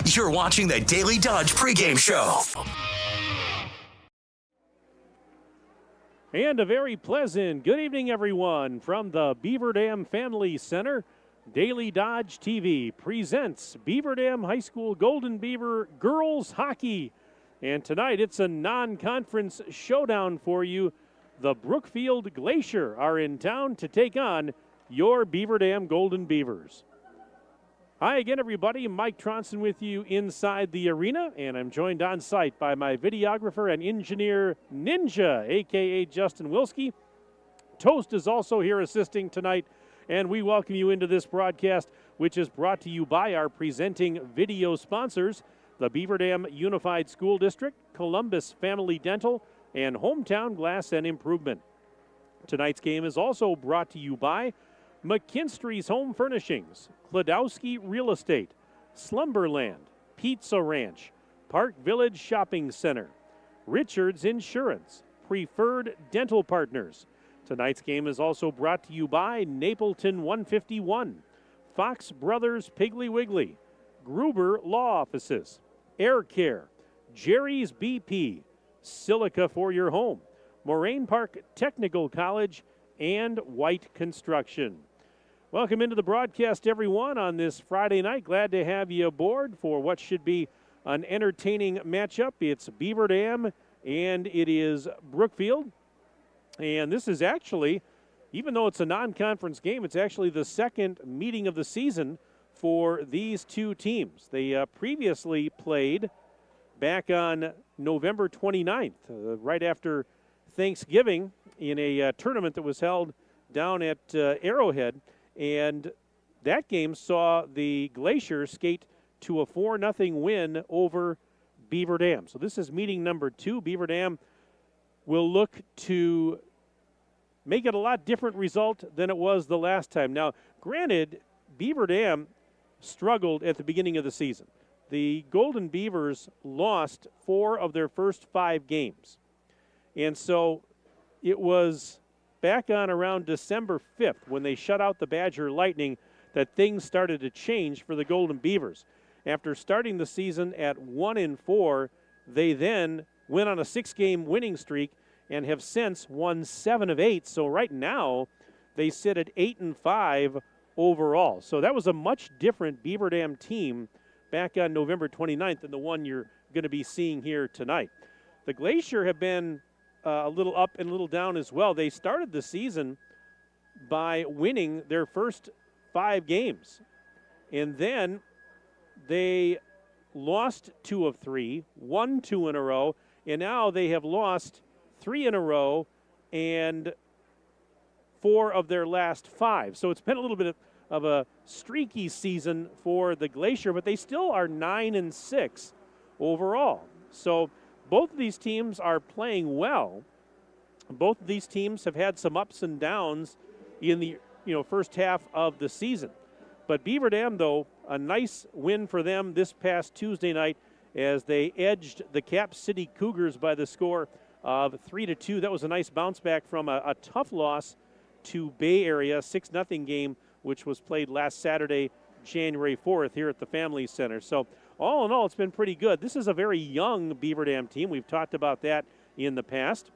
You're watching the Daily Dodge Pregame Show. And a very pleasant good evening, everyone, from the Beaver Dam Family Center. Daily Dodge TV presents Beaver Dam High School Golden Beaver Girls Hockey. And tonight it's a non-conference showdown for you. The Brookfield Glacier are in town to take on your Beaver Dam Golden Beavers. Hi again, everybody. Mike Tronson with you inside the arena, and I'm joined on site by my videographer and engineer Ninja, a.k.a. Justin Wilski. Toast is also here assisting tonight, and we welcome you into this broadcast, which is brought to you by our presenting video sponsors, the Beaver Dam Unified School District, Columbus Family Dental, and Hometown Glass and Improvement. Tonight's game is also brought to you by McKinstry's Home Furnishings, Kladowski Real Estate, Slumberland, Pizza Ranch, Park Village Shopping Center, Richards Insurance, Preferred Dental Partners. Tonight's game is also brought to you by Napleton 151, Fox Brothers Piggly Wiggly, Gruber Law Offices, Air Care, Jerry's BP, Silica for your home, Moraine Park Technical College, and White Construction. Welcome into the broadcast, everyone, on this Friday night. Glad to have you aboard for what should be an entertaining matchup. It's Beaver Dam, and it is Brookfield. And this is actually, even though it's a non-conference game, it's actually the second meeting of the season for these two teams. They previously played back on November 29th, right after Thanksgiving, in a tournament that was held down at Arrowhead. And that game saw the Glacier skate to a 4-0 win over Beaver Dam. So this is meeting number 2. Beaver Dam will look to make it a lot different result than it was the last time. Now, granted, Beaver Dam struggled at the beginning of the season. The Golden Beavers lost 4 of their first 5 games. And so it was back on around December 5th when they shut out the Badger Lightning that things started to change for the Golden Beavers. After starting the season at 1-4, they then went on a 6-game winning streak and have since won 7 of 8. So right now they sit at 8-5 overall. So that was a much different Beaver Dam team back on November 29th than the one you're going to be seeing here tonight. The Glacier have been a little up and a little down as well. They started the season by winning their first 5 games. And then they lost 2 of 3, won 2 in a row, and now they have lost 3 in a row and 4 of their last 5. So it's been a little bit of a streaky season for the Glacier, but they still are 9-6 overall. So both of these teams are playing well. Both of these teams have had some ups and downs in the first half of the season. But Beaver Dam, though, a nice win for them this past Tuesday night as they edged the Cap City Cougars by the score of 3-2. That was a nice bounce back from a tough loss to Bay Area, 6-0 game, which was played last Saturday, January 4th, here at the Family Center. So all in all, it's been pretty good. This is a very young Beaver Dam team. We've talked about that in the past.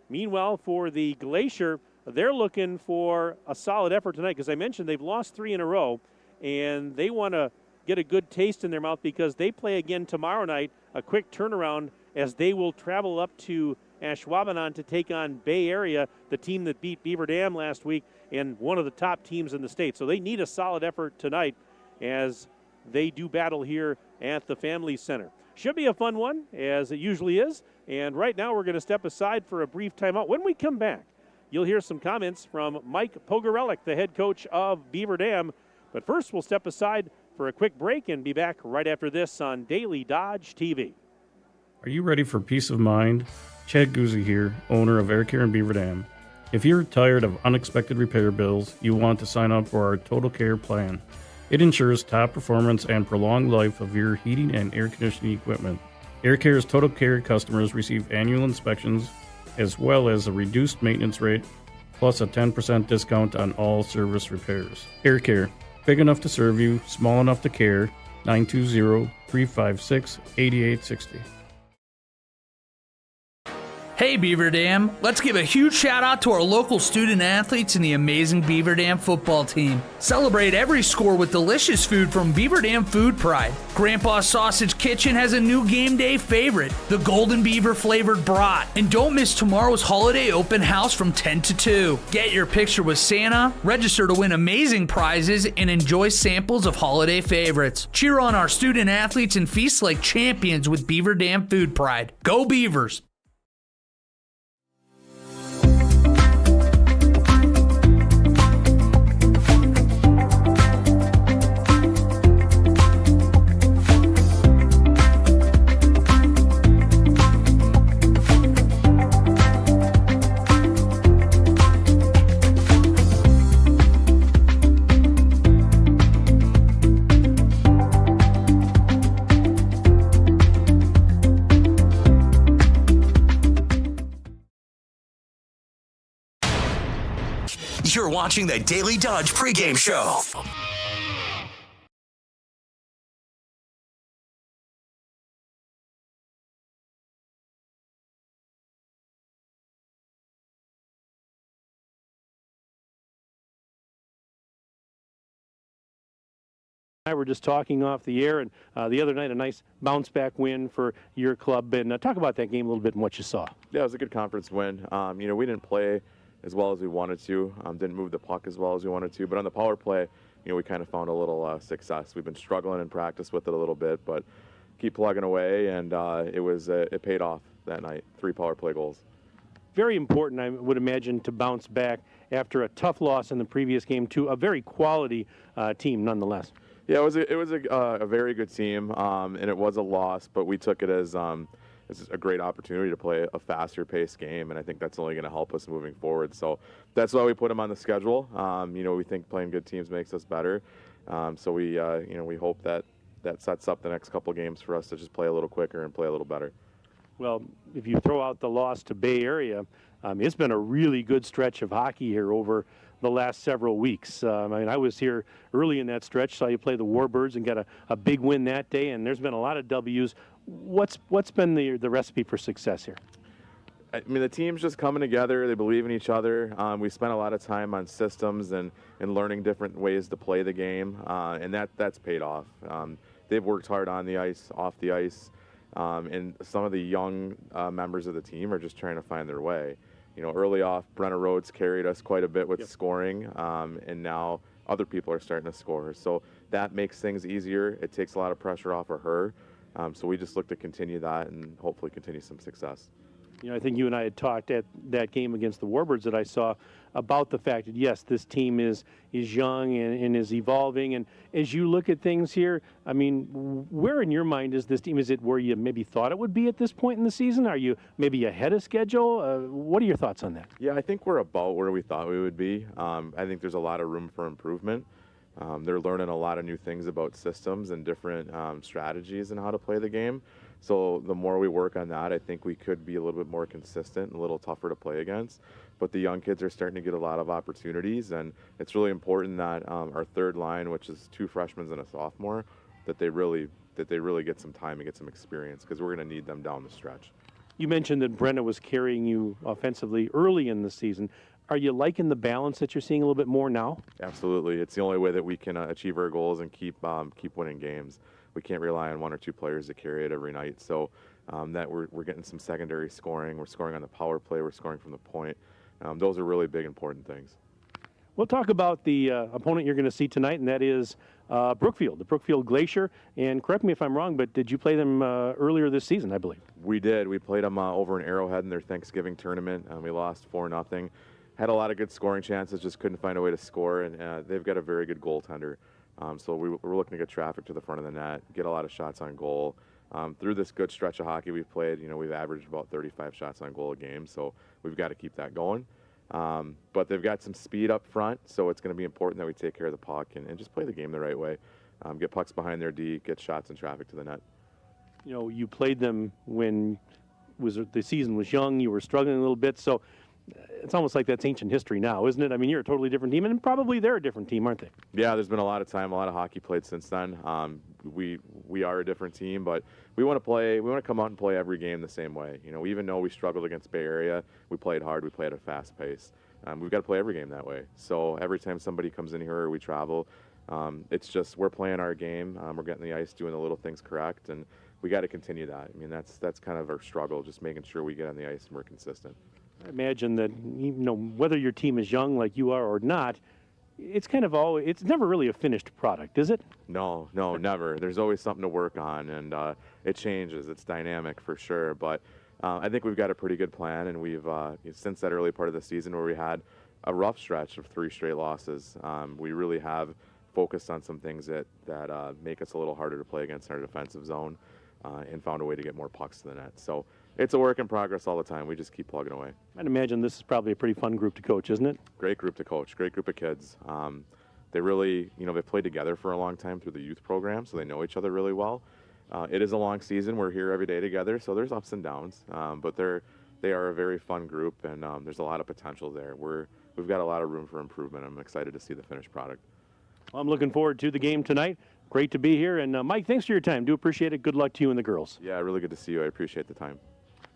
Meanwhile, for the Glacier, they're looking for a solid effort tonight because I mentioned they've lost 3 in a row, and they want to get a good taste in their mouth because they play again tomorrow night, a quick turnaround, as they will travel up to Ashwaubenon to take on Bay Area, the team that beat Beaver Dam last week and one of the top teams in the state. So they need a solid effort tonight as they do battle here at the Family Center. Should be a fun one, as it usually is. And right now we're going to step aside for a brief timeout. When we come back, you'll hear some comments from Mike Pogorelic, the head coach of Beaver Dam. But first, we'll step aside for a quick break and be back right after this on Daily Dodge TV. Are you ready for peace of mind? Chad Guzzi here, owner of Air Care in Beaver Dam. If you're tired of unexpected repair bills, you want to sign up for our Total Care plan. It ensures top performance and prolonged life of your heating and air conditioning equipment. Air Care's Total Care customers receive annual inspections as well as a reduced maintenance rate, plus a 10% discount on all service repairs. Air Care, big enough to serve you, small enough to care. 920-356-8860. Hey Beaver Dam, let's give a huge shout out to our local student athletes and the amazing Beaver Dam football team. Celebrate every score with delicious food from Beaver Dam Food Pride. Grandpa's Sausage Kitchen has a new game day favorite, the Golden Beaver flavored brat. And don't miss tomorrow's holiday open house from 10 to 2. Get your picture with Santa, register to win amazing prizes, and enjoy samples of holiday favorites. Cheer on our student athletes and feast like champions with Beaver Dam Food Pride. Go Beavers! You're watching the Daily Dodge Pregame Show. I were just talking off the air, and the other night a nice bounce-back win for your club. And talk about that game a little bit and what you saw. Yeah, it was a good conference win. We didn't play as well as we wanted to, didn't move the puck as well as we wanted to, but on the power play, we kind of found a little success. We've been struggling in practice with it a little bit, but keep plugging away, and it paid off that night. 3 power play goals. Very important, I would imagine, to bounce back after a tough loss in the previous game to a very quality team nonetheless. Yeah, it was a very good team, and it was a loss, but we took it as it's a great opportunity to play a faster-paced game, and I think that's only going to help us moving forward. So that's why we put them on the schedule. We think playing good teams makes us better. So we hope that sets up the next couple of games for us to just play a little quicker and play a little better. Well, if you throw out the loss to Bay Area, it's been a really good stretch of hockey here over the last several weeks. I was here early in that stretch, saw you play the Warbirds and got a big win that day, and there's been a lot of W's. What's been the recipe for success here? The team's just coming together. They believe in each other. We spent a lot of time on systems and learning different ways to play the game, and that's paid off. They've worked hard on the ice, off the ice, and some of the young members of the team are just trying to find their way. Early off, Brenna Rhodes carried us quite a bit with scoring, and now other people are starting to score. So that makes things easier. It takes a lot of pressure off of her. So we just look to continue that and hopefully continue some success. I think you and I had talked at that game against the Warbirds that I saw about the fact that, yes, this team is young and is evolving. And as you look at things here, where in your mind is this team? Is it where you maybe thought it would be at this point in the season? Are you maybe ahead of schedule? What are your thoughts on that? Yeah, I think we're about where we thought we would be. I think there's a lot of room for improvement. They're learning a lot of new things about systems and different strategies and how to play the game. So the more we work on that, I think we could be a little bit more consistent and a little tougher to play against. But the young kids are starting to get a lot of opportunities, and it's really important that our third line, which is 2 freshmen and a sophomore, that they really get some time and get some experience, because we're going to need them down the stretch. You mentioned that Brenna was carrying you offensively early in the season. Are you liking the balance that you're seeing a little bit more now? Absolutely. It's the only way that we can achieve our goals and keep winning games. We can't rely on 1 or 2 players to carry it every night. So that we're getting some secondary scoring. We're scoring on the power play. We're scoring from the point. Those are really big, important things. We'll talk about the opponent you're going to see tonight, and that is Brookfield, the Brookfield Glacier. And correct me if I'm wrong, but did you play them earlier this season, I believe? We did. We played them over in Arrowhead in their Thanksgiving tournament. We lost 4-0. Had a lot of good scoring chances, just couldn't find a way to score, and they've got a very good goaltender. So we're looking to get traffic to the front of the net, get a lot of shots on goal. Through this good stretch of hockey we've played, we've averaged about 35 shots on goal a game, so we've got to keep that going. But they've got some speed up front, so it's going to be important that we take care of the puck and just play the game the right way. Get pucks behind their D, get shots and traffic to the net. You played them when the season was young. You were struggling a little bit, so it's almost like that's ancient history now, isn't it? I mean, you're a totally different team, and probably they're a different team, aren't they? Yeah, there's been a lot of time, a lot of hockey played since then. We are a different team, but we want to play. We want to come out and play every game the same way. You know, even though we struggled against Bay Area, we played hard. We played at a fast pace. We've got to play every game that way. So every time somebody comes in here or we travel, it's just we're playing our game. We're getting the ice, doing the little things correct, and we got to continue that. I mean, that's kind of our struggle, just making sure we get on the ice and we're consistent. I imagine that, you know, whether your team is young like you are or not, it's kind of always, it's never really a finished product, is it? No, never. There's always something to work on, and it changes. It's dynamic for sure, but I think we've got a pretty good plan, and we've since that early part of the season where we had a rough stretch of 3 straight losses, we really have focused on some things that make us a little harder to play against in our defensive zone, and found a way to get more pucks to the net. So it's a work in progress all the time. We just keep plugging away. I'd imagine this is probably a pretty fun group to coach, isn't it? Great group to coach, great group of kids. They really, you know, they've played together for a long time through the youth program, so they know each other really well. It is a long season. We're here every day together, so there's ups and downs. But they are a very fun group, and there's a lot of potential there. We've got a lot of room for improvement. I'm excited to see the finished product. Well, I'm looking forward to the game tonight. Great to be here. And Mike, thanks for your time. Do appreciate it. Good luck to you and the girls. Yeah, really good to see you. I appreciate the time.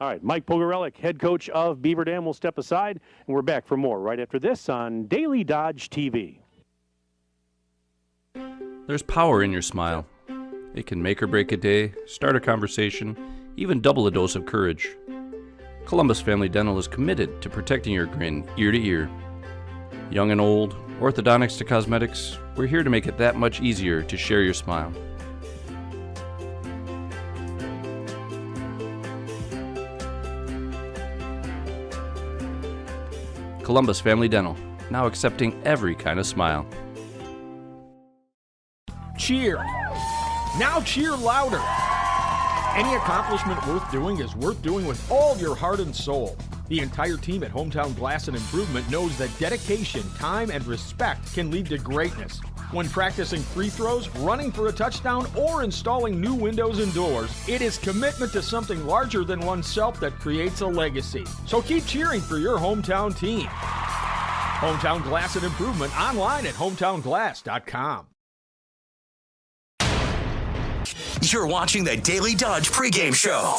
All right, Mike Pogorelic, head coach of Beaver Dam, will step aside, and we're back for more right after this on Daily Dodge TV. There's power in your smile. It can make or break a day, start a conversation, even double a dose of courage. Columbus Family Dental is committed to protecting your grin ear to ear. Young and old, orthodontics to cosmetics, we're here to make it that much easier to share your smile. Columbus Family Dental, now accepting every kind of smile. Cheer. Now cheer louder. Any accomplishment worth doing is worth doing with all your heart and soul. The entire team at Hometown Glass and Improvement knows that dedication, time, and respect can lead to greatness. When practicing free throws, running for a touchdown, or installing new windows and doors, it is commitment to something larger than oneself that creates a legacy. So keep cheering for your hometown team. Hometown Glass and Improvement, online at hometownglass.com. You're watching the Daily Dodge Pregame Show.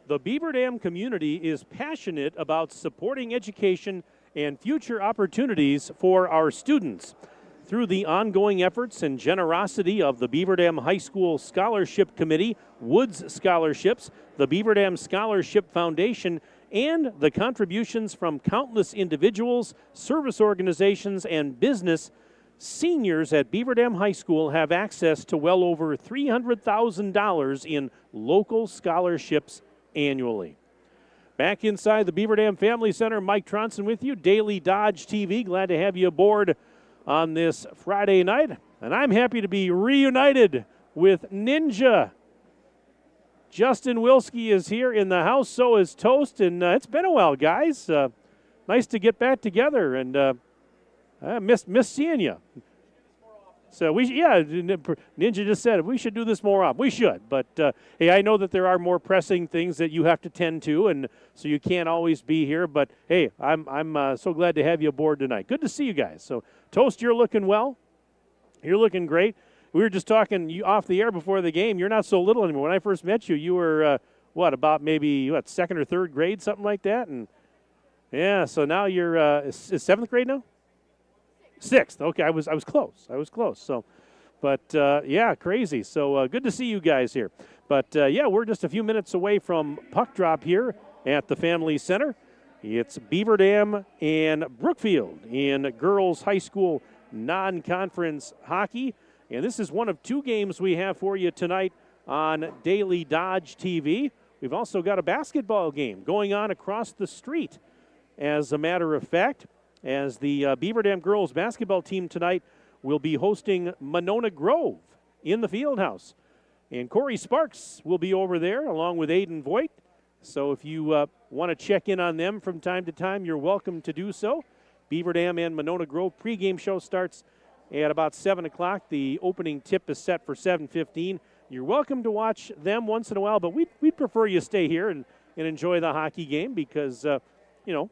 The Beaver Dam community is passionate about supporting education and future opportunities for our students. Through the ongoing efforts and generosity of the Beaver Dam High School Scholarship Committee, Woods Scholarships, the Beaver Dam Scholarship Foundation, and the contributions from countless individuals, service organizations, and business, seniors at Beaver Dam High School have access to well over $300,000 in local scholarships annually. Back inside the Beaver Dam Family Center, Mike Tronson with you, Daily Dodge TV. Glad to have you aboard on this Friday night. And I'm happy to be reunited with Ninja. Justin Wilski is here in the house, so is Toast, and it's been a while, guys. Nice to get back together, and I miss seeing you. So Ninja just said we should do this more often. We should, but hey, I know that there are more pressing things that you have to tend to, and so you can't always be here. But hey, I'm so glad to have you aboard tonight. Good to see you guys. So Toast, you're looking well. You're looking great. We were just talking off the air before the game. You're not so little anymore. When I first met you, you were about maybe second or third grade, something like that, and yeah. So now you're is seventh grade now. Sixth. Okay, I was close. So, but yeah, crazy. So good to see you guys here. But yeah, we're just a few minutes away from puck drop here at the Family Center. It's Beaver Dam and Brookfield in girls high school non-conference hockey, and this is one of 2 games we have for you tonight on Daily Dodge TV. We've also got a basketball game going on across the street. As a matter of fact, as the Beaver Dam girls basketball team tonight will be hosting Monona Grove in the Fieldhouse. And Corey Sparks will be over there along with Aiden Voigt. So if you want to check in on them from time to time, you're welcome to do so. Beaver Dam and Monona Grove pregame show starts at about 7 o'clock. The opening tip is set for 7:15. You're welcome to watch them once in a while, but we'd prefer you stay here and and enjoy the hockey game because,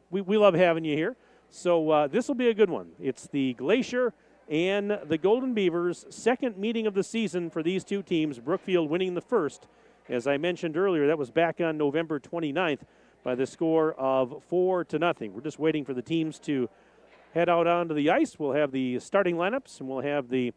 we love having you here. So this will be a good one. It's the Glacier and the Golden Beavers' second meeting of the season for these two teams, Brookfield winning the first. As I mentioned earlier, that was back on November 29th by the score of 4-0. We're just waiting for the teams to head out onto the ice. We'll have the starting lineups, and we'll have the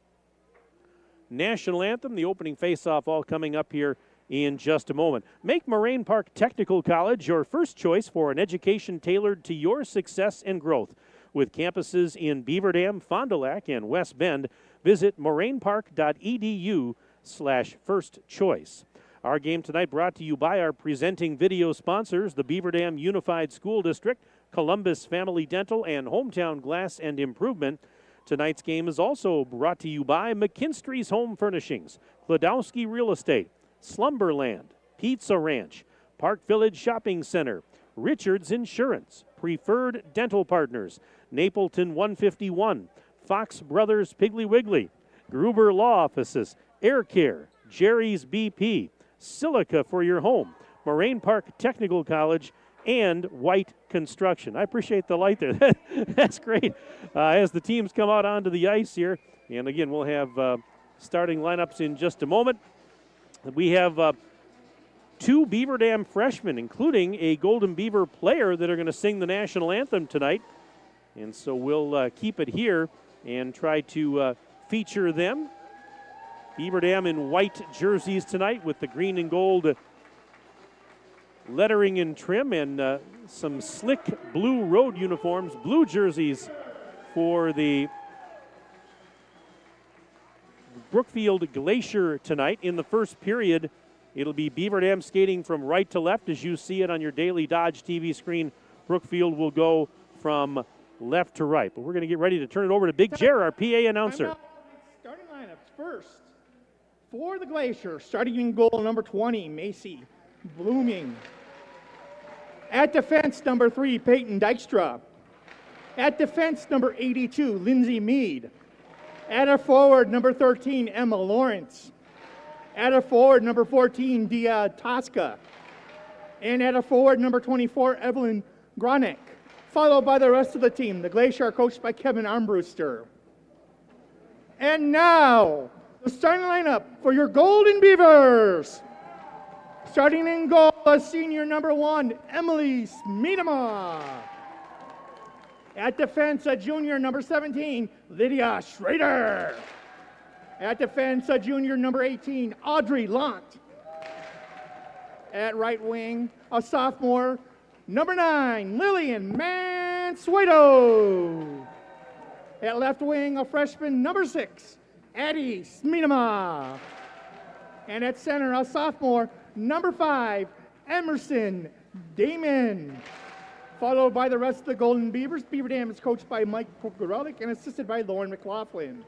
national anthem, the opening faceoff, all coming up here in just a moment. Make Moraine Park Technical College your first choice for an education tailored to your success and growth. With campuses in Beaver Dam, Fond du Lac, and West Bend, visit morainepark.edu/first choice. Our game tonight brought to you by our presenting video sponsors, the Beaver Dam Unified School District, Columbus Family Dental, and Hometown Glass and Improvement. Tonight's game is also brought to you by McKinstry's Home Furnishings, Klodowski Real Estate, Slumberland, Pizza Ranch, Park Village Shopping Center, Richards Insurance, Preferred Dental Partners, Napleton 151, Fox Brothers Piggly Wiggly, Gruber Law Offices, Air Care, Jerry's BP, Silica for your home, Moraine Park Technical College, and White Construction. I appreciate the light there. That's great. As the teams come out onto the ice here, and again, we'll have starting lineups in just a moment. We have two Beaver Dam freshmen, including a Golden Beaver player, that are going to sing the national anthem tonight. And so we'll keep it here and try to feature them. Beaver Dam in white jerseys tonight with the green and gold lettering and trim, and some slick blue road uniforms, blue jerseys for the Brookfield Glacier tonight. In the first period, it'll be Beaver Dam skating from right to left as you see it on your Daily Dodge TV screen. Brookfield will go from left to right. But we're going to get ready to turn it over to Big Jer, our PA announcer. Starting lineups first. For the Glacier, starting in goal, number 20, Macy Blooming. At defense, number 3, Peyton Dykstra. At defense, number 82, Lindsay Mead. At a forward, number 13, Emma Lawrence. At a forward, number 14, Dia Tosca. And at a forward, number 24, Evelyn Gronick. Followed by the rest of the team. The Glacier are coached by Kevin Armbruster. And now, the starting lineup for your Golden Beavers. Starting in goal, senior number 1, Emily Smeedema. At defense, a junior number 17, Lydia Schrader. At defense, a junior number 18, Audrey Lant. At right wing, a sophomore, number 9, Lillian Mansueto. At left wing, a freshman, number 6, Addie Smeedema. And at center, a sophomore, number 5, Emerson Damon. Followed by the rest of the Golden Beavers. Beaver Dam is coached by Mike Pogorelic and assisted by Lauren McLaughlin.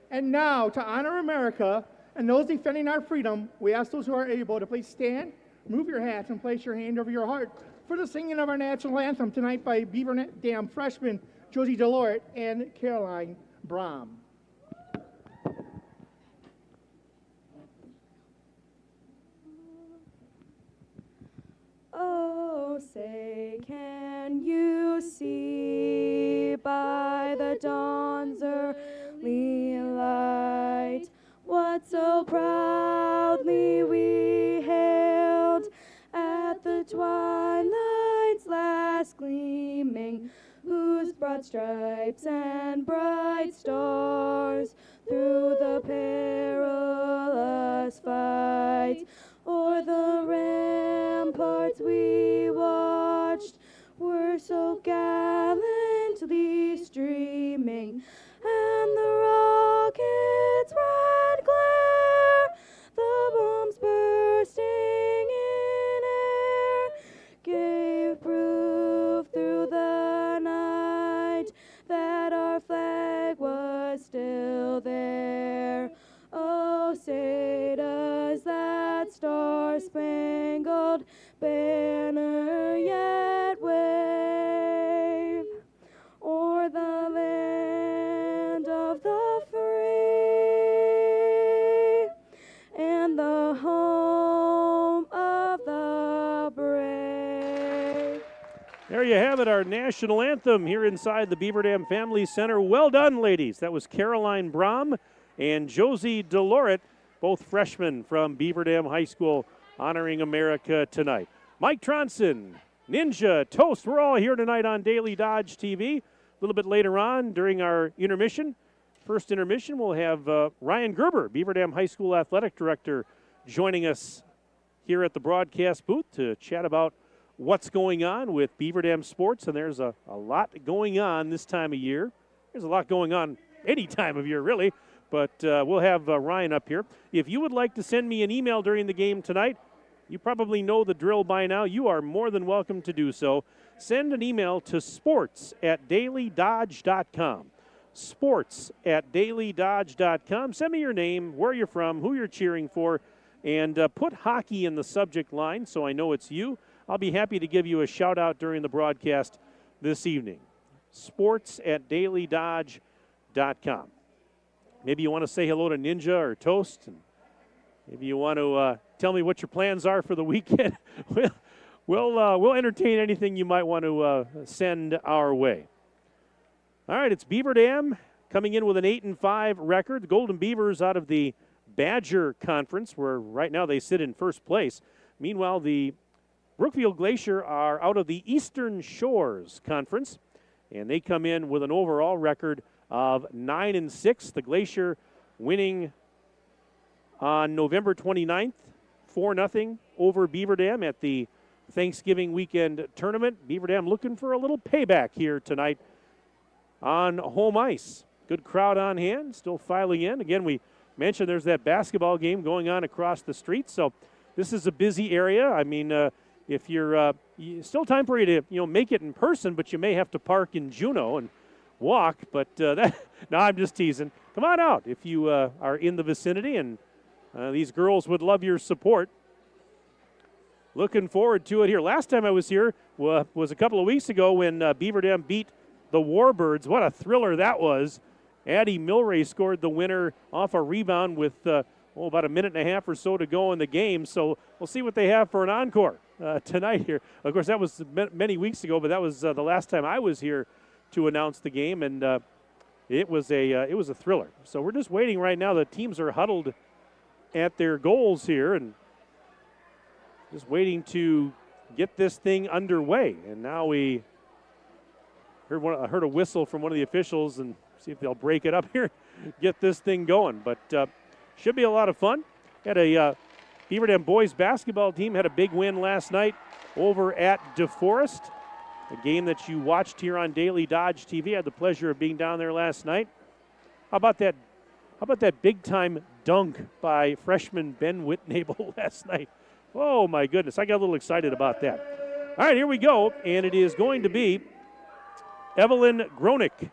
And now, to honor America and those defending our freedom, we ask those who are able to please stand, move your hats, and place your hand over your heart for the singing of our national anthem tonight by Beaver Dam freshmen Josie Delort and Caroline Brom. Oh, say, can you see by the dawn's early light what so proudly we hailed at the twilight's last gleaming, whose broad stripes and bright stars through the perilous fight o'er the ramparts we watched were so gallantly streaming, and the rocket's red glare, the bombs bursting in air, gave proof through the night that our flag was still there. Oh, say does that star-spangled banner yet wave o'er the land of the free and the home of the brave? There you have it, our national anthem here inside the Beaver Dam Family Center. Well done, ladies. That was Caroline Brom and Josie Deloret, both freshmen from Beaver Dam High School, honoring America tonight. Mike Tronson, Ninja, Toast, we're all here tonight on Daily Dodge TV. A little bit later on during our intermission, first intermission, we'll have Ryan Gerber, Beaver Dam High School Athletic Director, joining us here at the broadcast booth to chat about what's going on with Beaver Dam sports. And there's a lot going on this time of year. There's a lot going on any time of year, really. But we'll have Ryan up here. If you would like to send me an email during the game tonight, you probably know the drill by now. You are more than welcome to do so. Send an email to sports@dailydodge.com. sports@dailydodge.com. Send me your name, where you're from, who you're cheering for, and put hockey in the subject line so I know it's you. I'll be happy to give you a shout-out during the broadcast this evening. sports@dailydodge.com. Maybe you want to say hello to Ninja or Toast, and maybe you want to tell me what your plans are for the weekend. We'll entertain anything you might want to send our way. All right, it's Beaver Dam coming in with an 8-5 record. The Golden Beavers out of the Badger Conference, where right now they sit in first place. Meanwhile, the Brookfield Glacier are out of the Eastern Shores Conference, and they come in with an overall record of 9-6. The Glacier winning on November 29th, 4-0 over Beaver Dam at the Thanksgiving weekend tournament. Beaver Dam looking for a little payback here tonight on home ice. Good crowd on hand, still filing in. Again, we mentioned there's that basketball game going on across the street, so this is a busy area. I mean, if you're still time for you to make it in person, but you may have to park in Juneau and walk. But no, I'm just teasing. Come on out if you are in the vicinity, and these girls would love your support. Looking forward to it here. Last time I was here was a couple of weeks ago when Beaver Dam beat the Warbirds. What a thriller that was. Addie Milray scored the winner off a rebound with about a minute and a half or so to go in the game. So we'll see what they have for an encore tonight here. Of course, that was many weeks ago, but that was the last time I was here to announce the game, and it was a thriller. So we're just waiting right now. The teams are huddled at their goals here and just waiting to get this thing underway. And now we heard a whistle from one of the officials, and see if they'll break it up here, get this thing going. But should be a lot of fun. Had a Beaver Dam boys basketball team had a big win last night over at DeForest, a game that you watched here on Daily Dodge TV. I had the pleasure of being down there last night. How about that big-time dunk by freshman Ben Whitnable last night? Oh, my goodness. I got a little excited about that. All right, here we go, and it is going to be Evelyn Gronick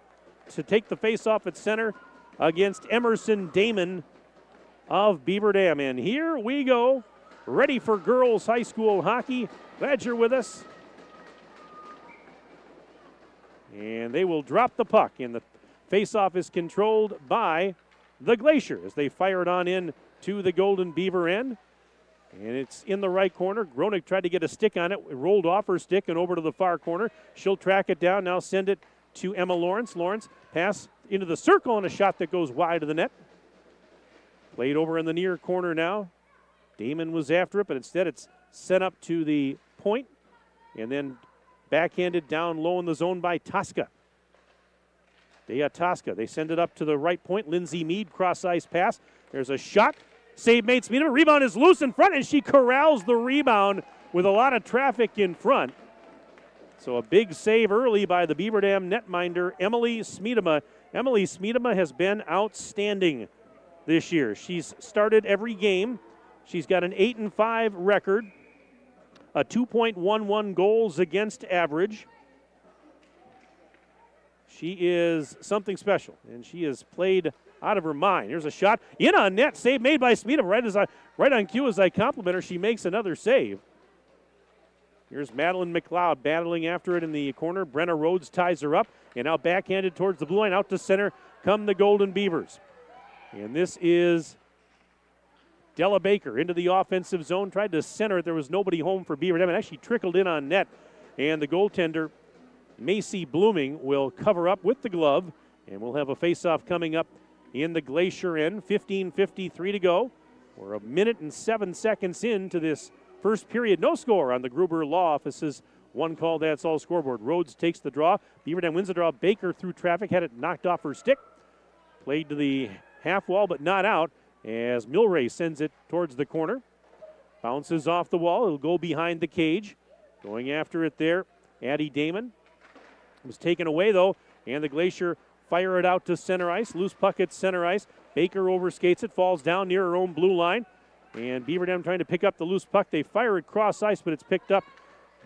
to take the face-off at center against Emerson Damon of Beaver Dam. And here we go, ready for girls high school hockey. Glad you're with us. And they will drop the puck, and the face-off is controlled by the Glacier as they fire it on in to the Golden Beaver end. And it's in the right corner. Gronick tried to get a stick on it. It rolled off her stick and over to the far corner. She'll track it down, now send it to Emma Lawrence. Lawrence pass into the circle and a shot that goes wide of the net. Played over in the near corner now. Damon was after it, but instead it's sent up to the point and then backhanded down low in the zone by Tosca. Tosca. They send it up to the right point. Lindsay Mead, cross-ice pass. There's a shot. Save made Smeedema. Rebound is loose in front, and she corrals the rebound with a lot of traffic in front. So a big save early by the Beaver Dam netminder, Emily Smeedema. Emily Smeedema has been outstanding this year. She's started every game. She's got an 8-5 record, a 2.11 goals against average. She is something special, and she has played out of her mind. Here's a shot in on net, save made by Smeedema. Right on cue as I compliment her, she makes another save. Here's Madeline McLeod battling after it in the corner. Brenna Rhodes ties her up, and now backhanded towards the blue line. Out to center come the Golden Beavers. And this is Della Baker into the offensive zone. Tried to center it. There was nobody home for Beaver Dam. It actually trickled in on net. And the goaltender, Macy Blooming, will cover up with the glove. And we'll have a face-off coming up in the Glacier end. 15:53 to go. We're a minute and 7 seconds into this first period. No score on the Gruber Law Office's one call, that's all scoreboard. Rhodes takes the draw. Beaver Dam wins the draw. Baker through traffic, had it knocked off her stick. Played to the half wall, but not out as Milray sends it towards the corner. Bounces off the wall. It'll go behind the cage. Going after it there, Addie Damon. It was taken away, though, and the Glacier fire it out to center ice. Loose puck at center ice. Baker overskates it, falls down near her own blue line. And Beaver Dam trying to pick up the loose puck. They fire it cross ice, but it's picked up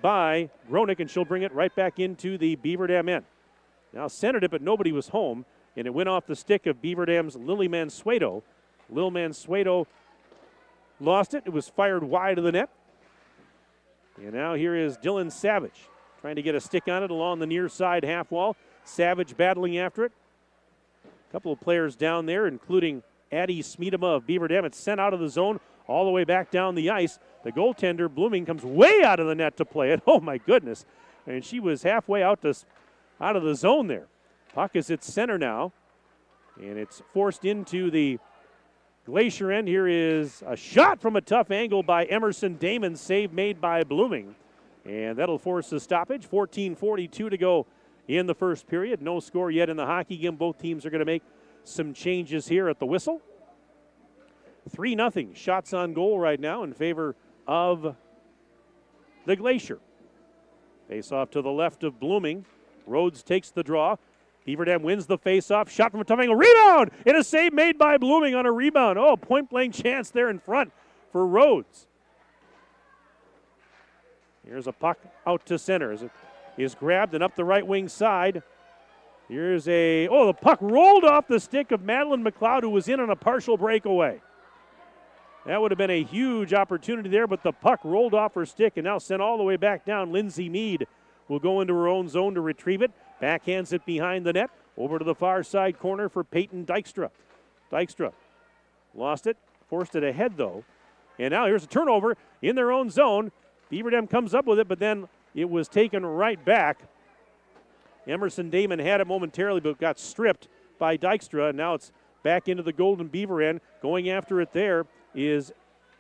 by Gronick, and she'll bring it right back into the Beaver Dam end. Now centered it, but nobody was home, and it went off the stick of Beaver Dam's Lily Mansueto. Lil Mansueto lost it. It was fired wide of the net. And now here is Dylan Savage trying to get a stick on it along the near side half wall. Savage battling after it. A couple of players down there, including Addie Smeedema of Beaver Dam. It's sent out of the zone all the way back down the ice. The goaltender, Blooming, comes way out of the net to play it. Oh, my goodness. And she was halfway out of the zone there. Puck is at center now, and it's forced into the Glacier end. Here is a shot from a tough angle by Emerson Damon. Save made by Blooming. And that'll force a stoppage. 14:42 to go in the first period. No score yet in the hockey game. Both teams are going to make some changes here at the whistle. 3-0 shots on goal right now in favor of the Glacier. Face off to the left of Blooming. Rhodes takes the draw. Beaver Dam wins the face-off. Shot from a tough angle. Rebound! And a save made by Blooming on a rebound. Oh, point-blank chance there in front for Rhodes. Here's a puck out to center. As it is grabbed and up the right wing side. Here's the puck rolled off the stick of Madeline McLeod, who was in on a partial breakaway. That would have been a huge opportunity there, but the puck rolled off her stick and now sent all the way back down. Lindsay Mead will go into her own zone to retrieve it. Backhands it behind the net. Over to the far side corner for Peyton Dykstra. Dykstra lost it, forced it ahead though. And now here's a turnover in their own zone. Beaver Dam comes up with it, but then it was taken right back. Emerson Damon had it momentarily, but got stripped by Dykstra. And now it's back into the Golden Beaver end. Going after it there is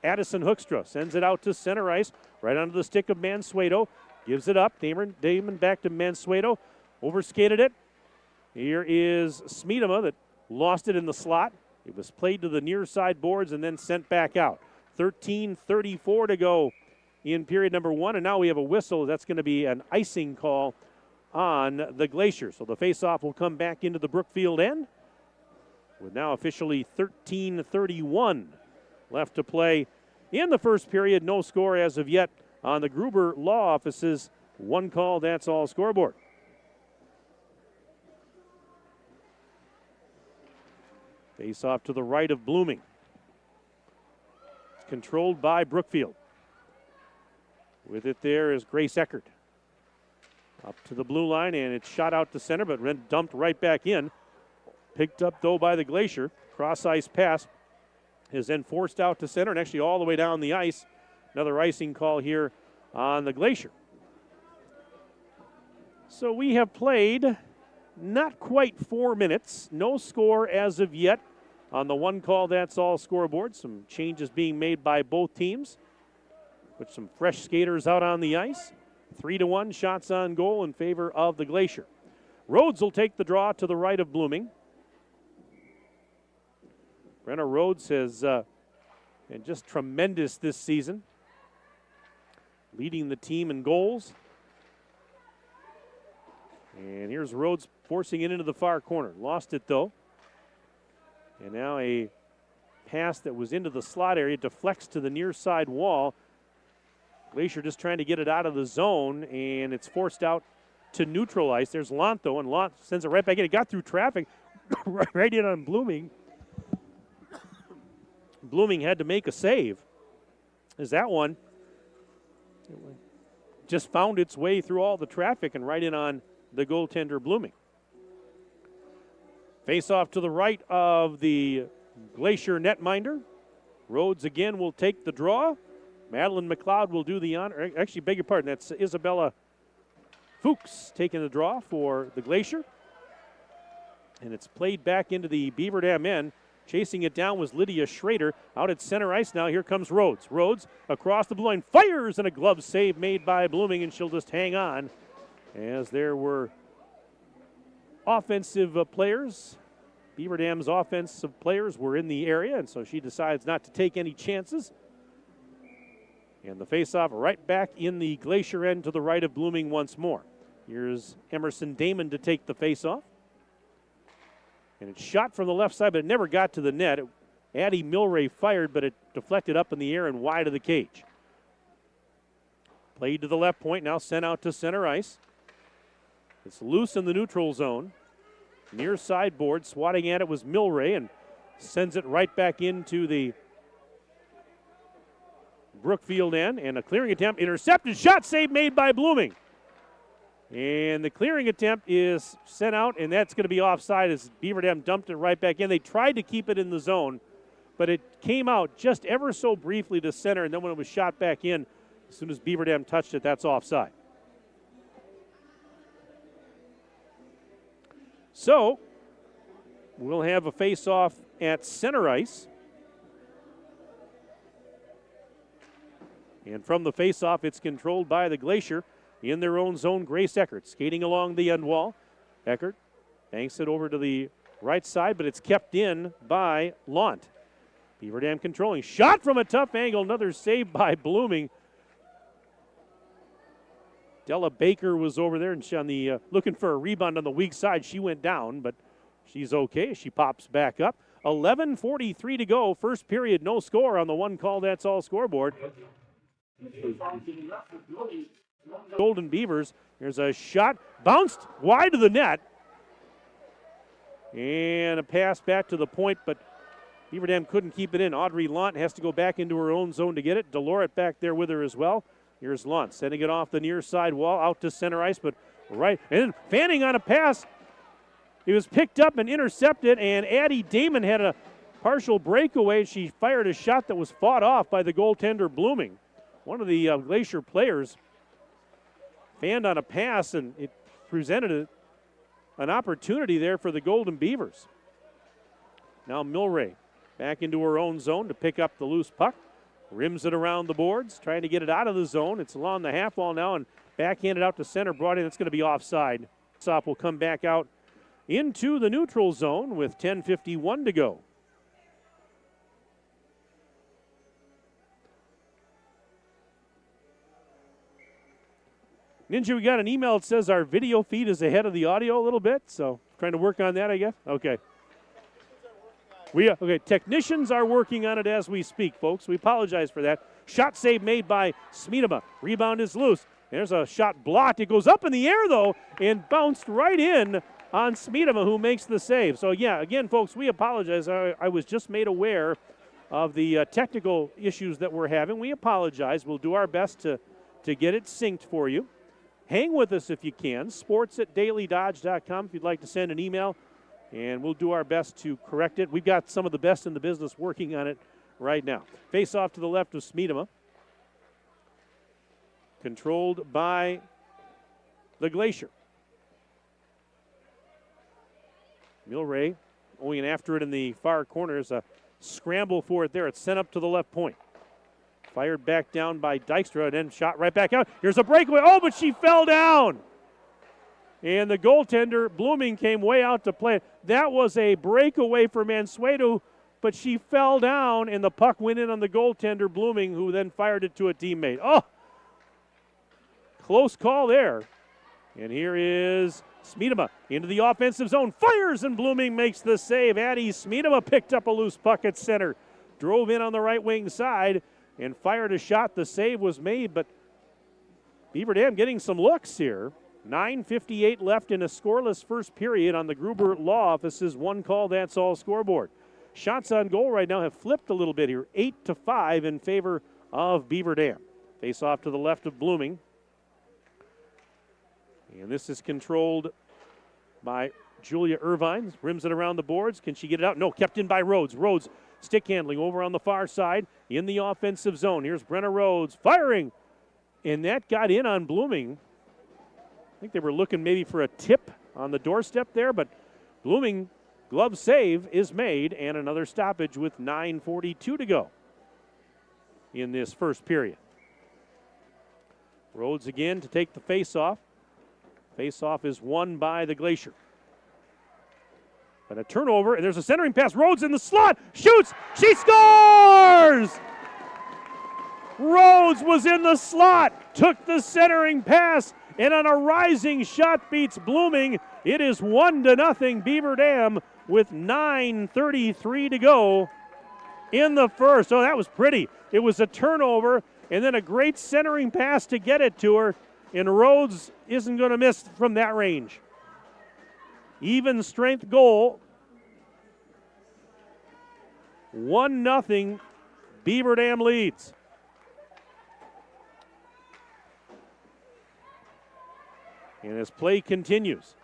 Addison Hoekstra. Sends it out to center ice, right onto the stick of Mansueto. Gives it up. Damon back to Mansueto. Overskated it. Here is Smeedema that lost it in the slot. It was played to the near side boards and then sent back out. 13:34 to go in period number one, and now we have a whistle. That's going to be an icing call on the Glacier. So the faceoff will come back into the Brookfield end with now officially 13:31 left to play in the first period. No score as of yet on the Gruber Law Office's one call, that's all scoreboard. Face off to the right of Blooming. It's controlled by Brookfield. With it there is Grace Eckert. Up to the blue line, and it's shot out to center, but dumped right back in. Picked up, though, by the Glacier. Cross-ice pass is then forced out to center and actually all the way down the ice. Another icing call here on the Glacier. So we have played not quite 4 minutes. No score as of yet on the one call, that's all scoreboard. Some changes being made by both teams. With some fresh skaters out on the ice. 3-1 shots on goal in favor of the Glacier. Rhodes will take the draw to the right of Blooming. Brenna Rhodes has been just tremendous this season, leading the team in goals. And here's Rhodes forcing it into the far corner. Lost it, though. And now a pass that was into the slot area deflects to the near side wall. Glacier just trying to get it out of the zone, and it's forced out to neutral ice. There's Lonto, and Lonto sends it right back in. It got through traffic, right in on Blooming. Blooming had to make a save. As that one just found its way through all the traffic and right in on the goaltender Blooming. Face off to the right of the Glacier netminder. Rhodes again will take the draw. Madeline McLeod will do the honor. Actually, beg your pardon, that's Isabella Fuchs taking the draw for the Glacier. And it's played back into the Beaver Dam end. Chasing it down was Lydia Schrader. Out at center ice now. Here comes Rhodes. Rhodes across the blue line. Fires, and a glove save made by Blooming, and she'll just hang on as there were offensive players. Beaver Dam's offensive players were in the area, and so she decides not to take any chances. And the faceoff right back in the Glacier end to the right of Blooming once more. Here's Emerson Damon to take the faceoff. And it's shot from the left side, but it never got to the net. Addie Milray fired, but it deflected up in the air and wide of the cage. Played to the left point, now sent out to center ice. It's loose in the neutral zone. Near sideboard, swatting at it was Milray, and sends it right back into the Brookfield end. And a clearing attempt, intercepted, shot save made by Blooming. And the clearing attempt is sent out, and that's going to be offside as Beaver Dam dumped it right back in. They tried to keep it in the zone, but it came out just ever so briefly to center, and then when it was shot back in, as soon as Beaver Dam touched it, that's offside. So we'll have a face-off at center ice. And from the face-off, it's controlled by the Glacier. In their own zone, Grace Eckert skating along the end wall. Eckert banks it over to the right side, but it's kept in by Launt. Beaver Dam controlling. Shot from a tough angle. Another save by Blooming. Della Baker was over there and she on the looking for a rebound on the weak side. She went down, but she's okay. She pops back up. 11:43 to go. First period, no score on the one call. That's all scoreboard. Golden Beavers. There's a shot. Bounced wide of the net. And a pass back to the point, but Beaver Dam couldn't keep it in. Audrey Launt has to go back into her own zone to get it. Deloret back there with her as well. Here's Launt sending it off the near side wall out to center ice, but right. And then Fanning on a pass. It was picked up and intercepted, and Addie Damon had a partial breakaway. She fired a shot that was fought off by the goaltender Blooming. One of the Glacier players fanned on a pass, and it presented an opportunity there for the Golden Beavers. Now Milray back into her own zone to pick up the loose puck. Rims it around the boards, trying to get it out of the zone. It's along the half wall now and backhanded out to center. Brought in, it's going to be offside. Stop will come back out into the neutral zone with 10:51 to go. Ninja, we got an email that says our video feed is ahead of the audio a little bit, so trying to work on that, I guess. Okay. Technicians are working on it as we speak, folks. We apologize for that. Shot save made by Smeedema. Rebound is loose. There's a shot blocked. It goes up in the air, though, and bounced right in on Smeedema, who makes the save. So, yeah, again, folks, we apologize. I was just made aware of the technical issues that we're having. We apologize. We'll do our best to get it synced for you. Hang with us if you can. sports@dailydodge.com if you'd like to send an email, and we'll do our best to correct it. We've got some of the best in the business working on it right now. Face off to the left of Smeedema. Controlled by the Glacier. Milray going after it in the far corner. There's a scramble for it there. It's sent up to the left point. Fired back down by Dykstra and then shot right back out. Here's a breakaway. Oh, but she fell down. And the goaltender, Blooming, came way out to play it. That was a breakaway for Mansueto, but she fell down and the puck went in on the goaltender, Blooming, who then fired it to a teammate. Oh, close call there. And here is Smeedema into the offensive zone. Fires and Blooming makes the save. Addie Smeedema picked up a loose puck at center. Drove in on the right wing side and fired a shot. The save was made, but Beaver Dam getting some looks here. 9:58 left in a scoreless first period on the Gruber Law Office's one call, that's all scoreboard. Shots on goal right now have flipped a little bit here. 8-5 in favor of Beaver Dam. Face off to the left of Blooming. And this is controlled by Julia Irvine. Rims it around the boards. Can she get it out? No, kept in by Rhodes. Rhodes stick handling over on the far side in the offensive zone. Here's Brenna Rhodes firing. And that got in on Blooming. think they were looking maybe for a tip on the doorstep there, but Blooming glove save is made, and another stoppage with 9:42 to go in this first period. Rhodes again to take the face-off. Face-off is won by the Glacier. But a turnover, and there's a centering pass. Rhodes in the slot, shoots, she scores! Rhodes was in the slot, took the centering pass, and on a rising shot beats Blooming. It is 1-0 Beaver Dam with 9:33 to go in the first. Oh, that was pretty. It was a turnover and then a great centering pass to get it to her, and Rhodes isn't going to miss from that range. Even strength goal. 1-0 Beaver Dam leads. And as play continues,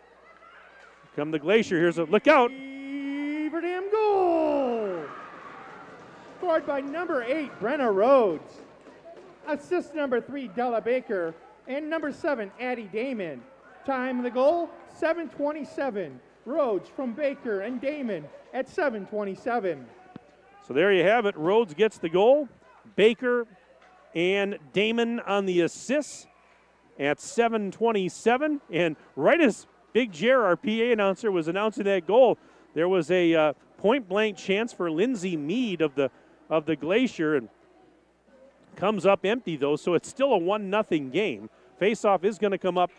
come the Glacier. Here's a look out. Beaver Dam goal! Scored by number 8, Brenna Rhodes. Assist number 3, Della Baker. And number 7, Addie Damon. Time of the goal, 7:27. Rhodes from Baker and Damon at 7:27. So there you have it. Rhodes gets the goal. Baker and Damon on the assists at 7:27. And right as Big Jer, our PA announcer, was announcing that goal, there was a point-blank chance for Lindsay Mead of the Glacier, and comes up empty, though, so it's still a 1-0 game. Faceoff is going to come up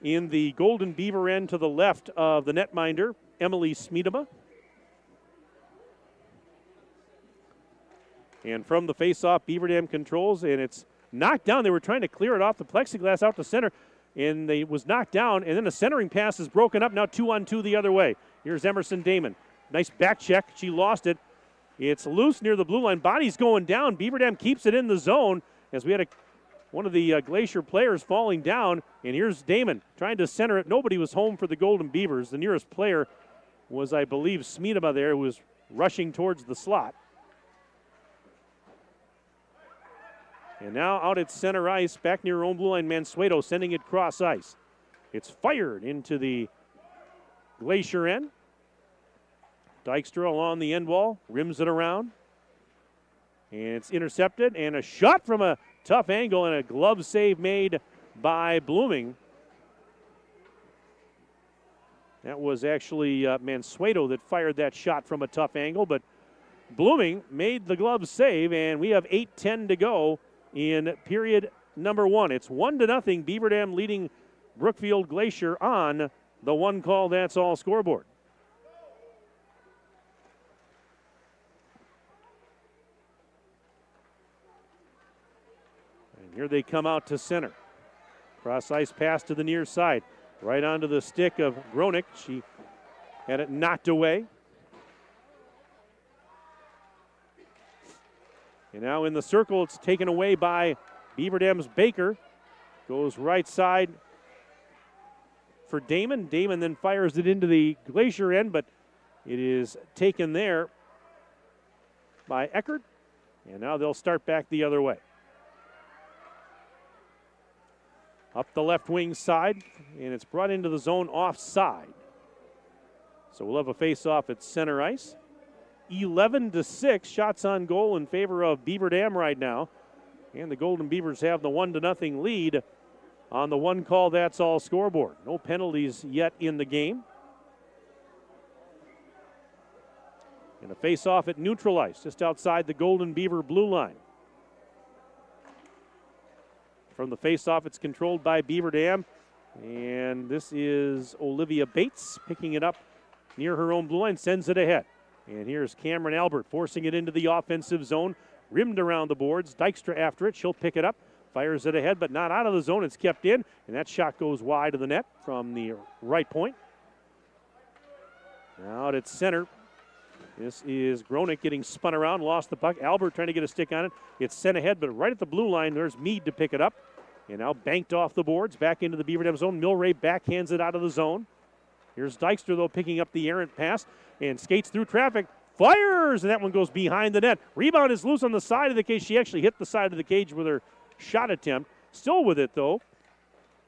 in the Golden Beaver end to the left of the netminder, Emily Smeedema. And from the faceoff, Beaver Dam controls, and it's knocked down. They were trying to clear it off the plexiglass out to center, and it was knocked down, and then the centering pass is broken up, now 2-on-2 the other way. Here's Emerson Damon. Nice back check. She lost it. It's loose near the blue line. Body's going down. Beaver Dam keeps it in the zone as we had one of the Glacier players falling down, and here's Damon trying to center it. Nobody was home for the Golden Beavers. The nearest player was, I believe, Smeedema there, who was rushing towards the slot. And now out at center ice, back near her own blue line, Mansueto sending it cross ice. It's fired into the Glacier end. Dykstra along the end wall, rims it around. And it's intercepted, and a shot from a tough angle, and a glove save made by Blooming. That was actually Mansueto that fired that shot from a tough angle, but Blooming made the glove save, and we have 8:10 to go in period number 1. It's 1-0 Beaver Dam leading Brookfield Glacier on the one call that's all scoreboard. And here they come out to center. Cross ice pass to the near side. Right onto the stick of Gronick. She had it knocked away. And now in the circle, it's taken away by Beaver Dam's Baker. Goes right side for Damon. Damon then fires it into the Glacier end, but it is taken there by Eckert. And now they'll start back the other way. Up the left wing side, and it's brought into the zone offside. So we'll have a face-off at center ice. 11-6 shots on goal in favor of Beaver Dam right now. And the Golden Beavers have the 1-0 lead on the one call that's all scoreboard. No penalties yet in the game. And a face-off at neutral ice, just outside the Golden Beaver blue line. From the face-off, it's controlled by Beaver Dam. And this is Olivia Bates picking it up near her own blue line, sends it ahead. And here's Cameron Albert forcing it into the offensive zone, rimmed around the boards. Dykstra after it. She'll pick it up, fires it ahead, but not out of the zone. It's kept in, and that shot goes wide of the net from the right point. Now out at center. This is Gronick getting spun around, lost the puck. Albert trying to get a stick on it. It's sent ahead, but right at the blue line, there's Mead to pick it up. And now banked off the boards, back into the Beaver Dam zone. Milray backhands it out of the zone. Here's Dykstra, though, picking up the errant pass and skates through traffic. Fires, and that one goes behind the net. Rebound is loose on the side of the cage. She actually hit the side of the cage with her shot attempt. Still with it, though,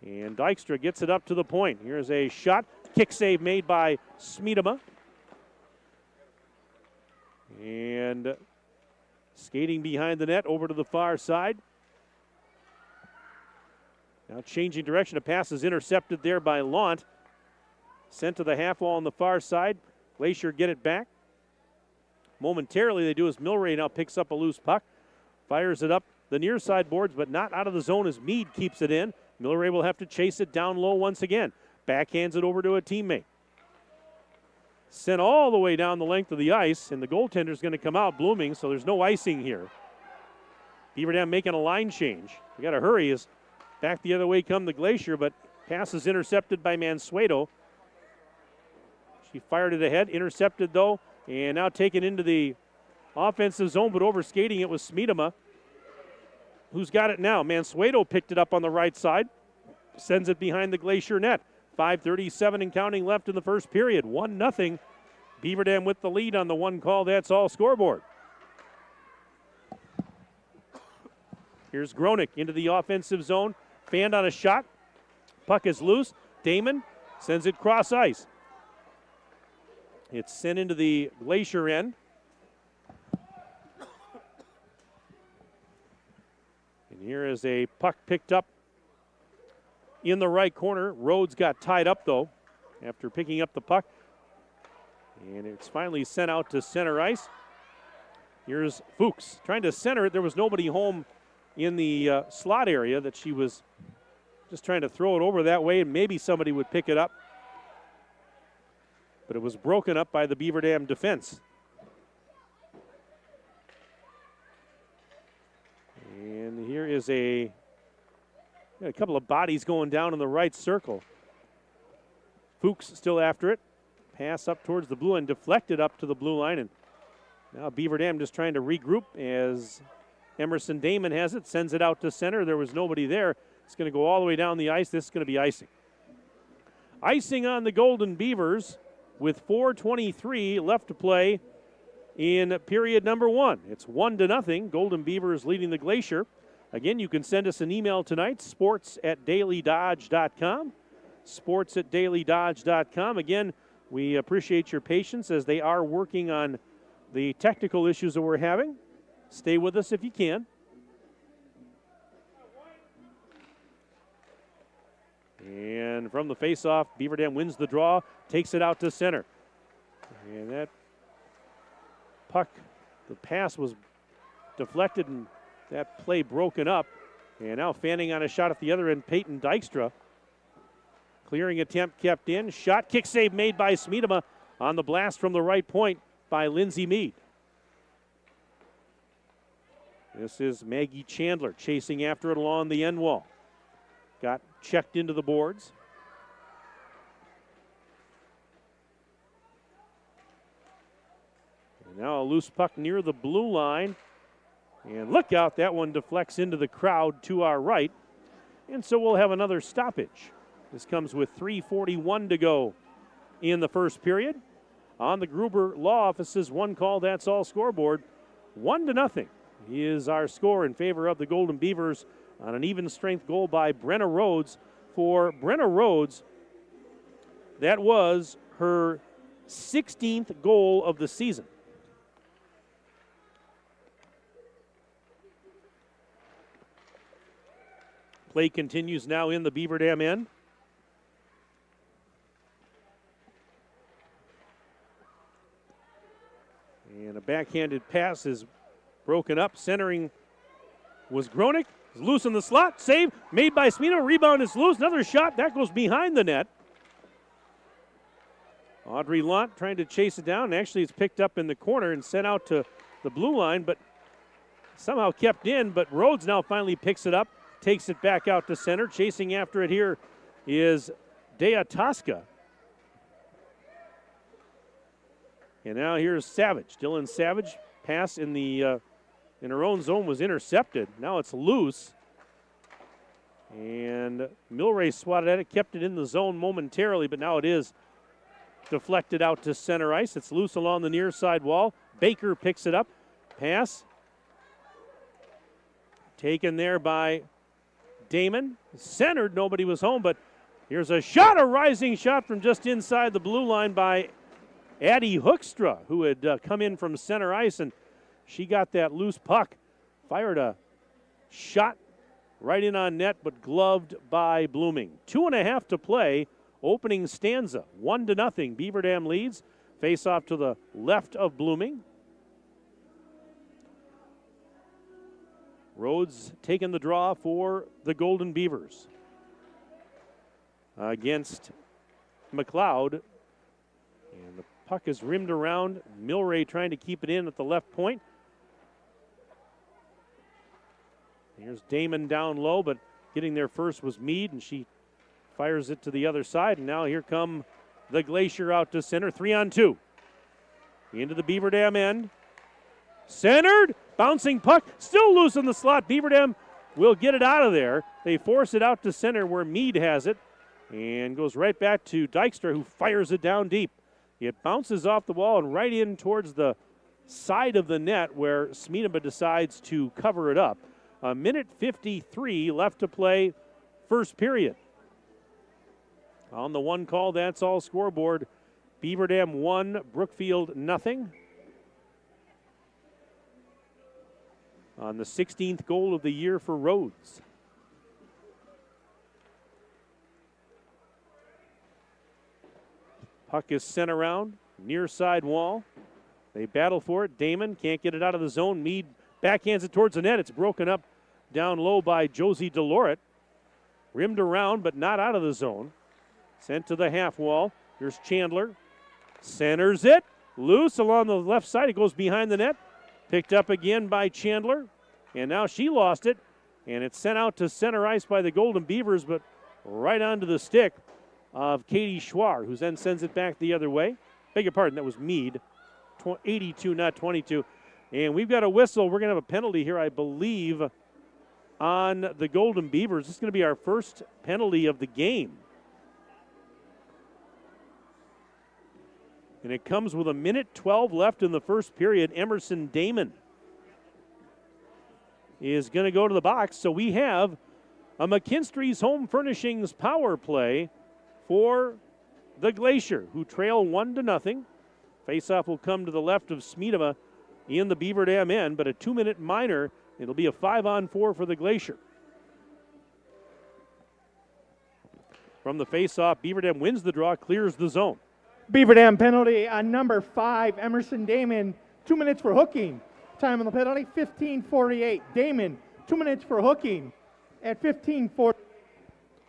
And Dykstra gets it up to the point. Here's a shot. Kick save made by Smeedema. And skating behind the net over to the far side. Now changing direction. A pass is intercepted there by Launt. Sent to the half wall on the far side. Glacier get it back. Momentarily they do as Milray now picks up a loose puck. Fires it up the near side boards, but not out of the zone as Mead keeps it in. Milray will have to chase it down low once again. Backhands it over to a teammate. Sent all the way down the length of the ice, and the goaltender's going to come out blooming, so there's no icing here. Beaver Dam making a line change. We got to hurry as back the other way come the Glacier, but pass is intercepted by Mansueto. She fired it ahead, intercepted though, and now taken into the offensive zone, but over skating it was Smeedema. Who's got it now? Mansueto picked it up on the right side, sends it behind the Glacier net. 5:37 and counting left in the first period. 1-0. Beaver Dam with the lead on the one call. That's all scoreboard. Here's Gronick into the offensive zone. Fanned on a shot. Puck is loose. Damon sends it cross ice. It's sent into the Glacier end. And here is a puck picked up in the right corner. Rhodes got tied up, though, after picking up the puck. And it's finally sent out to center ice. Here's Fuchs trying to center it. There was nobody home in the slot area that she was just trying to throw it over that way, and maybe somebody would pick it up. But it was broken up by the Beaver Dam defense. And here is a couple of bodies going down in the right circle. Fuchs still after it. Pass up towards the blue and deflected up to the blue line. And now Beaver Dam just trying to regroup as Emerson Damon has it. Sends it out to center. There was nobody there. It's going to go all the way down the ice. This is going to be icing. Icing on the Golden Beavers with 4:23 left to play in period number one. It's 1-0. Golden Beavers leading the Glacier. Again, you can send us an email tonight, sports@dailydodge.com. Sports@dailydodge.com. Again, we appreciate your patience as they are working on the technical issues that we're having. Stay with us if you can. And from the faceoff, Beaver Dam wins the draw, takes it out to center. And that puck, the pass was deflected and that play broken up. And now fanning on a shot at the other end, Peyton Dykstra. Clearing attempt kept in. Shot, kick save made by Smeedema on the blast from the right point by Lindsay Mead. This is Maggie Chandler chasing after it along the end wall. Got checked into the boards. And now a loose puck near the blue line. And look out, that one deflects into the crowd to our right. And so we'll have another stoppage. This comes with 3:41 to go in the first period. On the Gruber Law Office's one call, that's all scoreboard. 1-0 is our score in favor of the Golden Beavers on an even strength goal by Brenna Rhodes. For Brenna Rhodes, that was her 16th goal of the season. Play continues now in the Beaver Dam end. And a backhanded pass is broken up. Centering was Gronick. Loose in the slot. Save made by Smino. Rebound is loose. Another shot. That goes behind the net. Audrey Lont trying to chase it down. Actually, it's picked up in the corner and sent out to the blue line, but somehow kept in. But Rhodes now finally picks it up, takes it back out to center. Chasing after it here is Dea Tosca. And now here's Savage. Dylan Savage. Pass in the in her own zone was intercepted. Now it's loose. And Milray swatted at it, kept it in the zone momentarily, but now it is deflected out to center ice. It's loose along the near side wall. Baker picks it up. Pass taken there by Damon. Centered, nobody was home, but here's a shot, a rising shot from just inside the blue line by Addie Hoekstra, who had come in from center ice, and she got that loose puck, fired a shot right in on net, but gloved by Blooming. 2.5 to play, opening stanza, 1-0. Beaver Dam leads. Face off to the left of Blooming. Rhodes taking the draw for the Golden Beavers against McLeod. And the puck is rimmed around. Milray trying to keep it in at the left point. Here's Damon down low, but getting there first was Meade, and she fires it to the other side. And now here come the Glacier out to center. 3-on-2. Into the Beaver Dam end. Centered. Bouncing puck. Still loose in the slot. Beaver Dam will get it out of there. They force it out to center where Meade has it. And goes right back to Dykstra, who fires it down deep. It bounces off the wall and right in towards the side of the net where Smeedema decides to cover it up. 1:53 left to play, first period. On the one call, that's all scoreboard. Beaver Dam 1, Brookfield 0. On the 16th goal of the year for Rhodes. Puck is sent around, near side wall. They battle for it. Damon can't get it out of the zone. Meade backhands it towards the net. It's broken up down low by Josie Deloret. Rimmed around, but not out of the zone. Sent to the half wall. Here's Chandler. Centers it. Loose along the left side. It goes behind the net. Picked up again by Chandler. And now she lost it. And it's sent out to center ice by the Golden Beavers, but right onto the stick of Katie Schwar, who then sends it back the other way. Beg your pardon, that was Meade. 82, not 22. And we've got a whistle. We're going to have a penalty here, I believe, on the Golden Beavers. This is going to be our first penalty of the game. And it comes with 1:12 left in the first period. Emerson Damon is going to go to the box. So we have a McKinstry's Home Furnishings power play for the Glacier, who trail 1-0. Faceoff will come to the left of Smeedema in the Beaver Dam end, but a 2-minute minor. It'll be a 5-on-4 for the Glacier. From the faceoff, Beaver Dam wins the draw, clears the zone. Beaver Dam penalty on number 5, Emerson Damon. 2 minutes for hooking. Time on the penalty, 15:48. Damon, 2 minutes for hooking at 15:40.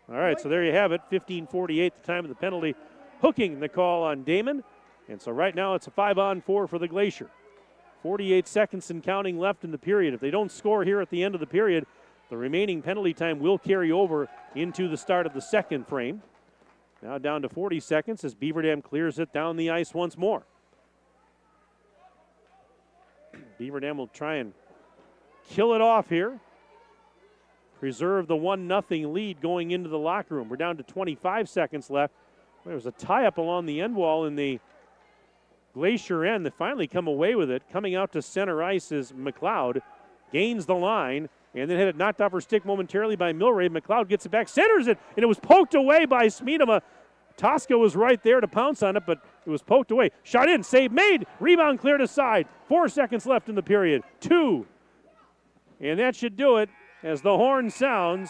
All right, so there you have it, 15:48, the time of the penalty. Hooking the call on Damon. And so right now it's a 5-on-4 for the Glacier. 48 seconds and counting left in the period. If they don't score here at the end of the period, the remaining penalty time will carry over into the start of the second frame. Now down to 40 seconds as Beaver Dam clears it down the ice once more. Beaver Dam will try and kill it off here. Preserve the 1-0 lead going into the locker room. We're down to 25 seconds left. There's a tie-up along the end wall in the Glacier end. They finally come away with it. Coming out to center ice is McLeod. Gains the line, and then had it knocked off her stick momentarily by Milray. McLeod gets it back, centers it, and it was poked away by Smeedema. Tosca was right there to pounce on it, but it was poked away. Shot in, save made, rebound cleared aside. 4 seconds left in the period. 2. And that should do it as the horn sounds.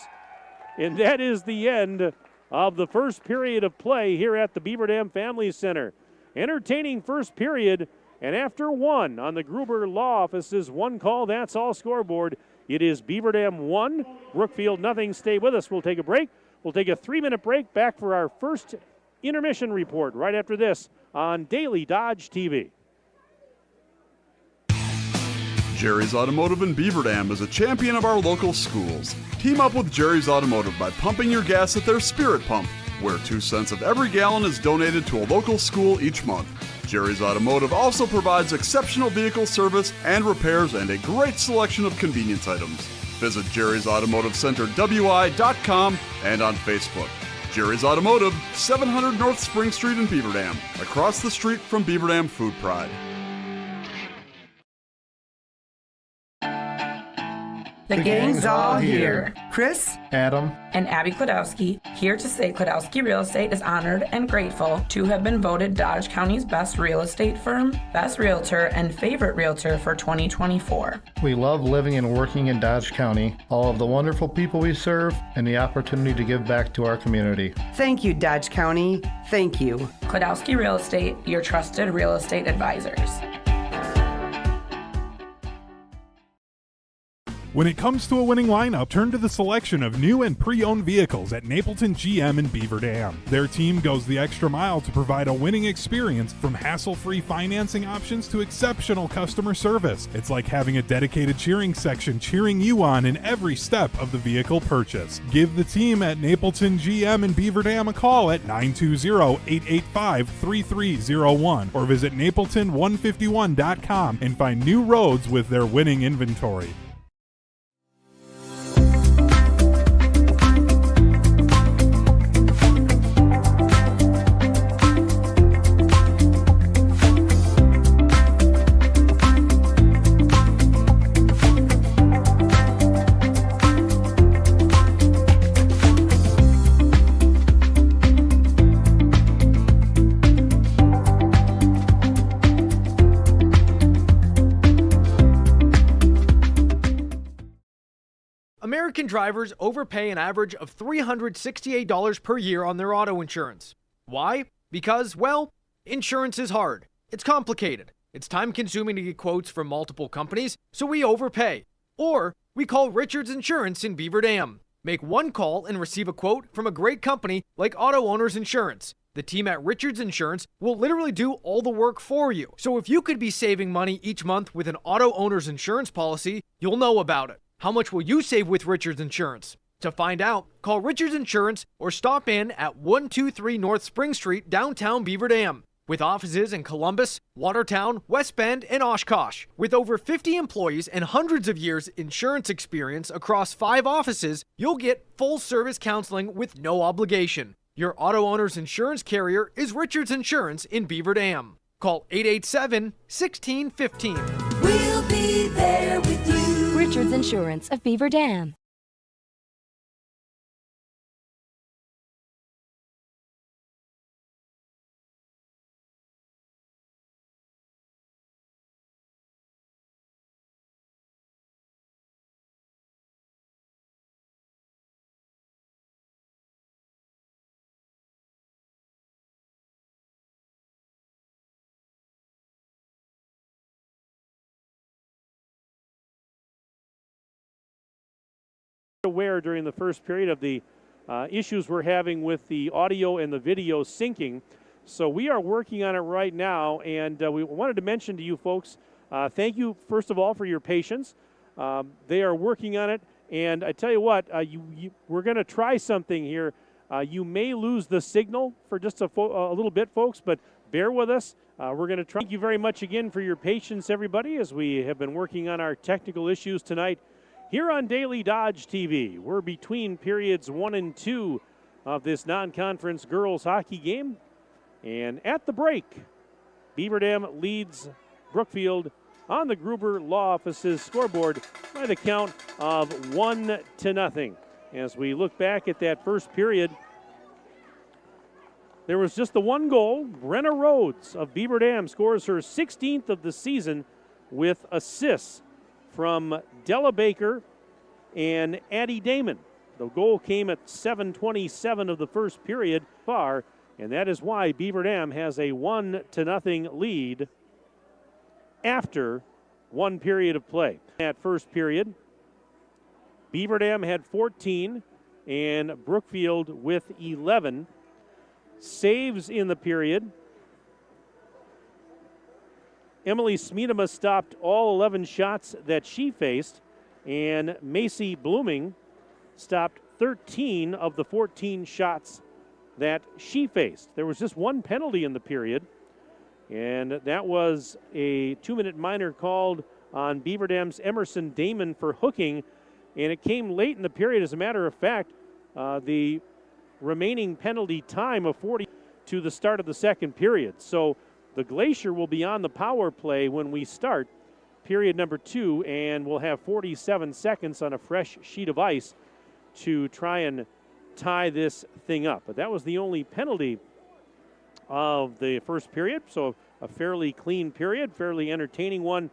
And that is the end of the first period of play here at the Beaver Dam Family Center. Entertaining first period, and after 1 on the Gruber Law Office's one call, that's all scoreboard. It is Beaver Dam 1, Brookfield nothing. Stay with us. We'll take a break. We'll take a 3-minute break, back for our first intermission report right after this on Daily Dodge TV. Jerry's Automotive in Beaver Dam is a champion of our local schools. Team up with Jerry's Automotive by pumping your gas at their Spirit Pump, where 2 cents of every gallon is donated to a local school each month. Jerry's Automotive also provides exceptional vehicle service and repairs and a great selection of convenience items. Visit Jerry's Automotive Center WI.com and on Facebook. Jerry's Automotive, 700 North Spring Street in Beaver Dam, across the street from Beaver Dam Food Pride. The gang's all here. Chris, Adam, and Abby Klodowski here to say Klodowski Real Estate is honored and grateful to have been voted Dodge County's best real estate firm, best realtor, and favorite realtor for 2024. We love living and working in Dodge County, all of the wonderful people we serve, and the opportunity to give back to our community. Thank you, Dodge County. Thank you. Klodowski Real Estate, your trusted real estate advisors. When it comes to a winning lineup, turn to the selection of new and pre-owned vehicles at Napleton GM in Beaver Dam. Their team goes the extra mile to provide a winning experience, from hassle-free financing options to exceptional customer service. It's like having a dedicated cheering section cheering you on in every step of the vehicle purchase. Give the team at Napleton GM in Beaver Dam a call at 920-885-3301 or visit napleton151.com and find new roads with their winning inventory. American drivers overpay an average of $368 per year on their auto insurance. Why? Because, well, insurance is hard. It's complicated. It's time-consuming to get quotes from multiple companies, so we overpay. Or we call Richards Insurance in Beaver Dam. Make one call and receive a quote from a great company like Auto Owners Insurance. The team at Richards Insurance will literally do all the work for you. So if you could be saving money each month with an Auto Owners Insurance policy, you'll know about it. How much will you save with Richards Insurance? To find out, call Richards Insurance or stop in at 123 North Spring Street, downtown Beaver Dam. With offices in Columbus, Watertown, West Bend, and Oshkosh. With over 50 employees and hundreds of years insurance experience across 5 offices, you'll get full-service counseling with no obligation. Your Auto Owners Insurance carrier is Richards Insurance in Beaver Dam. Call 887-1615. We'll be there with you. Richards Insurance of Beaver Dam. Aware during the first period of the issues we're having with the audio and the video syncing. So we are working on it right now, and we wanted to mention to you folks, thank you first of all for your patience. They are working on it, and I tell you what, we're going to try something here. You may lose the signal for just a little bit, folks, but bear with us. We're going to try. Thank you very much again for your patience, everybody, as we have been working on our technical issues tonight. Here on Daily Dodge TV, we're between periods 1 and 2 of this non-conference girls hockey game. And at the break, Beaver Dam leads Brookfield on the Gruber Law Office's scoreboard by the count of 1-0. As we look back at that first period, there was just the one goal. Brenna Rhodes of Beaver Dam scores her 16th of the season with assists from Della Baker and Addie Damon. The goal came at 7:27 of the first period far, and that is why Beaver Dam has a 1-0 lead after one period of play. That first period, Beaver Dam had 14 and Brookfield with 11. Saves in the period. Emily Smeedema stopped all 11 shots that she faced, and Macy Blooming stopped 13 of the 14 shots that she faced. There was just one penalty in the period, and that was a 2-minute minor called on Beaver Dam's Emerson Damon for hooking, and it came late in the period. As a matter of fact, the remaining penalty time of 40 to the start of the second period. So the Glacier will be on the power play when we start. period number 2, and we'll have 47 seconds on a fresh sheet of ice to try and tie this thing up. But that was the only penalty of the first period, so a fairly clean period, fairly entertaining one.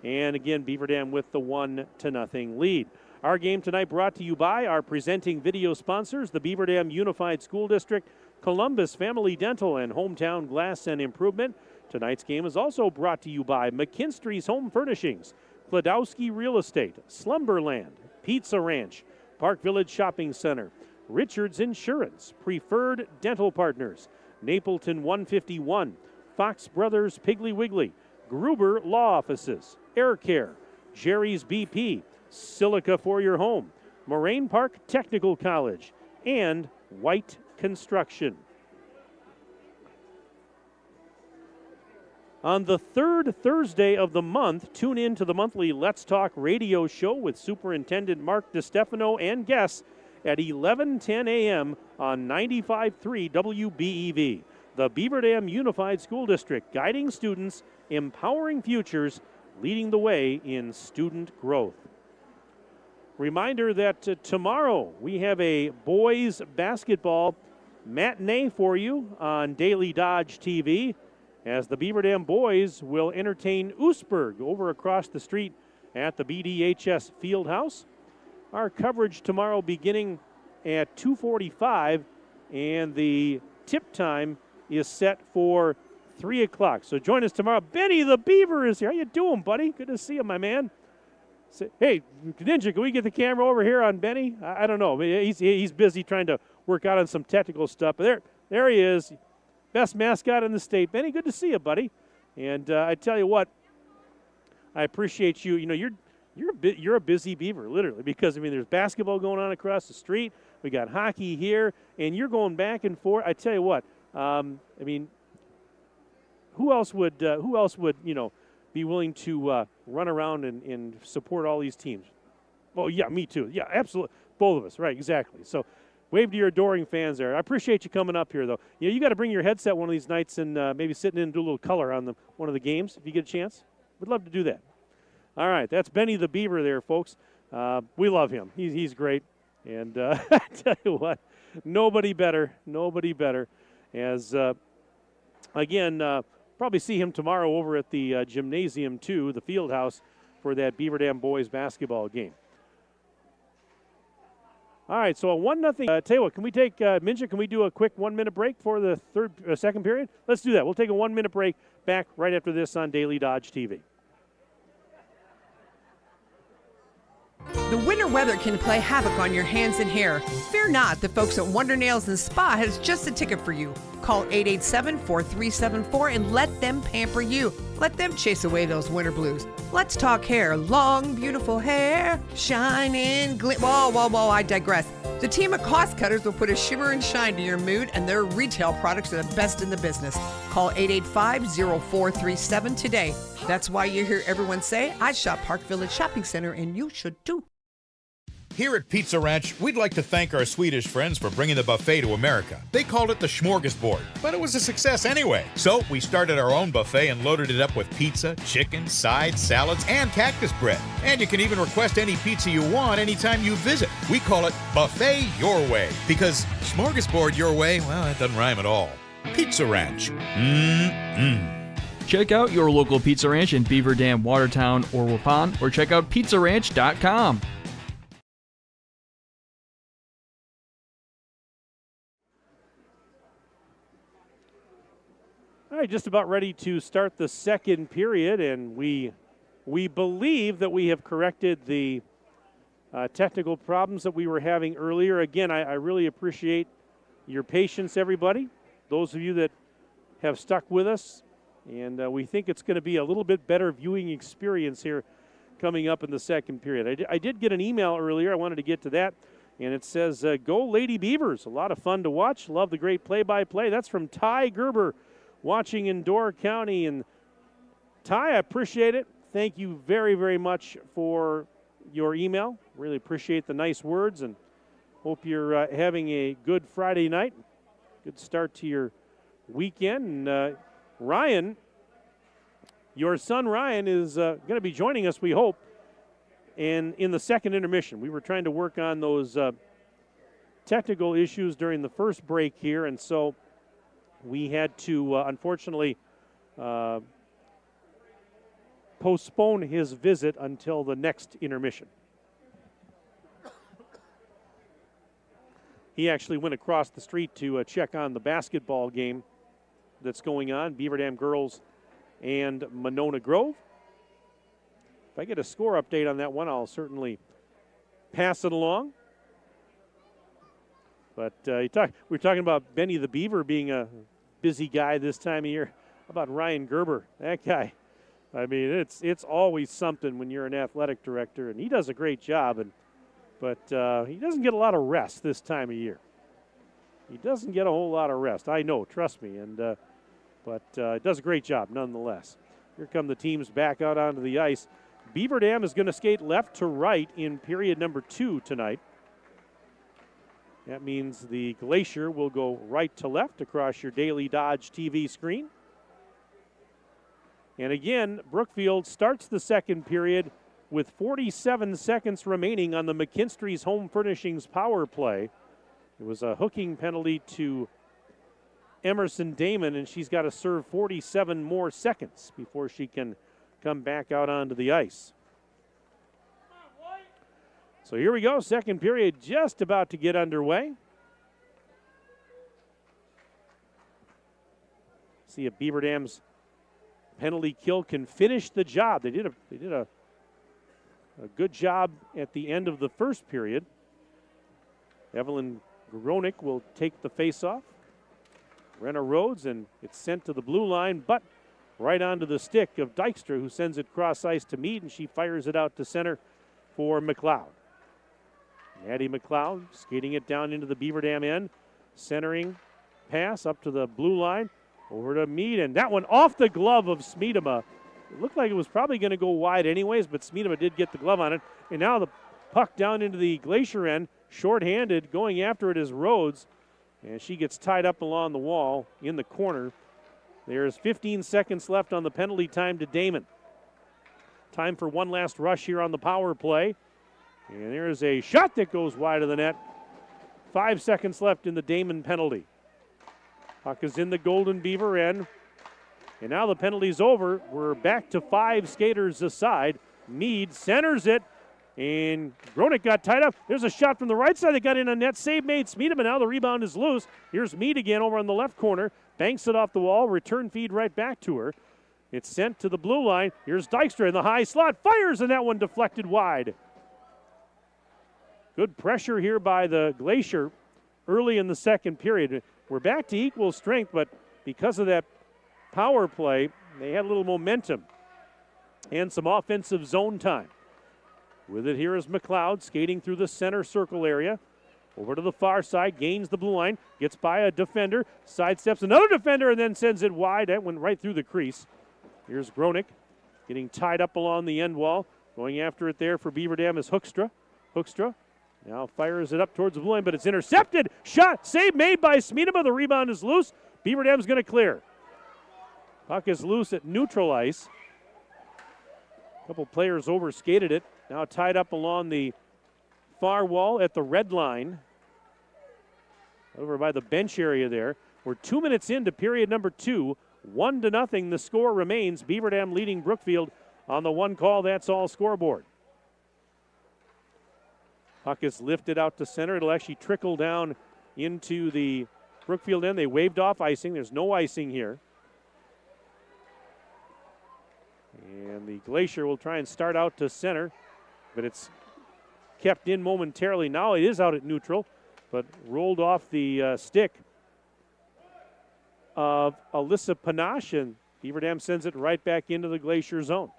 And again, Beaver Dam with the 1-0 lead. Our game tonight brought to you by our presenting video sponsors, the Beaver Dam Unified School District, Columbus Family Dental, and Hometown Glass and Improvement. Tonight's game is also brought to you by McKinstry's Home Furnishings, Kladowski Real Estate, Slumberland, Pizza Ranch, Park Village Shopping Center, Richards Insurance, Preferred Dental Partners, Napleton 151, Fox Brothers Piggly Wiggly, Gruber Law Offices, Air Care, Jerry's BP, Silica for Your Home, Moraine Park Technical College, and White Construction. On the third Thursday of the month, tune in to the monthly Let's Talk radio show with Superintendent Mark DiStefano and guests at 11:10 a.m. on 95.3 WBEV. The Beaver Dam Unified School District, guiding students, empowering futures, leading the way in student growth. Reminder that tomorrow we have a boys basketball matinee for you on Daily Dodge TV, as the Beaver Dam boys will entertain Oostburg over across the street at the BDHS Fieldhouse. Our coverage tomorrow beginning at 2:45, and the tip time is set for 3 o'clock. So join us tomorrow. Benny the Beaver is here. How you doing, buddy? Good to see you, my man. Hey, Ninja, can we get the camera over here on Benny? I don't know. He's busy trying to work out on some technical stuff. But there he is. Best mascot in the state. Benny, good to see you, buddy. And I tell you what, I appreciate you. You know, you're a busy Beaver, literally, because, I mean, there's basketball going on across the street. We got hockey here, and you're going back and forth. I tell you what, I mean, who else would be willing to run around and support all these teams? Well, yeah, me too. Yeah, absolutely. Both of us, right, exactly. So wave to your adoring fans there. I appreciate you coming up here, though. You got to bring your headset one of these nights and maybe sitting in and do a little color on one of the games if you get a chance. We'd love to do that. All right, that's Benny the Beaver there, folks. We love him. He's great. And I tell you what, nobody better. As, again, probably see him tomorrow over at the Gymnasium 2, the field house, for that Beaver Dam boys basketball game. All right, so a 1-0. Tell you what, can we take, Minja, can we do a quick 1-minute break for the second period? Let's do that. We'll take a 1-minute break, back right after this on Daily Dodge TV. The winter weather can play havoc on your hands and hair. Fear not, the folks at Wonder Nails and Spa has just a ticket for you. Call 887-4374 and let them pamper you. Let them chase away those winter blues. Let's talk hair. Long, beautiful hair, shining, whoa, I digress. The team of cost cutters will put a shimmer and shine to your mood, and their retail products are the best in the business. Call 885-0437 today. That's why you hear everyone say, I shop Park Village Shopping Center, and you should too. Here at Pizza Ranch, we'd like to thank our Swedish friends for bringing the buffet to America. They called it the smorgasbord, but it was a success anyway. So we started our own buffet and loaded it up with pizza, chicken, sides, salads, and cactus bread. And you can even request any pizza you want anytime you visit. We call it Buffet Your Way, because smorgasbord your way, well, that doesn't rhyme at all. Pizza Ranch. Check out your local Pizza Ranch in Beaver Dam, Watertown, or Waupun, or check out pizzaranch.com. All right, just about ready to start the second period, and we believe that we have corrected the technical problems that we were having earlier. Again, I really appreciate your patience, everybody, those of you that have stuck with us, and we think it's going to be a little bit better viewing experience here coming up in the second period. I did get an email earlier. I wanted to get to that, and it says, go Lady Beavers. A lot of fun to watch. Love the great play-by-play. That's from Ty Gerber, watching in Door County. And Ty, I appreciate it. Thank you very, very much for your email. Really appreciate the nice words, and hope you're having a good Friday night. Good start to your weekend. And Ryan your son Ryan is going to be joining us, we hope, in the second intermission. We were trying to work on those technical issues during the first break here, and so we had to, unfortunately, postpone his visit until the next intermission. He actually went across the street to check on the basketball game that's going on, Beaver Dam girls and Monona Grove. If I get a score update on that one, I'll certainly pass it along. But we were talking about Benny the Beaver being a busy guy this time of year. How about Ryan Gerber? That guy, I mean, it's always something when you're an athletic director, and he does a great job. But he doesn't get a lot of rest this time of year. He doesn't get a whole lot of rest. I know, trust me. But does a great job nonetheless. Here come the teams back out onto the ice. Beaver Dam is going to skate left to right in period number 2 tonight. That means the Glacier will go right to left across your Daily Dodge TV screen. And again, Brookfield starts the second period with 47 seconds remaining on the McKinstry's Home Furnishings power play. It was a hooking penalty to Emerson Damon, and she's got to serve 47 more seconds before she can come back out onto the ice. So here we go, second period just about to get underway. See if Beaver Dam's penalty kill can finish the job. They did a good job at the end of the first period. Evelyn Gronick will take the faceoff. Renna Rhodes, and it's sent to the blue line, but right onto the stick of Dykstra, who sends it cross ice to Meade, and she fires it out to center for McLeod. Maddie McLeod skating it down into the Beaver Dam end. Centering pass up to the blue line, over to Meade, and that one off the glove of Smeedema. It looked like it was probably going to go wide anyways, but Smeedema did get the glove on it. And now the puck down into the Glacier end, shorthanded, going after it is Rhodes. And she gets tied up along the wall in the corner. There's 15 seconds left on the penalty time to Damon. Time for one last rush here on the power play. And there's a shot that goes wide of the net. 5 seconds left in the Damon penalty. Puck is in the Golden Beaver end. And now the penalty's over. We're back to 5 skaters aside. Meade centers it. And Gronick got tied up. There's a shot from the right side that got in a net. Save made Smeedema. Now the rebound is loose. Here's Meade again over on the left corner. Banks it off the wall. Return feed right back to her. It's sent to the blue line. Here's Dykstra in the high slot. Fires, and that one deflected wide. Good pressure here by the Glacier early in the second period. We're back to equal strength, but because of that power play, they had a little momentum and some offensive zone time. With it here is McLeod skating through the center circle area. Over to the far side, gains the blue line, gets by a defender, sidesteps another defender, and then sends it wide. That went right through the crease. Here's Gronick getting tied up along the end wall. Going after it there for Beaver Dam is Hoekstra. Hoekstra now fires it up towards the blue line, but it's intercepted. Shot, save made by Smeedema. The rebound is loose. Beaver Dam's going to clear. Puck is loose at neutral ice. A couple players overskated it. Now tied up along the far wall at the red line. Over by the bench area there. We're 2 minutes into period number 2. 1-0. The score remains. Beaver Dam leading Brookfield on the one call. That's all scoreboard. Puck is lifted out to center. It'll actually trickle down into the Brookfield end. They waved off icing. There's no icing here. And the Glacier will try and start out to center, but it's kept in momentarily. Now it is out at neutral, but rolled off the stick of Alyssa Panache, and Beaver Dam sends it right back into the Glacier zone.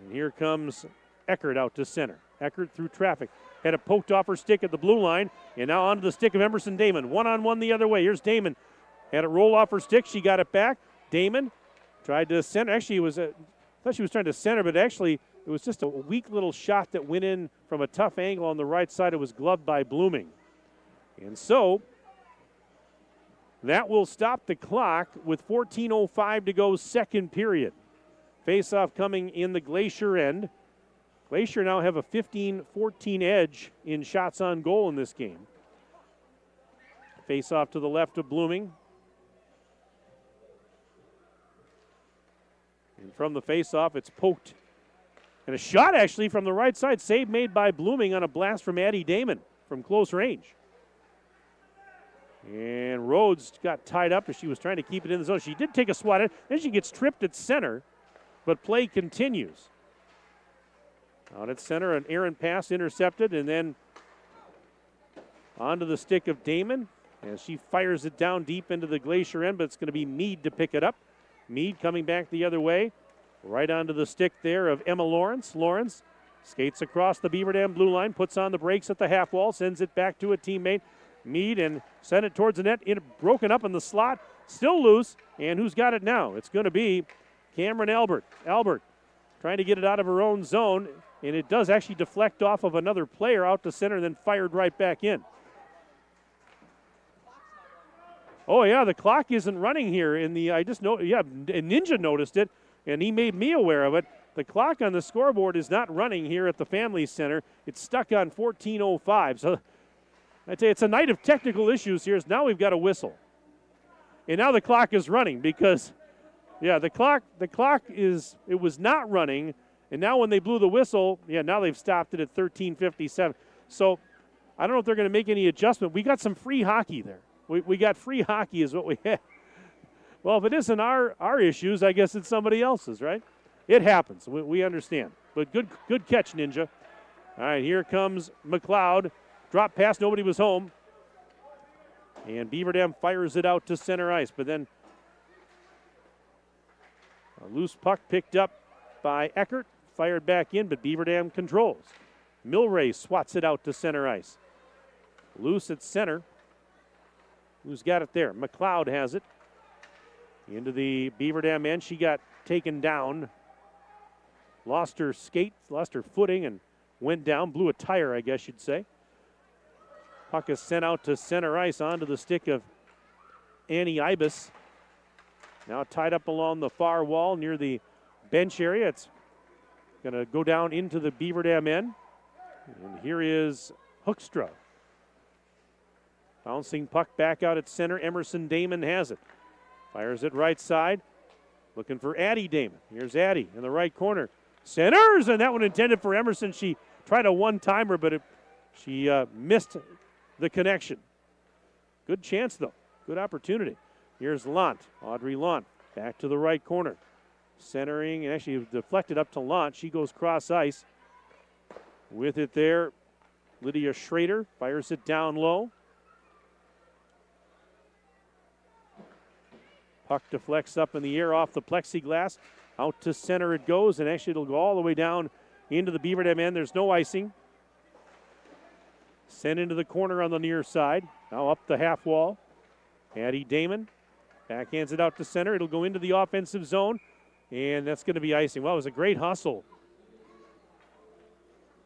And here comes Eckert out to center. Eckert through traffic. Had it poked off her stick at the blue line, and now onto the stick of Emerson Damon. One-on-one the other way. Here's Damon. Had it roll off her stick. She got it back. Damon tried to center. Actually, I thought she was trying to center, but actually it was just a weak little shot that went in from a tough angle on the right side. It was gloved by Blooming. And so That will stop the clock with 14:05 to go, second period. Face-off coming in the Glacier end. Glacier now have a 15-14 edge in shots on goal in this game. Face-off to the left of Blooming. And from the face-off, it's poked. And a shot actually from the right side. Save made by Blooming on a blast from Addie Damon from close range. And Rhodes got tied up as she was trying to keep it in the zone. She did take a swat at it. Then she gets tripped at center, but play continues. Out at center, an errant pass intercepted, and then onto the stick of Damon as she fires it down deep into the Glacier end, but it's going to be Meade to pick it up. Meade coming back the other way, right onto the stick there of Emma Lawrence. Lawrence skates across the Beaver Dam blue line, puts on the brakes at the half wall, sends it back to a teammate. Meade and send it towards the net, broken up in the slot, still loose, and who's got it now? It's going to be Cameron Albert. Albert trying to get it out of her own zone, and it does actually deflect off of another player out to center, then fired right back in. Oh, yeah, the clock isn't running here. Ninja noticed it, and he made me aware of it. The clock on the scoreboard is not running here at the Family Center. It's stuck on 14:05. So I'd say it's a night of technical issues here. Now we've got a whistle. And now the clock is running because, the clock was not running. And now when they blew the whistle, now they've stopped it at 13:57. So I don't know if they're going to make any adjustment. We got some free hockey there. We got free hockey is what we had. Well, if it isn't our issues, I guess it's somebody else's, right? It happens. We understand. But good catch, Ninja. All right, here comes McLeod. Drop pass, nobody was home. And Beaver Dam fires it out to center ice. But then a loose puck picked up by Eckert. Fired back in, but Beaver Dam controls. Milray swats it out to center ice. Loose at center. Who's got it there? McLeod has it. Into the Beaver Dam end. She got taken down. Lost her skate, lost her footing, and went down. Blew a tire, I guess you'd say. Puck is sent out to center ice onto the stick of Annie Ibis. Now tied up along the far wall near the bench area. It's going to go down into the Beaver Dam end. And here is Hoekstra. Bouncing puck back out at center. Emerson Damon has it. Fires it right side. Looking for Addie Damon. Here's Addie in the right corner. Centers, and that one intended for Emerson. She tried a one-timer, but she missed the connection. Good chance, though. Good opportunity. Here's Lant. Audrey Lant back to the right corner. Centering, and actually deflected up to Lant. She goes cross ice. With it there, Lydia Schrader fires it down low. Puck deflects up in the air off the plexiglass. Out to center it goes, and actually it'll go all the way down into the Beaver Dam end. There's no icing. Sent into the corner on the near side. Now up the half wall. Addie Damon backhands it out to center. It'll go into the offensive zone, and that's going to be icing. Well, it was a great hustle.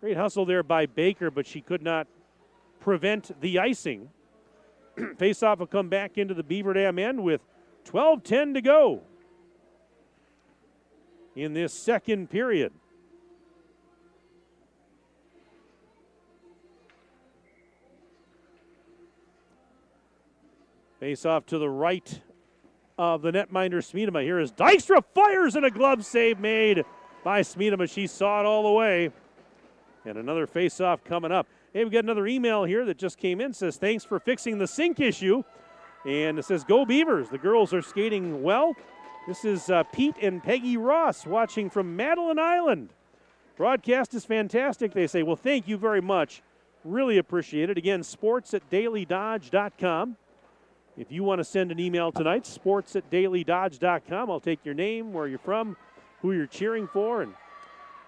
Great hustle there by Baker, but she could not prevent the icing. Face-off will come back into the Beaver Dam end with 12:10 to go in this second period. Face off to the right of the netminder, Smeedema. Here is Dykstra, fires, and a glove save made by Smeedema. She saw it all the way. And another face-off coming up. Hey, we got another email here that just came in. Says, thanks for fixing the sink issue. And it says, go Beavers. The girls are skating well. This is Pete and Peggy Ross watching from Madeline Island. Broadcast is fantastic, they say. Well, thank you very much. Really appreciate it. Again, sports@dailydodge.com. If you want to send an email tonight, sports@dailydodge.com. I'll take your name, where you're from, who you're cheering for. And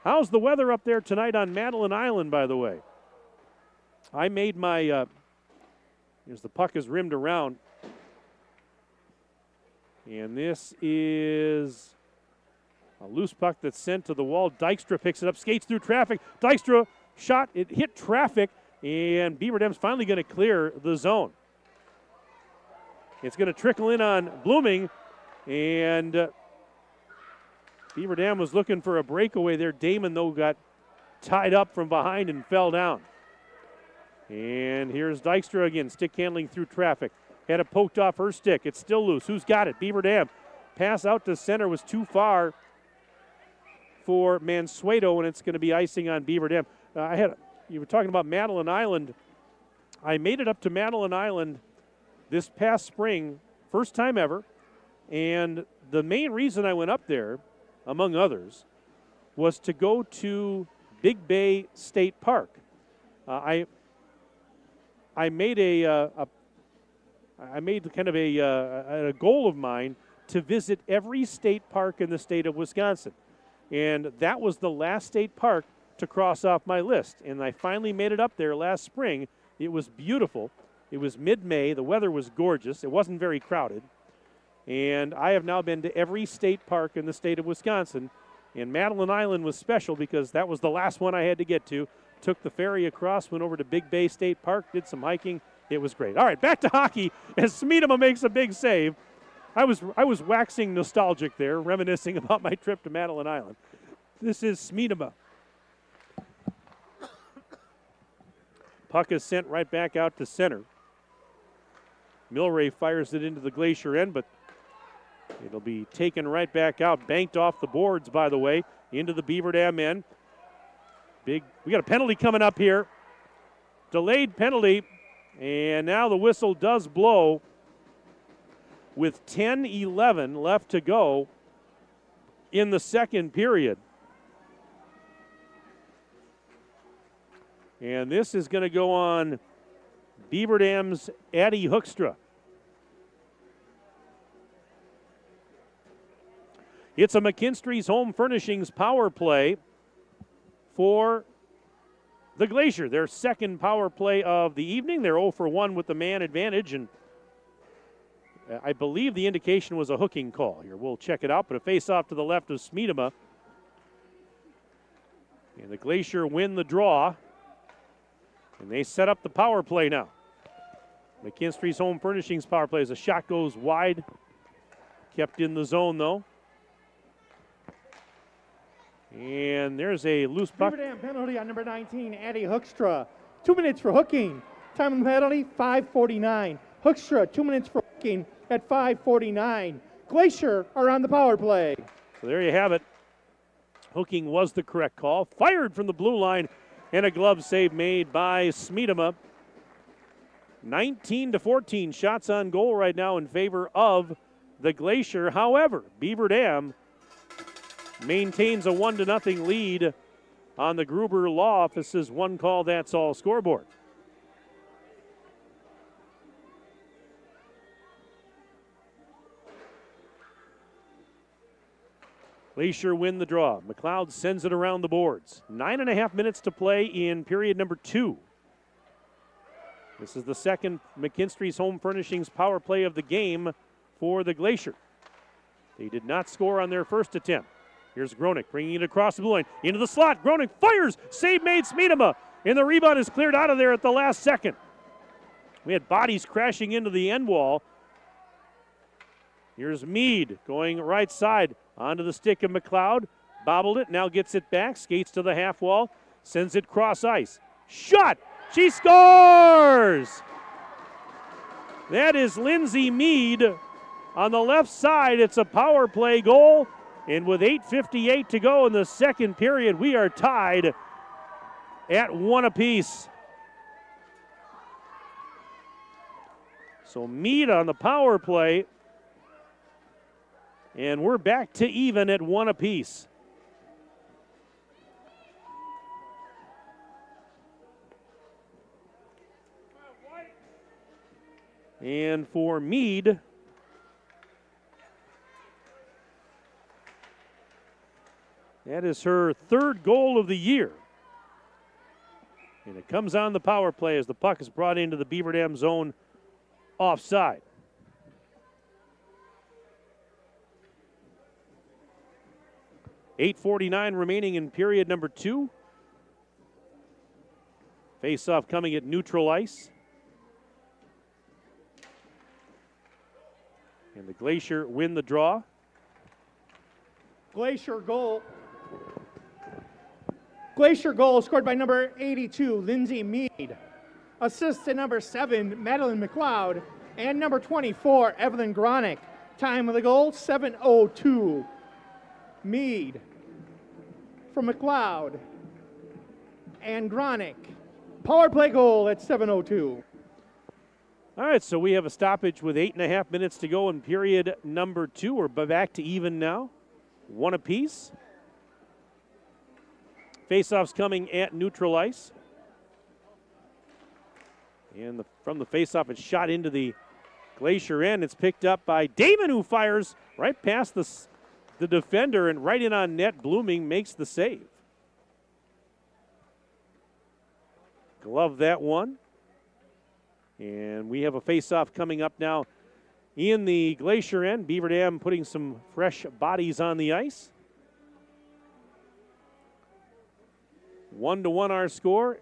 how's the weather up there tonight on Madeline Island, by the way? I made my, here's the puck is rimmed around. And this is a loose puck that's sent to the wall. Dykstra picks it up, skates through traffic. Dykstra shot, it hit traffic, and Beaver Dam's finally going to clear the zone. It's going to trickle in on Blooming, and Beaver Dam was looking for a breakaway there. Damon, though, got tied up from behind and fell down. And here's Dykstra again, stick handling through traffic. Had it poked off her stick. It's still loose. Who's got it? Beaver Dam. Pass out to center was too far for Mansueto, and it's going to be icing on Beaver Dam. You were talking about Madeline Island. I made it up to Madeline Island this past spring, first time ever, and the main reason I went up there, among others, was to go to Big Bay State Park. I made kind of a goal of mine to visit every state park in the state of Wisconsin. And that was the last state park to cross off my list. And I finally made it up there last spring. It was beautiful. It was mid-May. The weather was gorgeous. It wasn't very crowded. And I have now been to every state park in the state of Wisconsin. And Madeline Island was special because that was the last one I had to get to. Took the ferry across, went over to Big Bay State Park, did some hiking. It was great. All right, back to hockey as Smeedema makes a big save. I was waxing nostalgic there, reminiscing about my trip to Madeline Island. This is Smeedema. Puck is sent right back out to center. Milray fires it into the Glacier end, but it'll be taken right back out. Banked off the boards, by the way, into the Beaver Dam end. We got a penalty coming up here. Delayed penalty, and now the whistle does blow with 10-11 left to go in the second period. And this is going to go on Beaver Dam's Addie Hoekstra. It's a McKinstry's Home Furnishings power play for the Glacier. Their second power play of the evening. They're 0 for 1 with the man advantage, and I believe the indication was a hooking call here. We'll check it out, but a face-off to the left of Smeedema. And the Glacier win the draw, and they set up the power play now. McKinstry's Home Furnishings power play as a shot goes wide. Kept in the zone, though. And there's a loose puck. Beaver Dam penalty on number 19, Addie Hoekstra. 2 minutes for hooking. Time of the penalty, 5:49. Hoekstra, 2 minutes for hooking at 5:49. Glacier are on the power play. So there you have it. Hooking was the correct call. Fired from the blue line, and a glove save made by Smeedema. 19-14 shots on goal right now in favor of the Glacier. However, Beaver Dam maintains a 1-0 lead on the Gruber Law Office's one call, that's all scoreboard. Glacier win the draw. McLeod sends it around the boards. 9.5 minutes to play in period number 2. This is the second McKinstry's Home Furnishings power play of the game for the Glacier. They did not score on their first attempt. Here's Gronick bringing it across the blue line. Into the slot. Gronick fires. Save made Smeedema. And the rebound is cleared out of there at the last second. We had bodies crashing into the end wall. Here's Mead going right side onto the stick of McLeod. Bobbled it. Now gets it back. Skates to the half wall. Sends it cross ice. Shot. She scores. That is Lindsay Mead on the left side. It's a power play goal. And with 8:58 to go in the second period, we are tied at 1 apiece. So Mead on the power play. And we're back to even at 1 apiece. And for Mead, that is her third goal of the year. And it comes on the power play as the puck is brought into the Beaver Dam zone offside. .8:49 remaining in period number 2. Face-off coming at neutral ice. Glacier win the draw. Glacier goal. Glacier goal scored by number 82, Lindsay Mead. Assist to number 7, Madeline McLeod. And number 24, Evelyn Gronick. Time of the goal, 7:02. Mead from McLeod and Gronick. Power play goal at 7:02. All right, so we have a stoppage with 8.5 minutes to go in period number 2. We're back to even now. 1 apiece. Faceoffs coming at neutral ice. And from the faceoff, it's shot into the Glacier end. It's picked up by Damon, who fires right past the defender and right in on net. Blooming makes the save. Glove that one. And we have a faceoff coming up now in the Glacier end. Beaver Dam putting some fresh bodies on the ice. 1-1 our score.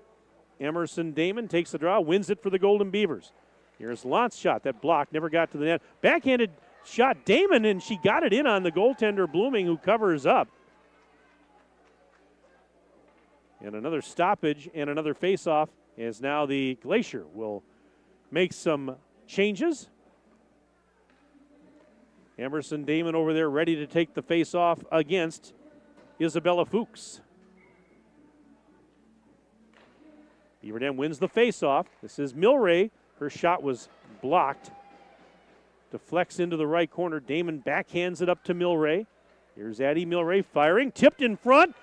Emerson Damon takes the draw, wins it for the Golden Beavers. Here's Lott's shot. That block never got to the net. Backhanded shot Damon, and she got it in on the goaltender Blooming, who covers up. And another stoppage and another faceoff, as now the Glacier will make some changes. Emerson Damon over there ready to take the faceoff against Isabella Fuchs. Beaver Dam wins the faceoff. This is Milray. Her shot was blocked. Deflects into the right corner. Damon backhands it up to Milray. Here's Addie Milray firing. Tipped in front.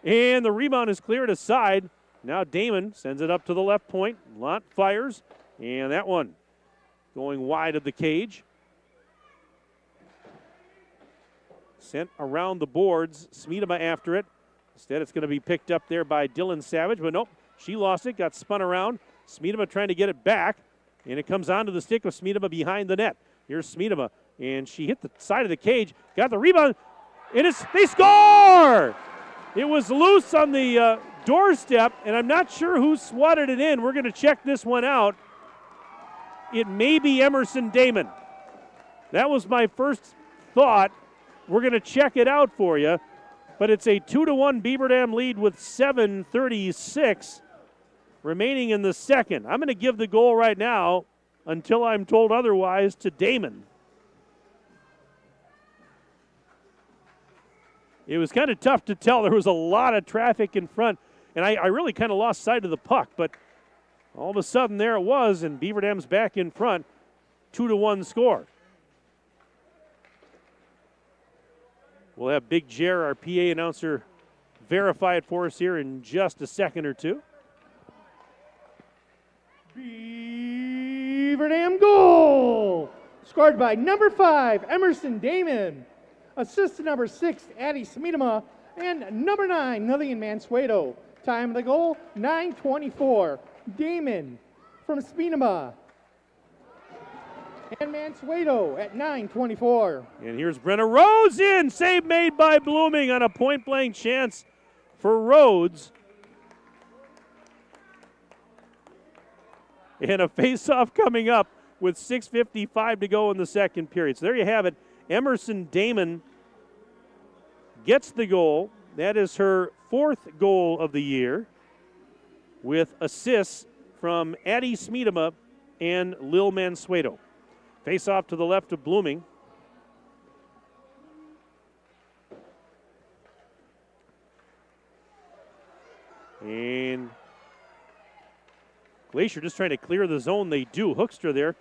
And the rebound is cleared aside. Now Damon sends it up to the left point. Lott fires. And that one going wide of the cage. Sent around the boards. Smeedema after it. Instead, it's going to be picked up there by Dylan Savage. But nope, she lost it. Got spun around. Smeedema trying to get it back. And it comes onto the stick of Smeedema behind the net. Here's Smeedema. And she hit the side of the cage. Got the rebound. And they score! It was loose on the doorstep. And I'm not sure who swatted it in. We're going to check this one out. It may be Emerson Damon. That was my first thought. We're going to check it out for you. But it's a 2-1 Beaver Dam lead with 7:36 remaining in the second. I'm going to give the goal right now, until I'm told otherwise, to Damon. It was kind of tough to tell. There was a lot of traffic in front, and I really kind of lost sight of the puck. But all of a sudden, there it was, and Beaver Dam's back in front. 2-1 score. We'll have Big Jer, our PA announcer, verify it for us here in just a second or two. Beaver Dam goal! Scored by number 5, Emerson Damon. Assist to number 6, Addie Smeedema. And number 9, Lillian Mansueto. Time of the goal, 9:24. Damon from Smeedema. And Mansueto at 9:24. And here's Brenna Rhodes in. Save made by Blooming on a point-blank chance for Rhodes. And a face-off coming up with 6:55 to go in the second period. So there you have it. Emerson Damon gets the goal. That is her 4th goal of the year, with assists from Addie Smeedema and Lil Mansueto. Face off to the left of Blooming. And Glacier just trying to clear the zone. They do. Hoekstra there,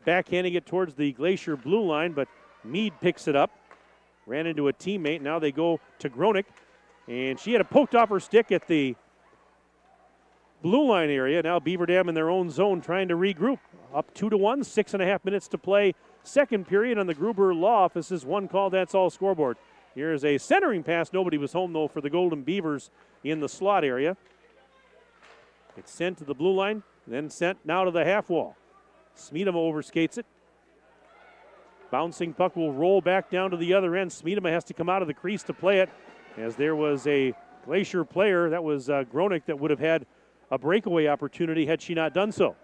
backhanding it towards the Glacier blue line, but Mead picks it up. Ran into a teammate. Now they go to Gronick, and she had it poked off her stick at the blue line area. Now Beaver Dam in their own zone trying to regroup. Up 2-1, 6.5 minutes to play. Second period on the Gruber Law Office's one call, that's all scoreboard. Here's a centering pass. Nobody was home, though, for the Golden Beavers in the slot area. It's sent to the blue line, then sent now to the half wall. Smeedema overskates it. Bouncing puck will roll back down to the other end. Smeedema has to come out of the crease to play it, as there was a Glacier player, that was Gronick, that would have had a breakaway opportunity had she not done so.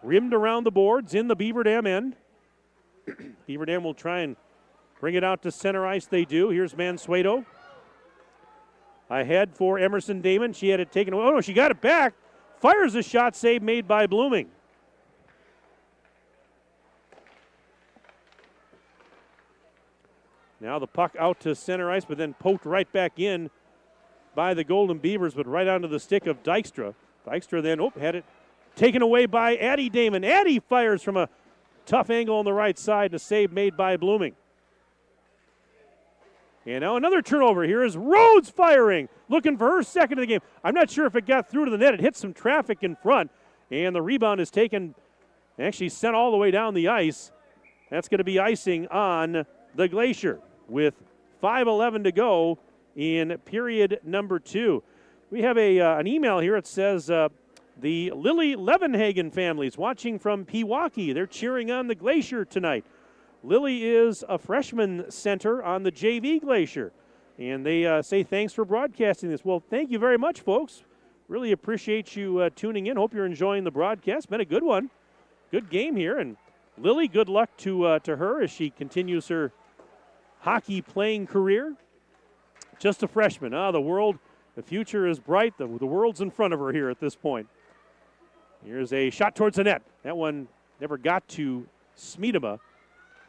Rimmed around the boards in the Beaver Dam end. Beaver Dam will try and bring it out to center ice. They do. Here's Mansueto. Ahead for Emerson Damon. She had it taken away. Oh, no, she got it back. Fires a shot, save made by Blooming. Now the puck out to center ice, but then poked right back in by the Golden Beavers, but right onto the stick of Dykstra. Dykstra then had it taken away by Addie Damon. Addie fires from a tough angle on the right side, and a save made by Blooming. And now another turnover. Here is Rhodes firing, looking for her second of the game. I'm not sure if it got through to the net. It hit some traffic in front, and the rebound is taken, actually sent all the way down the ice. That's going to be icing on the Glacier with 5:11 to go in period number 2. We have an email here. It says the Lily Levenhagen families watching from Pewaukee. They're cheering on the Glacier tonight. Lily is a freshman center on the JV Glacier, and they say thanks for broadcasting this. Well, thank you very much, folks. Really appreciate you tuning in. Hope you're enjoying the broadcast. Been a good one. Good game here, and Lily, good luck to her as she continues her hockey playing career. Just a freshman. The future is bright. The world's in front of her here at this point. Here's a shot towards the net. That one never got to Smeedema.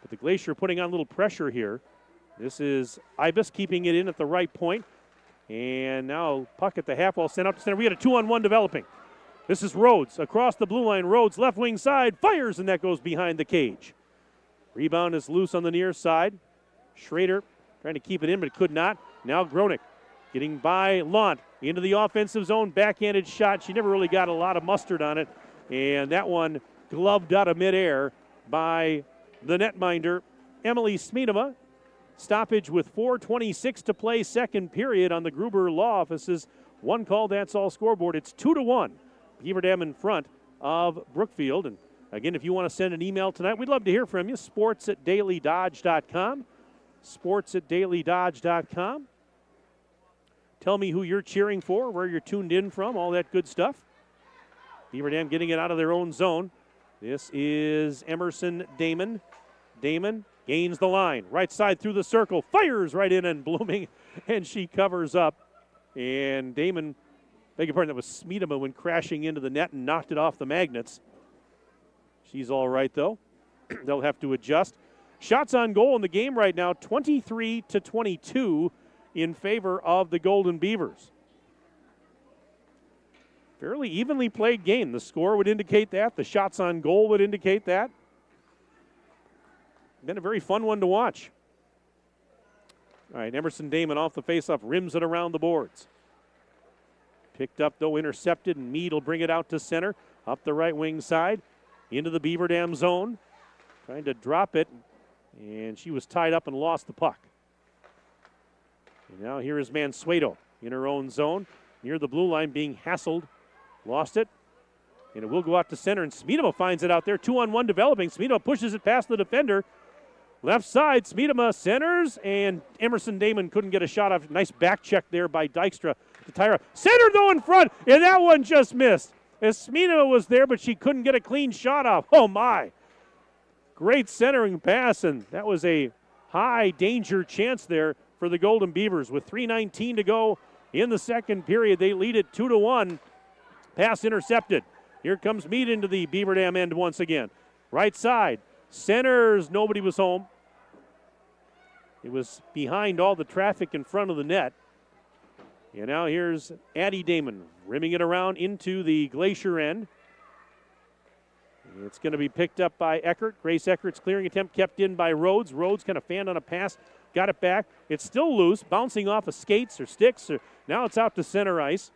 But the Glacier putting on a little pressure here. This is Ibis keeping it in at the right point. And now puck at the half wall sent out to center. We got a 2-on-1 developing. This is Rhodes across the blue line. Rhodes left wing side fires, and that goes behind the cage. Rebound is loose on the near side. Schrader trying to keep it in, but could not. Now Gronick getting by Lant into the offensive zone. Backhanded shot. She never really got a lot of mustard on it. And that one gloved out of midair by the netminder, Emily Smeedema. Stoppage with 4:26 to play, second period on the Gruber Law Office's one call, that's all scoreboard. It's 2-1. Beaver Dam in front of Brookfield. And again, if you want to send an email tonight, we'd love to hear from you. sports@dailydodge.com. sports@dailydodge.com. Tell me who you're cheering for, where you're tuned in from, all that good stuff. Beaver Dam getting it out of their own zone. This is Emerson Damon. Damon gains the line. Right side through the circle. Fires right in and Blooming, and she covers up. And Damon, beg your pardon, that was Smeedema went crashing into the net and knocked it off the magnets. She's all right, though. They'll have to adjust. Shots on goal in the game right now, 23-22 in favor of the Golden Beavers. Fairly evenly played game. The score would indicate that. The shots on goal would indicate that. Been a very fun one to watch. All right, Emerson Damon off the faceoff, rims it around the boards. Picked up, though, intercepted, and Meade will bring it out to center. Up the right wing side, into the Beaver Dam zone. Trying to drop it, and she was tied up and lost the puck. And now here is Mansueto in her own zone, near the blue line, being hassled. Lost it, and it will go out to center, and Smeedema finds it out there. 2-on-1 developing. Smeedema pushes it past the defender. Left side, Smeedema centers, and Emerson Damon couldn't get a shot off. Nice back check there by Dykstra to Tyra. Center, though, in front, and that one just missed. As Smeedema was there, but she couldn't get a clean shot off. Oh, my. Great centering pass, and that was a high danger chance there for the Golden Beavers. With 3:19 to go in the second period, they lead it 2-1. Pass intercepted. Here comes Meade into the Beaver Dam end once again. Right side. Centers. Nobody was home. It was behind all the traffic in front of the net. And now here's Addie Damon rimming it around into the Glacier end. It's going to be picked up by Eckert. Grace Eckert's clearing attempt kept in by Rhodes. Rhodes kind of fanned on a pass. Got it back. It's still loose. Bouncing off of skates or sticks. Now it's out to center ice.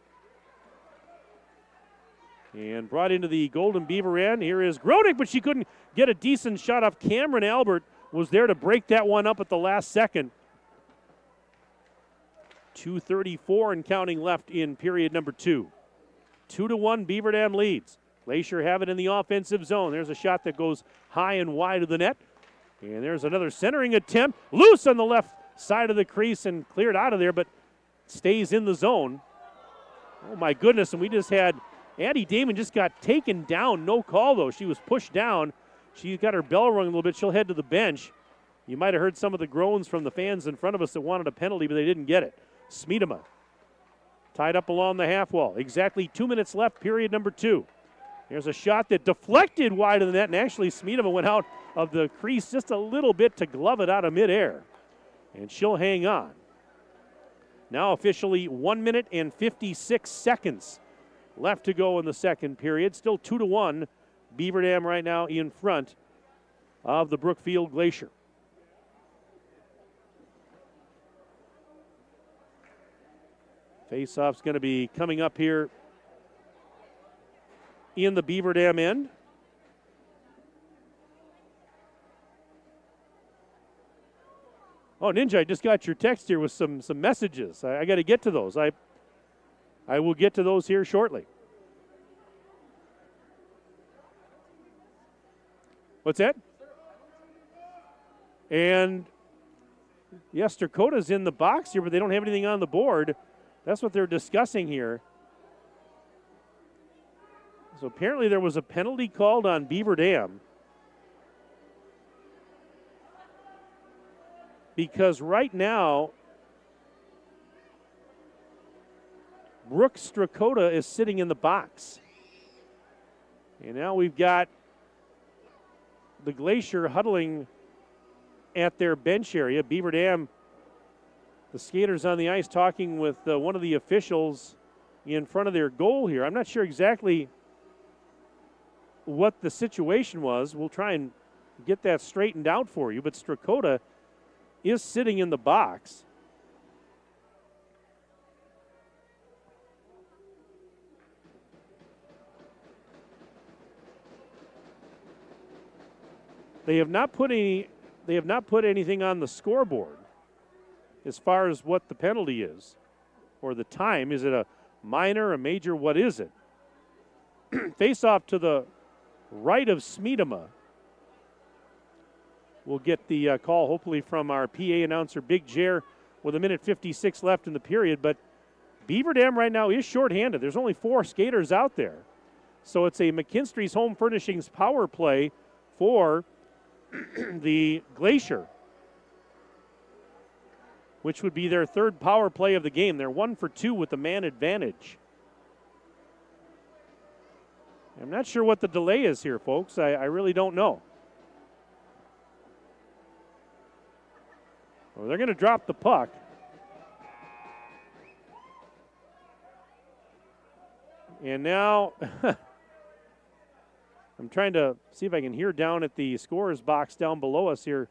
And brought into the Golden Beaver end. Here is Gronick, but she couldn't get a decent shot off. Cameron Albert was there to break that one up at the last second. 2:34 and counting left in period number 2. 2-1 Beaver Dam leads. Glacier have it in the offensive zone. There's a shot that goes high and wide of the net. And there's another centering attempt. Loose on the left side of the crease and cleared out of there, but stays in the zone. Oh, my goodness. And we just had Addie Damon just got taken down. No call, though. She was pushed down. She got her bell rung a little bit. She'll head to the bench. You might have heard some of the groans from the fans in front of us that wanted a penalty, but they didn't get it. Smeedema tied up along the half wall. Exactly 2 minutes left, period number 2. There's a shot that deflected wide of the net, and actually Smeedema went out of the crease just a little bit to glove it out of midair. And she'll hang on. Now officially 1 minute and 56 seconds left to go in the second period. Still 2-1. Beaver Dam right now in front of the Brookfield Glacier. Face-off's going to be coming up here in the Beaver Dam end. Oh, Ninja, I just got your text here with some messages. I got to get to those. I will get to those here shortly. What's that? And yes, Dakota's in the box here, but they don't have anything on the board. That's what they're discussing here. So apparently there was a penalty called on Beaver Dam. Because right now, Brooke Strakota is sitting in the box. And now we've got the Glacier huddling at their bench area. Beaver Dam, the skaters on the ice talking with one of the officials in front of their goal here. I'm not sure exactly what the situation was. We'll try and get that straightened out for you, but Strakota is sitting in the box. They have not put anything on the scoreboard as far as what the penalty is or the time. Is it a minor, a major? What is it? Face off to the right of Smeedema. We'll get the call hopefully from our PA announcer, Big Jer, with 1:56 left in the period. But Beaver Dam right now is shorthanded. There's only 4 skaters out there. So it's a McKinstry's Home Furnishings power play for the Glacier, which would be their 3rd power play of the game. They're 1 for 2 with the man advantage. I'm not sure what the delay is here, folks. I really don't know. Well, they're going to drop the puck. And now I'm trying to see if I can hear down at the scorer's box down below us here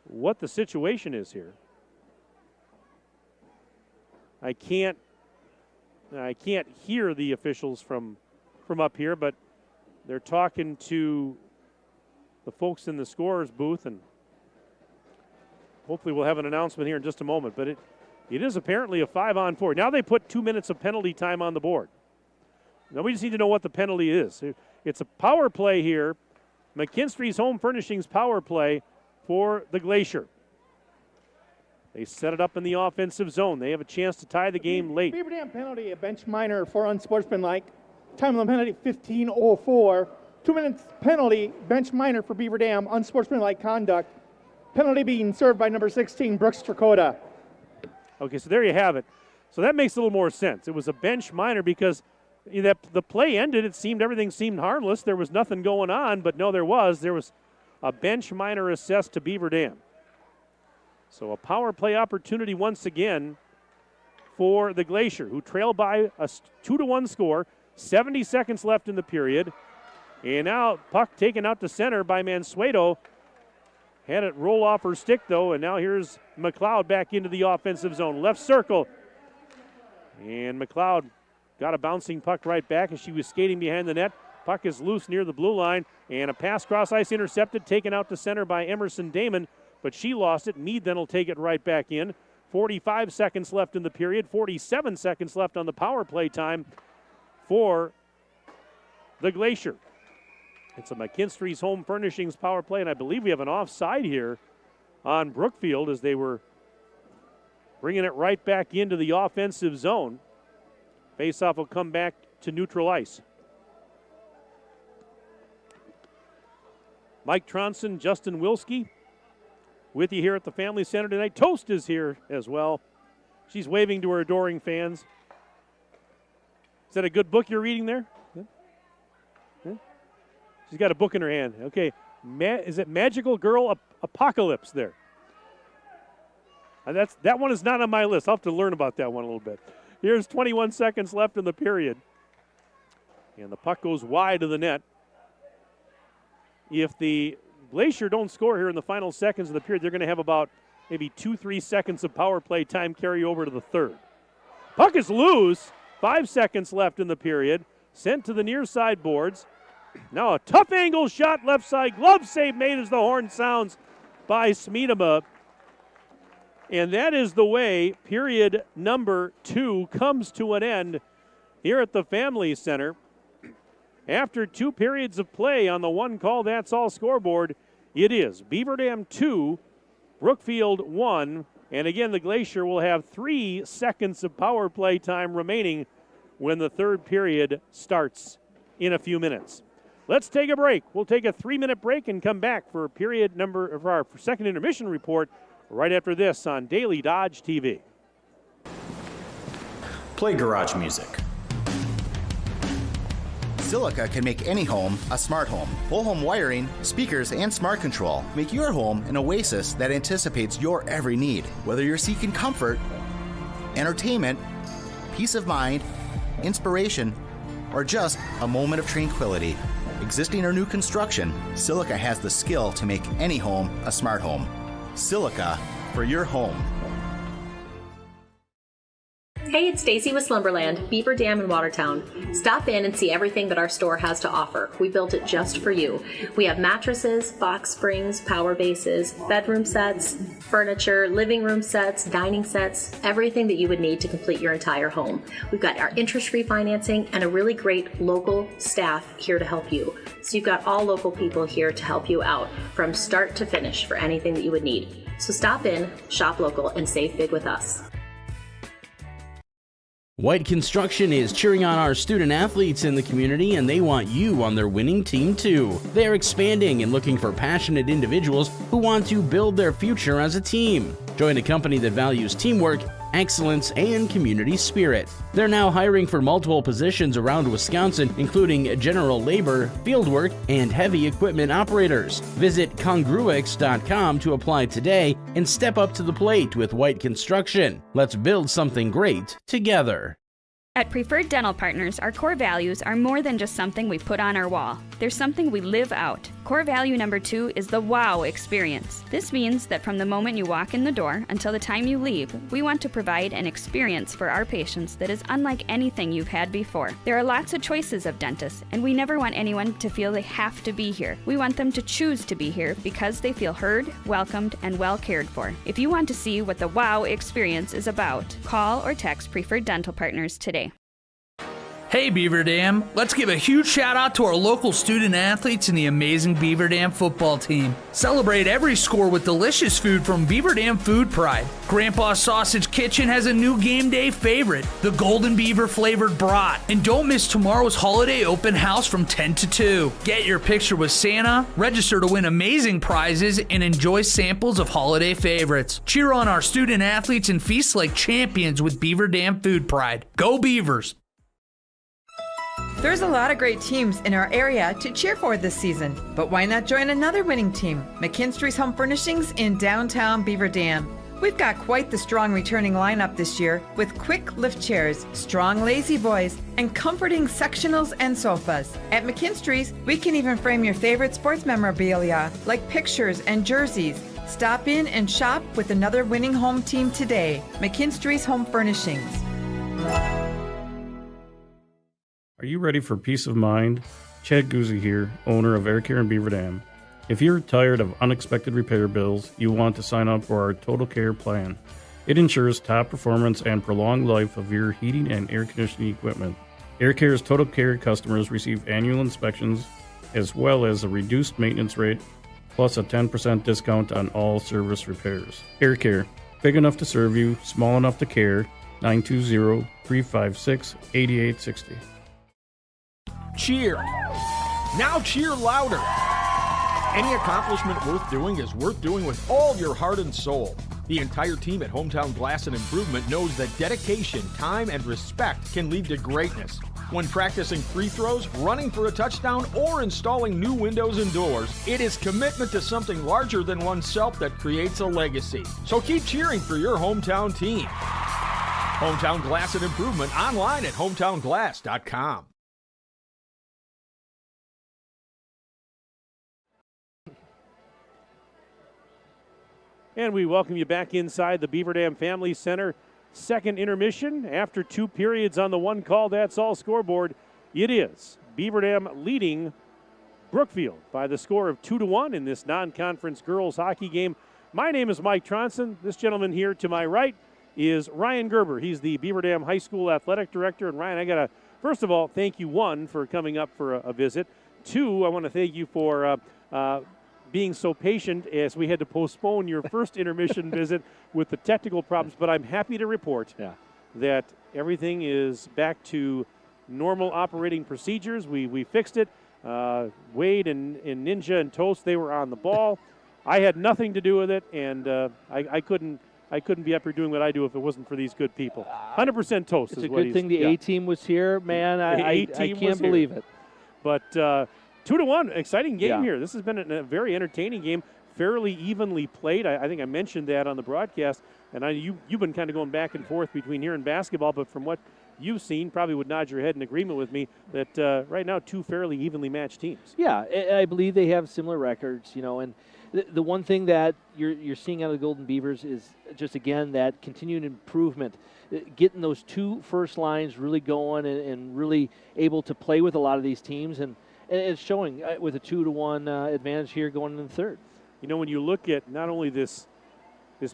what the situation is here. I can't hear the officials from up here, but they're talking to the folks in the scorer's booth, and hopefully we'll have an announcement here in just a moment. But it is apparently a 5-on-4. Now they put 2 minutes of penalty time on the board. Now we just need to know what the penalty is. It's a power play here. McKinstry's Home Furnishings power play for the Glacier. They set it up in the offensive zone. They have a chance to tie the game late. Beaver Dam penalty, a bench minor for unsportsmanlike. Time of the penalty, 15:04. 2 minutes penalty, bench minor for Beaver Dam, unsportsmanlike conduct. Penalty being served by number 16, Brooke Strakota. Okay, so there you have it. So that makes a little more sense. It was a bench minor because the play ended. Everything seemed harmless. There was nothing going on, but no, there was. There was a bench minor assessed to Beaver Dam. So a power play opportunity once again for the Glacier, who trail by a 2-1 score. 70 seconds left in the period. And now puck taken out to center by Mansueto. Had it roll off her stick, though, and now here's McLeod back into the offensive zone. Left circle. And McLeod got a bouncing puck right back as she was skating behind the net. Puck is loose near the blue line, and a pass cross ice intercepted, taken out to center by Emerson Damon, but she lost it. Mead then will take it right back in. 45 seconds left in the period, 47 seconds left on the power play time for the Glacier. It's a McKinstry's Home Furnishings power play, and I believe we have an offside here on Brookfield as they were bringing it right back into the offensive zone. Faceoff will come back to neutral ice. Mike Tronson, Justin Wilski with you here at the Family Center tonight. Toast is here as well. She's waving to her adoring fans. Is that a good book you're reading there? Yeah. She's got a book in her hand. Okay. Is it Magical Girl Apocalypse there? That one is not on my list. I'll have to learn about that one a little bit. Here's 21 seconds left in the period. And the puck goes wide of the net. If the Glacier don't score here in the final seconds of the period, they're going to have about maybe 2-3 seconds of power play time carry over to the third. Puck is loose. 5 seconds left in the period. Sent to the near side boards. Now a tough angle shot left side. Glove save made as the horn sounds by Smeedema. And that is the way period number 2 comes to an end here at the Family Center. After 2 periods of play on the one call, that's all scoreboard, it is Beaver Dam 2, Brookfield 1. And again, the Glacier will have 3 seconds of power play time remaining when the third period starts in a few minutes. Let's take a break. We'll take a 3-minute break and come back for our second intermission report right after this on Daily Dodge TV. Play garage music. Silica can make any home a smart home. Whole home wiring, speakers, and smart control make your home an oasis that anticipates your every need. Whether you're seeking comfort, entertainment, peace of mind, inspiration, or just a moment of tranquility. Existing or new construction, Silica has the skill to make any home a smart home. Silica for your home. Hey, it's Stacy with Slumberland, Beaver Dam in Watertown. Stop in and see everything that our store has to offer. We built it just for you. We have mattresses, box springs, power bases, bedroom sets, furniture, living room sets, dining sets, everything that you would need to complete your entire home. We've got our interest-free financing and a really great local staff here to help you. So you've got all local people here to help you out from start to finish for anything that you would need. So stop in, shop local, and save big with us. White Construction is cheering on our student athletes in the community, and they want you on their winning team too. They are expanding and looking for passionate individuals who want to build their future as a team. Join a company that values teamwork, excellence, and community spirit. They're now hiring for multiple positions around Wisconsin, including general labor, fieldwork, and heavy equipment operators. Visit congruix.com to apply today and step up to the plate with White Construction. Let's build something great together. At Preferred Dental Partners, our core values are more than just something we put on our wall. They're something we live out. Core value number 2 is the wow experience. This means that from the moment you walk in the door until the time you leave, we want to provide an experience for our patients that is unlike anything you've had before. There are lots of choices of dentists, and we never want anyone to feel they have to be here. We want them to choose to be here because they feel heard, welcomed, and well cared for. If you want to see what the wow experience is about, call or text Preferred Dental Partners today. Hey Beaver Dam, let's give a huge shout out to our local student athletes and the amazing Beaver Dam football team. Celebrate every score with delicious food from Beaver Dam Food Pride. Grandpa's Sausage Kitchen has a new game day favorite, the Golden Beaver flavored brat. And don't miss tomorrow's holiday open house from 10 to 2. Get your picture with Santa, register to win amazing prizes, and enjoy samples of holiday favorites. Cheer on our student athletes and feast like champions with Beaver Dam Food Pride. Go Beavers! There's a lot of great teams in our area to cheer for this season, but why not join another winning team, McKinstry's Home Furnishings in downtown Beaver Dam. We've got quite the strong returning lineup this year with quick lift chairs, strong lazy boys, and comforting sectionals and sofas. At McKinstry's, we can even frame your favorite sports memorabilia like pictures and jerseys. Stop in and shop with another winning home team today, McKinstry's Home Furnishings. Are you ready for peace of mind? Chad Guzzi here, owner of Air Care in Beaver Dam. If you're tired of unexpected repair bills, you want to sign up for our Total Care plan. It ensures top performance and prolonged life of your heating and air conditioning equipment. Air Care's Total Care customers receive annual inspections as well as a reduced maintenance rate plus a 10% discount on all service repairs. Air Care, big enough to serve you, small enough to care. 920-356-8860. Cheer. Now cheer louder. Any accomplishment worth doing is worth doing with all your heart and soul. The entire team at Hometown Glass and Improvement knows that dedication, time, and respect can lead to greatness. When practicing free throws, running for a touchdown, or installing new windows and doors, it is commitment to something larger than oneself that creates a legacy. So keep cheering for your hometown team. Hometown Glass and Improvement online at hometownglass.com. And we welcome you back inside the Beaver Dam Family Center. Second intermission after 2 periods on the one call. That's all scoreboard. It is Beaver Dam leading Brookfield by the score of 2-1 in this non-conference girls hockey game. My name is Mike Tronson. This gentleman here to my right is Ryan Gerber. He's the Beaver Dam High School Athletic Director. And Ryan, I got to, first of all, thank you, 1, for coming up for a visit. 2, I want to thank you for being so patient as we had to postpone your first intermission visit with the technical problems. But I'm happy to report that everything is back to normal operating procedures. We fixed it. Wade and Ninja and Toast, they were on the ball. I had nothing to do with it, and I couldn't be up here doing what I do if it wasn't for these good people. 100% Toast. It's a good thing the A-team was here, man. I can't believe it. But 2-1, exciting game here. This has been a very entertaining game, fairly evenly played. I think I mentioned that on the broadcast, and you've been kind of going back and forth between here and basketball, but from what you've seen, probably would nod your head in agreement with me that right now 2 fairly evenly matched teams. Yeah, I believe they have similar records, and the one thing that you're seeing out of the Golden Beavers is just, again, that continued improvement, getting those 2 first lines really going and really able to play with a lot of these teams, and it's showing with a 2-1 advantage here going into the third. When you look at not only this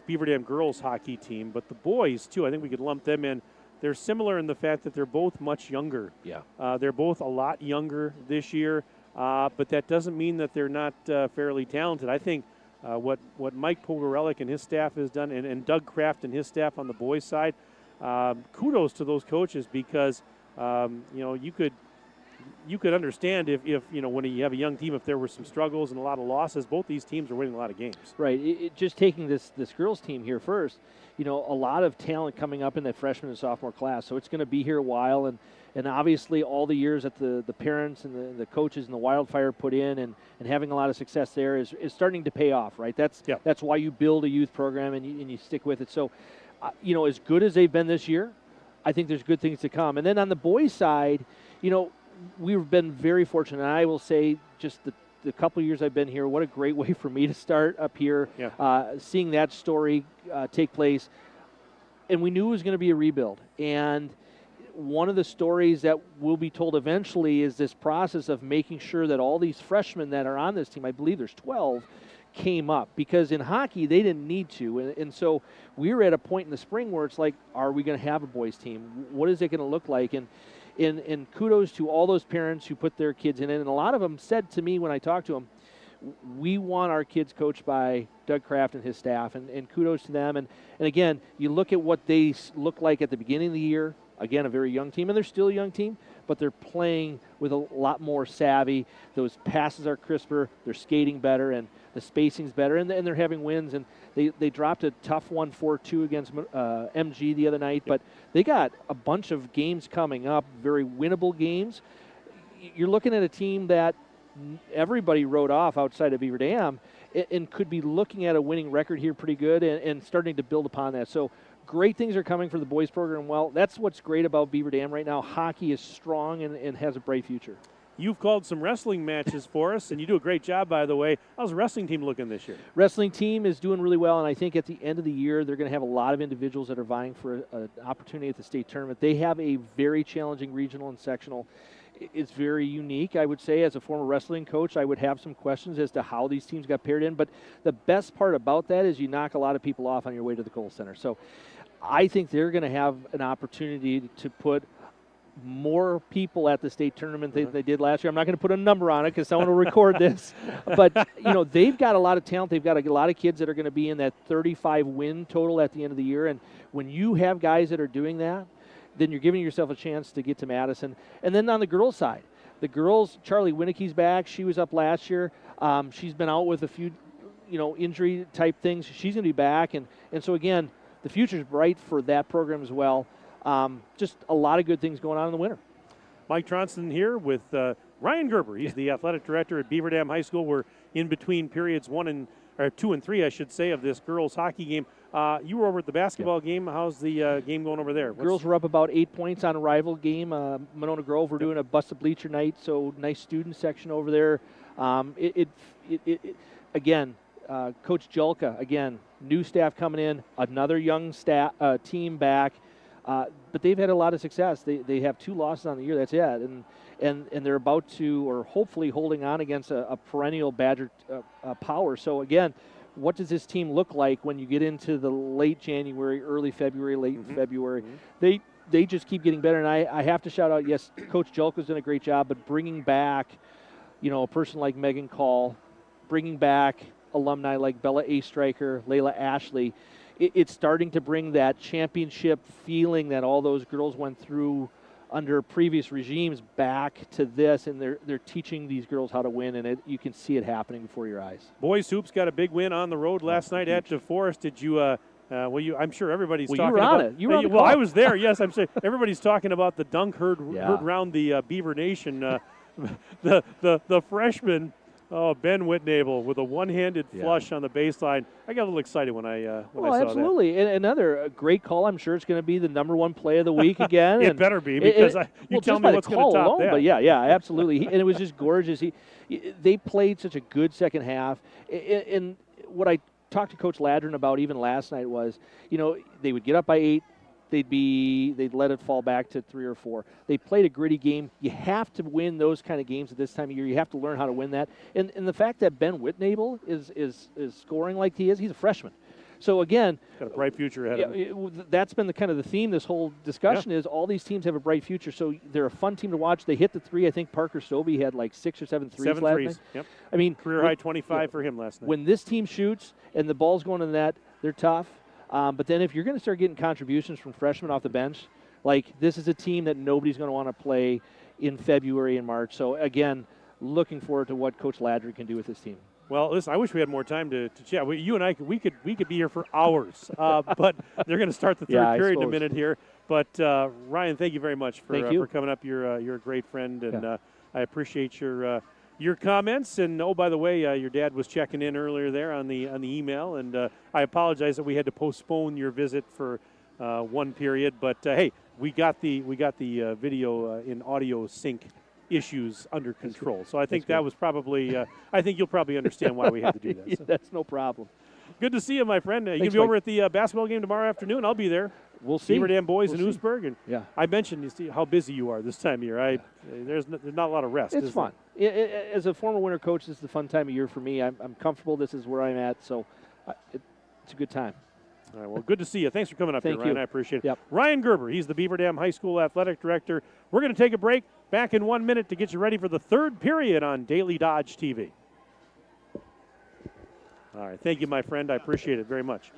Beaver Dam girls hockey team, but the boys too, I think we could lump them in. They're similar in the fact that they're both much younger. Yeah. They're both a lot younger this year, but that doesn't mean that they're not fairly talented. I think what Mike Pogorelic and his staff has done, and Doug Kraft and his staff on the boys' side, kudos to those coaches because you could understand if when you have a young team, if there were some struggles and a lot of losses. Both these teams are winning a lot of games. Right. Just taking this girls team here first, a lot of talent coming up in that freshman and sophomore class. So it's going to be here a while, and obviously all the years that the parents and the coaches and the Wildfire put in and having a lot of success there is starting to pay off. Right. That's why you build a youth program and you stick with it. So, as good as they've been this year, I think there's good things to come. And then on the boys' side, we've been very fortunate. And I will say just the couple of years I've been here, what a great way for me to start up here, seeing that story take place. And we knew it was going to be a rebuild. And one of the stories that will be told eventually is this process of making sure that all these freshmen that are on this team, I believe there's 12, came up. Because in hockey, they didn't need to. And so we were at a point in the spring where it's like, are we going to have a boys team? What is it going to look like? And kudos to all those parents who put their kids in it. And a lot of them said to me when I talked to them, we want our kids coached by Doug Kraft and his staff. And kudos to them. And again, you look at what they look like at the beginning of the year. Again, a very young team. And they're still a young team, but they're playing with a lot more savvy. Those passes are crisper. They're skating better. And the spacing's better. And they're having wins. And they dropped a tough 1-4-2 against MG the other night. But they got a bunch of games coming up, very winnable games. You're looking at a team that everybody wrote off outside of Beaver Dam and could be looking at a winning record here pretty good and starting to build upon that. So great things are coming for the boys program. Well, that's what's great about Beaver Dam right now. Hockey is strong and has a bright future. You've called some wrestling matches for us, and you do a great job, by the way. How's the wrestling team looking this year? Wrestling team is doing really well, and I think at the end of the year, they're going to have a lot of individuals that are vying for an opportunity at the state tournament. They have a very challenging regional and sectional. It's very unique, I would say. As a former wrestling coach, I would have some questions as to how these teams got paired in, but the best part about that is you knock a lot of people off on your way to the Kohl Center. So I think they're going to have an opportunity to put more people at the state tournament than they did last year. I'm not going to put a number on it because someone will record this. But, they've got a lot of talent. They've got a lot of kids that are going to be in that 35 win total at the end of the year. And when you have guys that are doing that, then you're giving yourself a chance to get to Madison. And then on the girls' side, The girls, Charlie Winnicke's back. She was up last year. She's been out with a few, injury type things. She's going to be back, and so again, the future's bright for that program as well. Just a lot of good things going on in the winter. Mike Tronson here with Ryan Gerber. He's the athletic director at Beaver Dam High School. We're in between periods 2 and 3, I should say, of this girls hockey game. You were over at the basketball game. How's the game going over there? Girls were up about 8 points on a rival game. Monona Grove, we're doing a busted bleacher night, so nice student section over there. Again, Coach Julka, again, new staff coming in, another young team back, but they've had a lot of success. They have 2 losses on the year. That's it, and they're about to, or hopefully holding on against a perennial Badger power. So again, what does this team look like when you get into the late January, early February, late February? They just keep getting better, and I have to shout out, yes, Coach Julka's done a great job, but bringing back, a person like Megan Call, bringing back alumni like Bella A. Stryker, Layla Ashley, it's starting to bring that championship feeling that all those girls went through under previous regimes back to this, and they're teaching these girls how to win, and you can see it happening before your eyes. Boys hoops got a big win on the road last night at DeForest. Did you? I'm sure everybody's talking you were about on it. You were on the well, call. I was there. Yes, I'm saying everybody's talking about the dunk heard around the Beaver Nation. The freshman. Oh, Ben Whitnable with a one-handed flush on the baseline. I got a little excited when I saw that. Absolutely. And another great call. I'm sure it's going to be the #1 play of the week again. It better be, because you tell me what's going to top that. But yeah, absolutely. And it was just gorgeous. They played such a good second half. And what I talked to Coach Ladron about even last night was, they would get up by 8. They'd let it fall back to 3 or 4. They played a gritty game. You have to win those kind of games at this time of year. You have to learn how to win that. And the fact that Ben Whitnable is scoring like he is, he's a freshman. So again, got a bright future ahead of him. That's been the kind of the theme this whole discussion is all these teams have a bright future. So they're a fun team to watch. They hit the 3. I think Parker Stovey had like 6 or 7 threes last night. Yep. I mean, career high 25 for him last night. When this team shoots and the ball's going in the net, they're tough. But then if you're going to start getting contributions from freshmen off the bench, like this is a team that nobody's going to want to play in February and March. So, again, looking forward to what Coach Ladry can do with this team. Well, listen, I wish we had more time to chat. You and I, we could be here for hours. But they're going to start the third period in a minute here. But, Ryan, thank you very much for coming up. You're a great friend, and I appreciate your comments. And by the way, your dad was checking in earlier there on the email, and I apologize that we had to postpone your visit for one period. But hey, we got the video in audio sync issues under control. So I think that was probably. I think you'll probably understand why we had to do that. So. That's no problem. Good to see you, my friend. You Thanks, can be over at the basketball game tomorrow afternoon. I'll be there. We'll see. Beaver Dam boys in Oostburg, and yeah. I mentioned how busy you are this time of year. There's not a lot of rest. It's fun. As a former winter coach, this is the fun time of year for me. I'm comfortable. This is where I'm at, so it's a good time. All right, well, good to see you. Thanks for coming up here, Ryan. I appreciate it. Yep. Ryan Gerber, he's the Beaver Dam High School Athletic Director. We're going to take a break. Back in 1 minute to get you ready for the third period on Daily Dodge TV. All right, thank you, my friend. I appreciate it very much.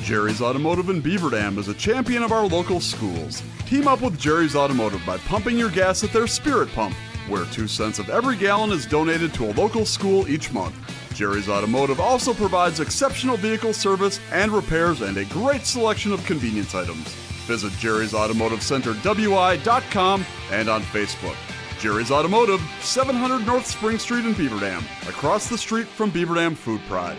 Jerry's Automotive in Beaver Dam is a champion of our local schools. Team up with Jerry's Automotive by pumping your gas at their Spirit Pump, where 2 cents of every gallon is donated to a local school each month. Jerry's Automotive also provides exceptional vehicle service and repairs and a great selection of convenience items. Visit Jerry's Automotive Center WI.com and on Facebook. Jerry's Automotive, 700 North Spring Street in Beaver Dam, across the street from Beaver Dam Food Pride.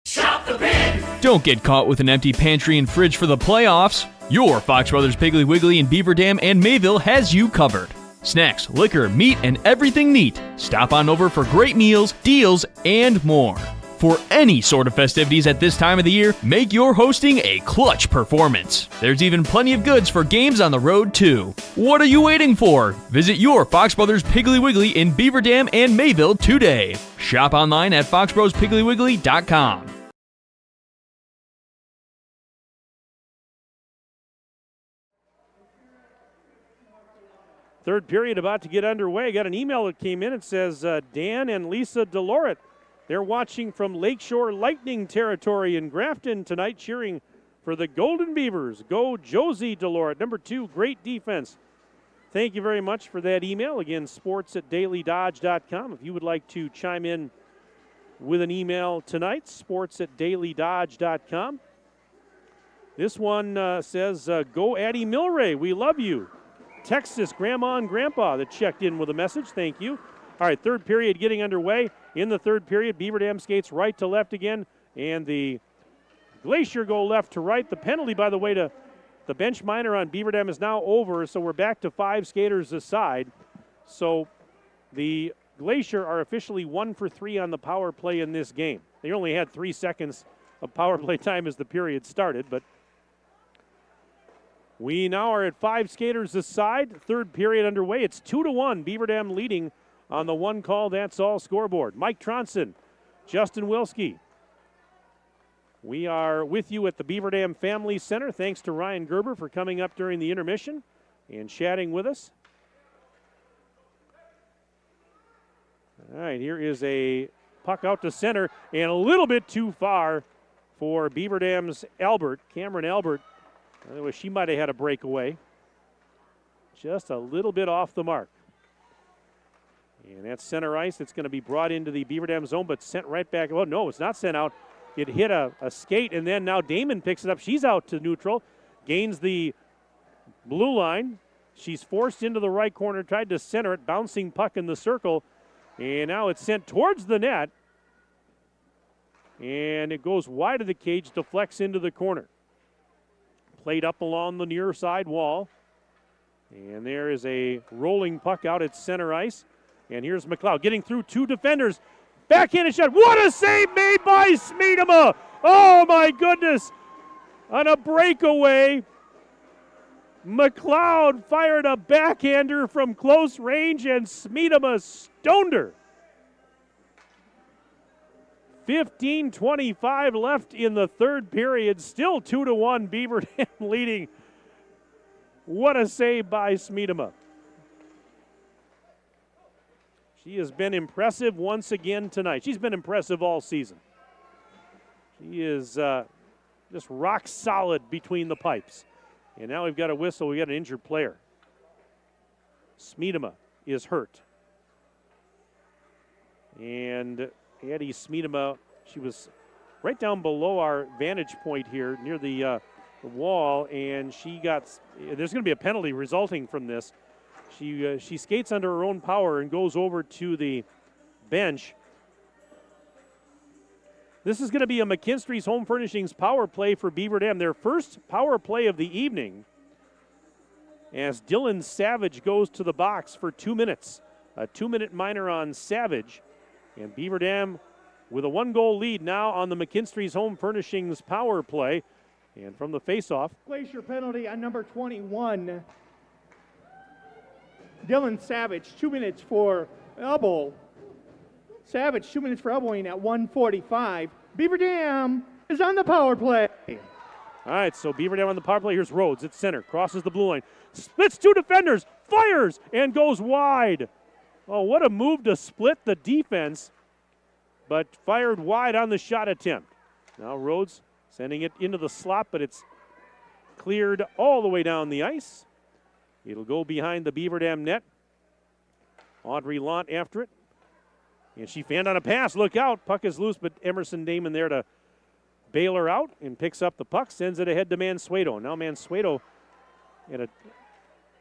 Shop the pig! Don't get caught with an empty pantry and fridge for the playoffs. Your Fox Brothers Piggly Wiggly in Beaver Dam and Mayville has you covered. Snacks, liquor, meat, and everything neat. Stop on over for great meals, deals, and more. For any sort of festivities at this time of the year, make your hosting a clutch performance. There's even plenty of goods for games on the road, too. What are you waiting for? Visit your Fox Brothers Piggly Wiggly in Beaver Dam and Mayville today. Shop online at foxbrospiggliwiggly.com. Third period about to get underway. Got an email that came in. It says Dan and Lisa Deloret. They're watching from Lakeshore Lightning territory in Grafton tonight, cheering for the Golden Beavers. Go Josie Delort. Number 2, great defense. Thank you very much for that email. Again, sports@dailydodge.com. If you would like to chime in with an email tonight, sports@dailydodge.com. This one says, go Addie Milray. We love you. Texas Grandma and Grandpa that checked in with a message. Thank you. All right, third period getting underway. In the third period, Beaver Dam skates right to left again, and the Glacier go left to right. The penalty, by the way, to the bench minor on Beaver Dam is now over, so we're back to 5 skaters aside. So the Glacier are officially 1 for 3 on the power play in this game. They only had 3 seconds of power play time as the period started, but we now are at 5 skaters aside. Third period underway. It's 2-1. Beaver Dam leading on the one call, that's all scoreboard. Mike Tronson, Justin Wilski. We are with you at the Beaver Dam Family Center. Thanks to Ryan Gerber for coming up during the intermission and chatting with us. All right, here is a puck out to center and a little bit too far for Beaver Dam's Albert, Cameron Albert. Anyway, she might have had a breakaway. Just a little bit off the mark. And that's center ice. It's going to be brought into the Beaver Dam zone, but sent right back. Oh, no, it's not sent out. It hit a skate, and then now Damon picks it up. She's out to neutral, gains the blue line. She's forced into the right corner, tried to center it, bouncing puck in the circle, and now it's sent towards the net, and it goes wide of the cage, deflects into the corner. Played up along the near side wall, and there is a rolling puck out at center ice, and here's McLeod getting through 2 defenders. Backhanded shot. What a save made by Smeedema. Oh, my goodness. On a breakaway, McLeod fired a backhander from close range, and Smeedema stoned her. 15:25 left in the third period. Still 2-1. Beaver Dam leading. What a save by Smeedema. She has been impressive once again tonight. She's been impressive all season. She is just rock solid between the pipes. And now we've got a whistle. We've got an injured player. Smeedema is hurt. And Addie Smeedema, she was right down below our vantage point here near the wall, and there's going to be a penalty resulting from this. She skates under her own power and goes over to the bench. This is going to be a McKinstry's Home Furnishings power play for Beaver Dam, their first power play of the evening, as Dylan Savage goes to the box for 2 minutes. A 2-minute minor on Savage, and Beaver Dam with a 1-goal lead now on the McKinstry's Home Furnishings power play. And from the faceoff, Glacier penalty on number 21. Dylan Savage, 2 minutes for elbow. Savage, 2 minutes for elbowing at 1:45. Beaver Dam is on the power play. All right, so Beaver Dam on the power play. Here's Rhodes at center, crosses the blue line, splits 2 defenders, fires, and goes wide. Oh, what a move to split the defense, but fired wide on the shot attempt. Now Rhodes sending it into the slot, but it's cleared all the way down the ice. It'll go behind the Beaver Dam net. Audrey Lant after it. And she fanned on a pass. Look out. Puck is loose, but Emerson Damon there to bail her out and picks up the puck, sends it ahead to Mansueto. Now Mansueto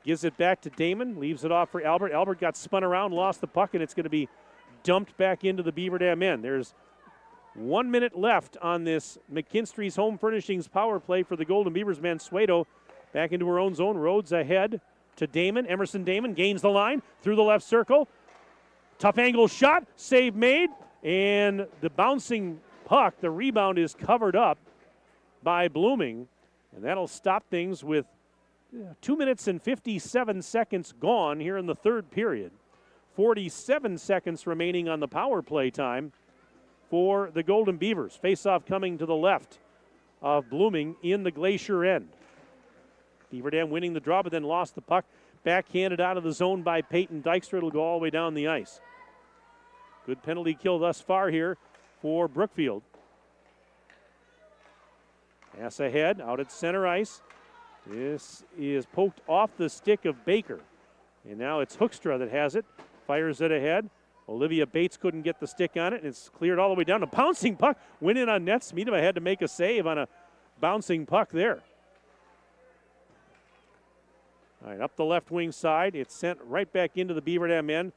gives it back to Damon, leaves it off for Albert. Albert got spun around, lost the puck, and it's going to be dumped back into the Beaver Dam end. There's 1 minute left on this McKinstry's Home Furnishings power play for the Golden Beavers. Mansueto back into her own zone. Rhodes ahead to Damon. Emerson Damon gains the line through the left circle. Tough angle shot, save made, and the bouncing puck, the rebound is covered up by Blooming, and that'll stop things with 2 minutes and 57 seconds gone here in the third period. 47 seconds remaining on the power play time for the Golden Beavers. Face-off coming to the left of Blooming in the Glacier end. Beaver Dam winning the draw, but then lost the puck. Backhanded out of the zone by Peyton Dykstra. It'll go all the way down the ice. Good penalty kill thus far here for Brookfield. Pass ahead, out at center ice. This is poked off the stick of Baker. And now it's Hoekstra that has it. Fires it ahead. Olivia Bates couldn't get the stick on it. It's cleared all the way down. A bouncing puck went in on net. Smeedema had to make a save on a bouncing puck there. All right, up the left wing side. It's sent right back into the Beaver Dam end.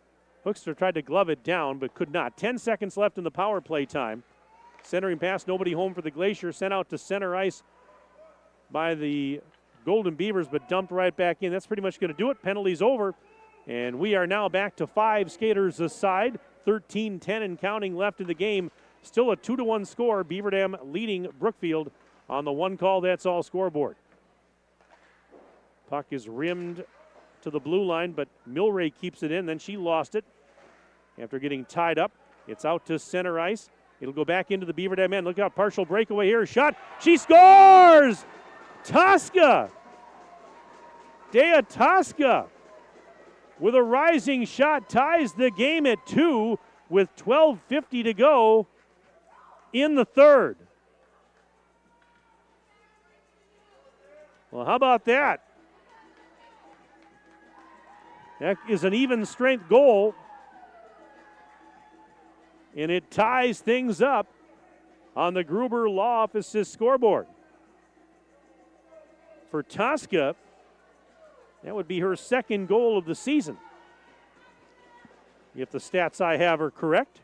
Hoekstra tried to glove it down, but could not. 10 seconds left in the power play time. Centering pass, nobody home for the Glacier. Sent out to center ice by the Golden Beavers, but dumped right back in. That's pretty much going to do it. Penalties over. And we are now back to 5 skaters aside. 13-10 and counting left in the game. Still a 2-1 score. Beaver Dam leading Brookfield on the one call. That's all scoreboard. Puck is rimmed to the blue line, but Milray keeps it in. Then she lost it after getting tied up. It's out to center ice. It'll go back into the Beaver Dam end. Look out, partial breakaway here. Shot. She scores! Tosca! Dea Tosca with a rising shot ties the game at 2 with 12:50 to go in the third. Well, how about that? That is an even strength goal. And it ties things up on the Gruber Law Office's scoreboard. For Tosca, that would be her second goal of the season, if the stats I have are correct.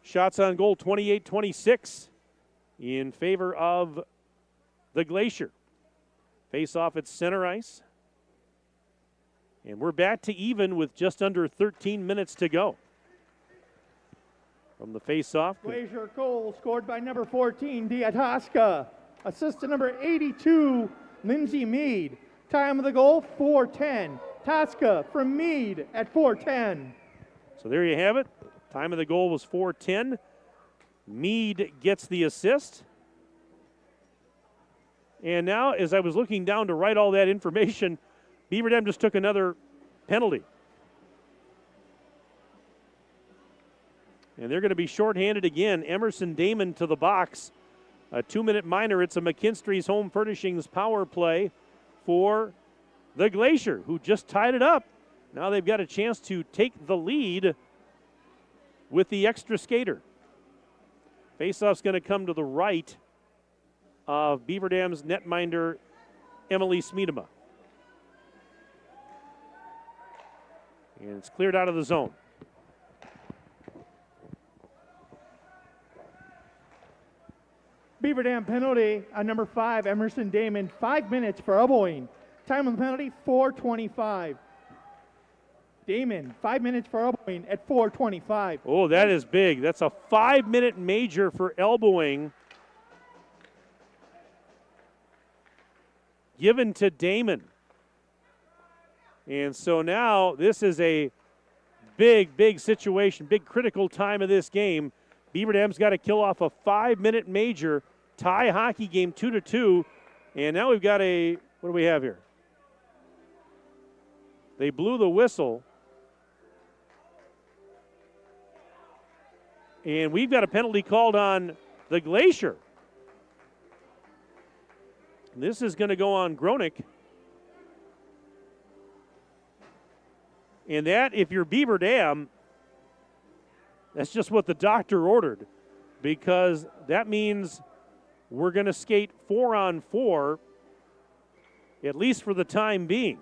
Shots on goal 28-26 in favor of the Glacier. Face off at center ice. And we're back to even with just under 13 minutes to go. From the face-off. Glacier goal scored by number 14, Diataska. Assist to number 82, Lindsay Mead. Time of the goal, 4:10. Tosca from Mead at 4:10. So there you have it. Time of the goal was 4:10. Mead gets the assist. And now, as I was looking down to write all that information, Beaver Dam just took another penalty. And they're going to be shorthanded again. Emerson Damon to the box. A 2-minute minor. It's a McKinstry's Home Furnishings power play for the Glacier, who just tied it up. Now they've got a chance to take the lead with the extra skater. Faceoff's going to come to the right of Beaver Dam's netminder, Emily Smeedema. And it's cleared out of the zone. Beaver Dam penalty on number 5, Emerson Damon, 5 minutes for elbowing. Time of the penalty, 4:25. Damon, 5 minutes for elbowing at 4:25. Oh, that is big. That's a 5-minute major for elbowing given to Damon. And so now this is a big situation, big critical time of this game. Beaver Dam's got to kill off a 5-minute major, tie hockey game 2-2. And now we've got a, what do we have here? They blew the whistle. And we've got a penalty called on the Glacier. This is going to go on Gronick. And that, if you're Beaver Dam, that's just what the doctor ordered, because that means we're going to skate 4-on-4, at least for the time being.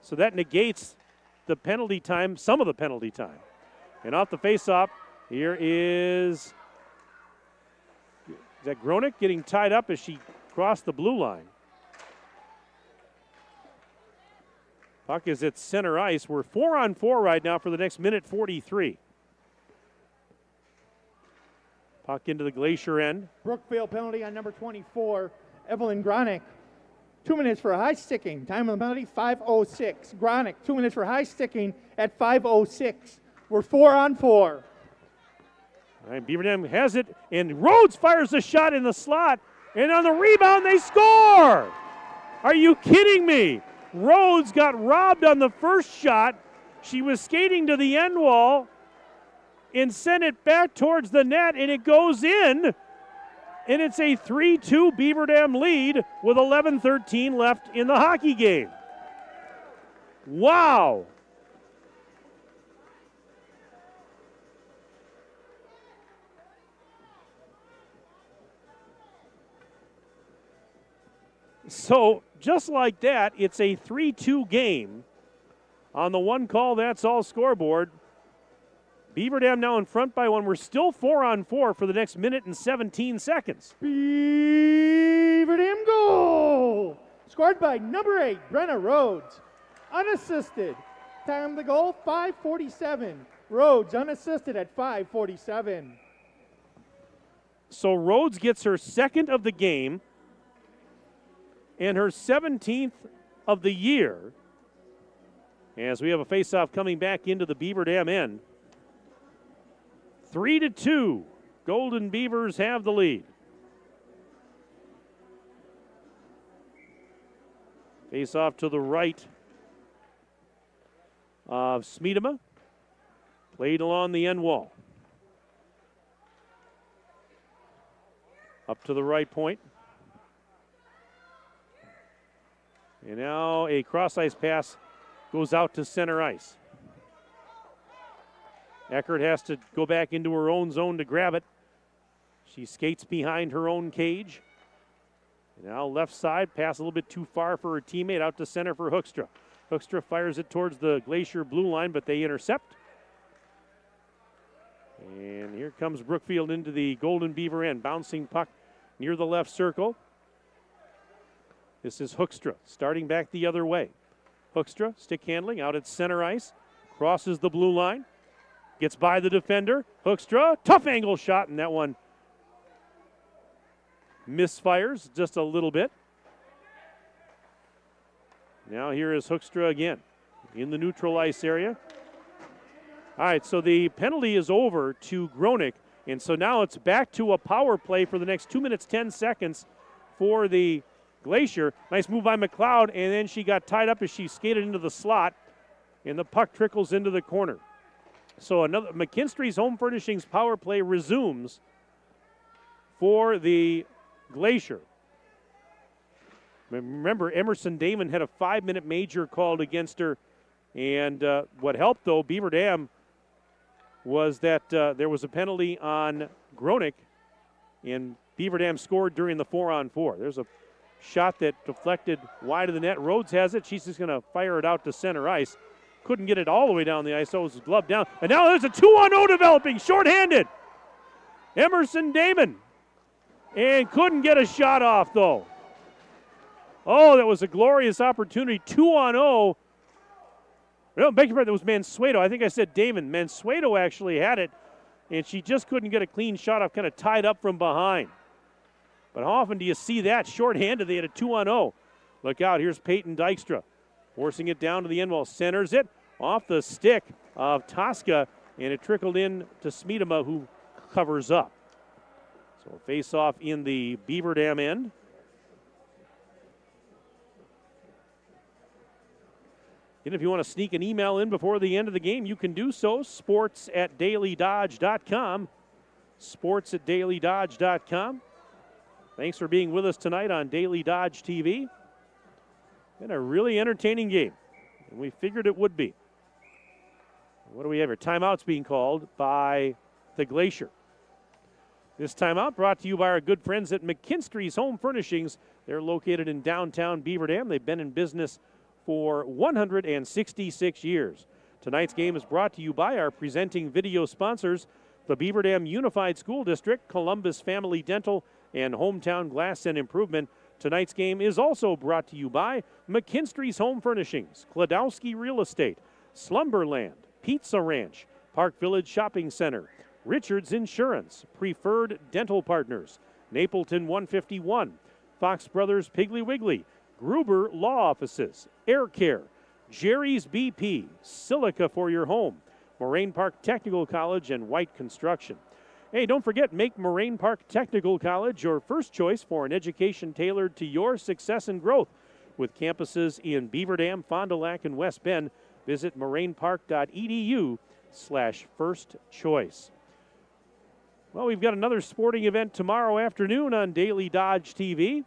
So that negates the penalty time, some of the penalty time. And off the faceoff, here is that Gronick getting tied up as she crossed the blue line. Puck is at center ice. We're 4-on-4 right now for the next minute 43. Puck into the Glacier end. Brookfield penalty on number 24, Evelyn Gronick. 2 minutes for high sticking. Time of the penalty, 5:06. Gronick, 2 minutes for high sticking at 5:06. We're 4-on-4. All right, Beaver Dam has it, and Rhodes fires a shot in the slot, and on the rebound, they score! Are you kidding me? Rhodes got robbed on the first shot. She was skating to the end wall and sent it back towards the net, and it goes in. And it's a 3-2 Beaver Dam lead with 11:13 left in the hockey game. Wow. So, just like that, it's a 3-2 game. On the one call, that's all scoreboard. Beaver Dam now in front by one. We're still 4-on-4 for the next minute and 17 seconds. Beaver Dam goal! Scored by number 8, Brenna Rhodes. Unassisted. Time of the goal, 5:47. Rhodes unassisted at 5:47. So Rhodes gets her second of the game and her 17th of the year as we have a faceoff coming back into the Beaver Dam end. 3-2. Golden Beavers have the lead. Faceoff to the right of Smeedema. Played along the end wall. Up to the right point. And now a cross-ice pass goes out to center ice. Eckert has to go back into her own zone to grab it. She skates behind her own cage. And now left side, pass a little bit too far for her teammate, out to center for Hoekstra. Hoekstra fires it towards the Glacier blue line, but they intercept. And here comes Brookfield into the Golden Beaver end, bouncing puck near the left circle. This is Hoekstra starting back the other way. Hoekstra, stick handling out at center ice, crosses the blue line, gets by the defender. Hoekstra, tough angle shot, and that one misfires just a little bit. Now here is Hoekstra again in the neutral ice area. All right, so the penalty is over to Gronick, and so now it's back to a power play for the next 2 minutes, 10 seconds for the Glacier. Nice move by McLeod, and then she got tied up as she skated into the slot, and the puck trickles into the corner. So another McKinstry's Home Furnishings power play resumes for the Glacier. Remember, Emerson Damon had a 5-minute major called against her, and what helped, though, Beaver Dam, was that there was a penalty on Gronick, and Beaver Dam scored during the 4-on-4. There's a shot that deflected wide of the net. Rhodes has it. She's just going to fire it out to center ice. Couldn't get it all the way down the ice, so it was gloved down. And now there's a 2-on-0 developing, shorthanded. Emerson Damon. And couldn't get a shot off, though. Oh, that was a glorious opportunity. 2-on-0. No, beg your pardon, that was Mansueto. I think I said Damon. Mansueto actually had it, and she just couldn't get a clean shot off, kind of tied up from behind. But how often do you see that? Shorthanded, they had a 2-on-0. Look out, here's Peyton Dykstra. Forcing it down to the end wall. Centers it off the stick of Tosca, and it trickled in to Smeedema, who covers up. So a face-off in the Beaver Dam end. And if you want to sneak an email in before the end of the game, you can do so. sports@dailydodge.com. sports@dailydodge.com. Thanks for being with us tonight on Daily Dodge TV. Been a really entertaining game, and we figured it would be. What do we have here? Timeout's being called by the Glacier. This timeout brought to you by our good friends at McKinstry's Home Furnishings. They're located in downtown Beaver Dam. They've been in business for 166 years. Tonight's game is brought to you by our presenting video sponsors, the Beaver Dam Unified School District, Columbus Family Dental, and Hometown Glass and Improvement. Tonight's game is also brought to you by McKinstry's Home Furnishings, Kladowski Real Estate, Slumberland, Pizza Ranch, Park Village Shopping Center, Richards Insurance, Preferred Dental Partners, Napleton 151, Fox Brothers Piggly Wiggly, Gruber Law Offices, Air Care, Jerry's BP, Silica for your home, Moraine Park Technical College, and White Construction. Hey, don't forget, make Moraine Park Technical College your first choice for an education tailored to your success and growth. With campuses in Beaver Dam, Fond du Lac, and West Bend, visit morainepark.edu/first choice. Well, we've got another sporting event tomorrow afternoon on Daily Dodge TV.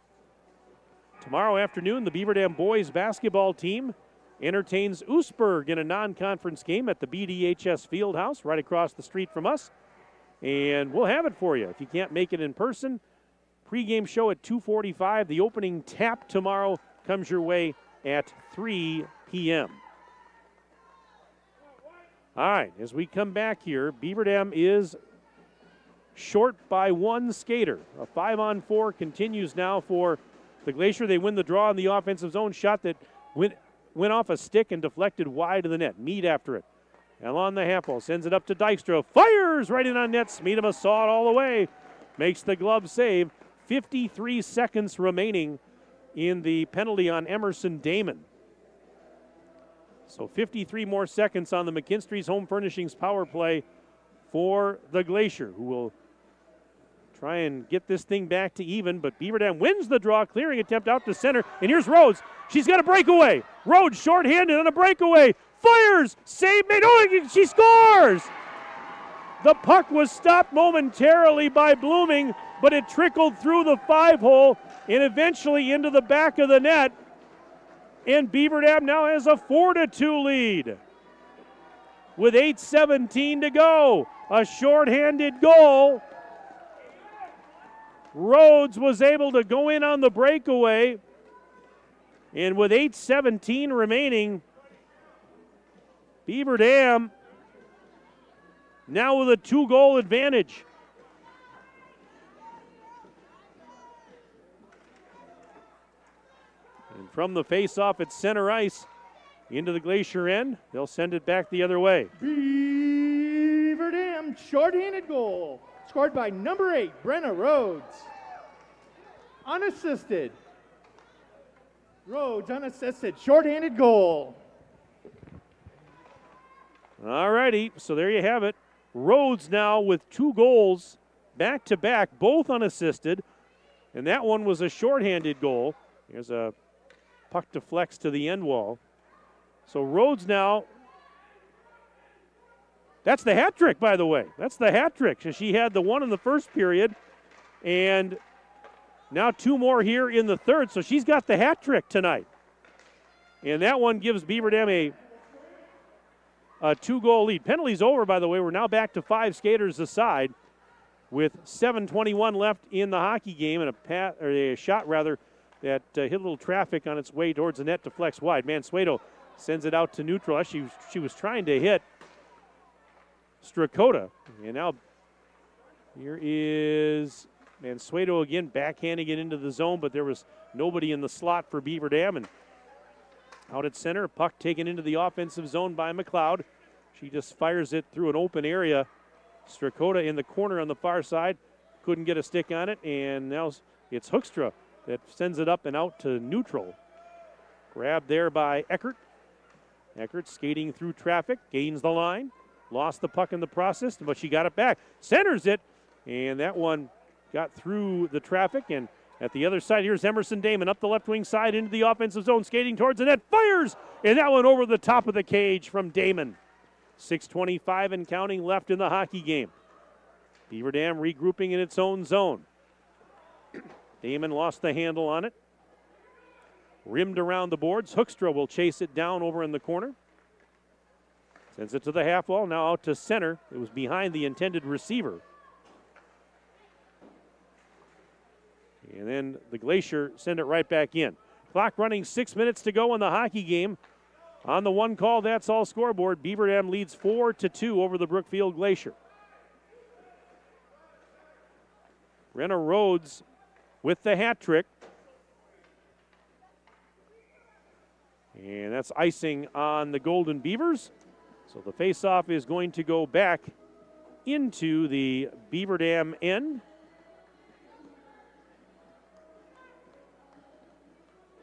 Tomorrow afternoon, the Beaver Dam boys basketball team entertains Oostburg in a non-conference game at the BDHS Fieldhouse right across the street from us. And we'll have it for you. If you can't make it in person, pregame show at 2:45. The opening tap tomorrow comes your way at 3 p.m. All right, as we come back here, Beaver Dam is short by one skater. A 5-on-4 continues now for the Glacier. They win the draw in the offensive zone. Shot that went off a stick and deflected wide of the net. Mead after it. Along the half wall, sends it up to Dykstra. Fires right in on net. Smeedema saw it all the way. Makes the glove save. 53 seconds remaining in the penalty on Emerson Damon. So 53 more seconds on the McKinstry's Home Furnishings power play for the Glacier, who will try and get this thing back to even, but Beaver Dam wins the draw, clearing attempt out to center, and here's Rhodes. She's got a breakaway. Rhodes shorthanded on a breakaway. Fires! Save made. Oh, she scores! The puck was stopped momentarily by Blooming, but it trickled through the 5-hole and eventually into the back of the net. And Beaver Dam now has a 4-2 lead. With 8:17 to go, a shorthanded goal. Rhodes was able to go in on the breakaway. And with 8:17 remaining, Beaver Dam now with a 2-goal advantage. And from the face-off at center ice into the Glacier end, they'll send it back the other way. Beaver Dam shorthanded goal. Scored by number 8, Brenna Rhodes. Unassisted. Rhodes unassisted. Shorthanded goal. All righty, so there you have it. Rhodes now with 2 goals back-to-back, both unassisted. And that one was a shorthanded goal. Here's a puck deflects to the end wall. So Rhodes now, that's the hat trick, by the way. That's the hat trick. So she had the one in the first period, and now 2 more here in the third. So she's got the hat trick tonight. And that one gives Beaver Dam a 2-goal lead. Penalties over, by the way. We're now back to 5 skaters aside with 7:21 left in the hockey game, and a shot that hit a little traffic on its way towards the net, deflects wide. Mansueto sends it out to neutral. She was trying to hit Strakota. And now here is Mansueto again, backhanding it into the zone, but there was nobody in the slot for Beaver Dam. And out at center, puck taken into the offensive zone by McLeod. She just fires it through an open area. Strakota in the corner on the far side. Couldn't get a stick on it, and now it's Hoekstra that sends it up and out to neutral. Grabbed there by Eckert. Eckert skating through traffic, gains the line. Lost the puck in the process, but she got it back. Centers it, and that one got through the traffic. And at the other side, here's Emerson Damon up the left wing side into the offensive zone, skating towards the net, fires, and that one over the top of the cage from Damon. 6:25 and counting left in the hockey game. Beaver Dam regrouping in its own zone. Damon lost the handle on it. Rimmed around the boards. Hoekstra will chase it down over in the corner. Sends it to the half wall, now out to center. It was behind the intended receiver. And then the Glacier send it right back in. Clock running, 6 minutes to go in the hockey game. On the one call, that's all scoreboard. Beaver Dam leads 4-2 over the Brookfield Glacier. Brenna Rhodes with the hat trick. And that's icing on the Golden Beavers. So the faceoff is going to go back into the Beaver Dam end.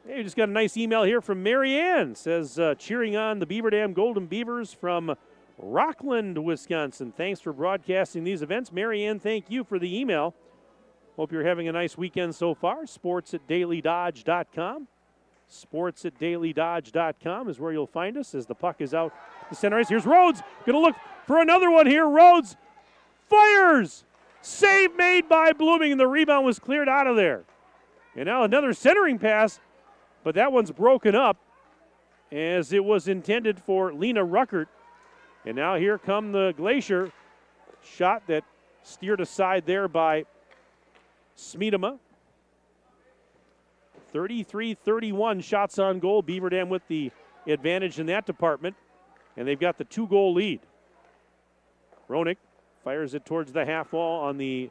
Hey, we just got a nice email here from Mary Ann. Says, cheering on the Beaver Dam Golden Beavers from Rockland, Wisconsin. Thanks for broadcasting these events. Mary Ann, thank you for the email. Hope you're having a nice weekend so far. Sports@dailydodge.com. Sports@dailydodge.com is where you'll find us as the puck is out the center ice. Here's Rhodes. Going to look for another one here. Rhodes fires. Save made by Blooming, and the rebound was cleared out of there. And now another centering pass, but that one's broken up as it was intended for Lena Ruckert. And now here come the Glacier. Shot that steered aside there by Smeedema. 33-31 shots on goal. Beaver Dam with the advantage in that department. And they've got the 2-goal lead. Ronick fires it towards the half wall on the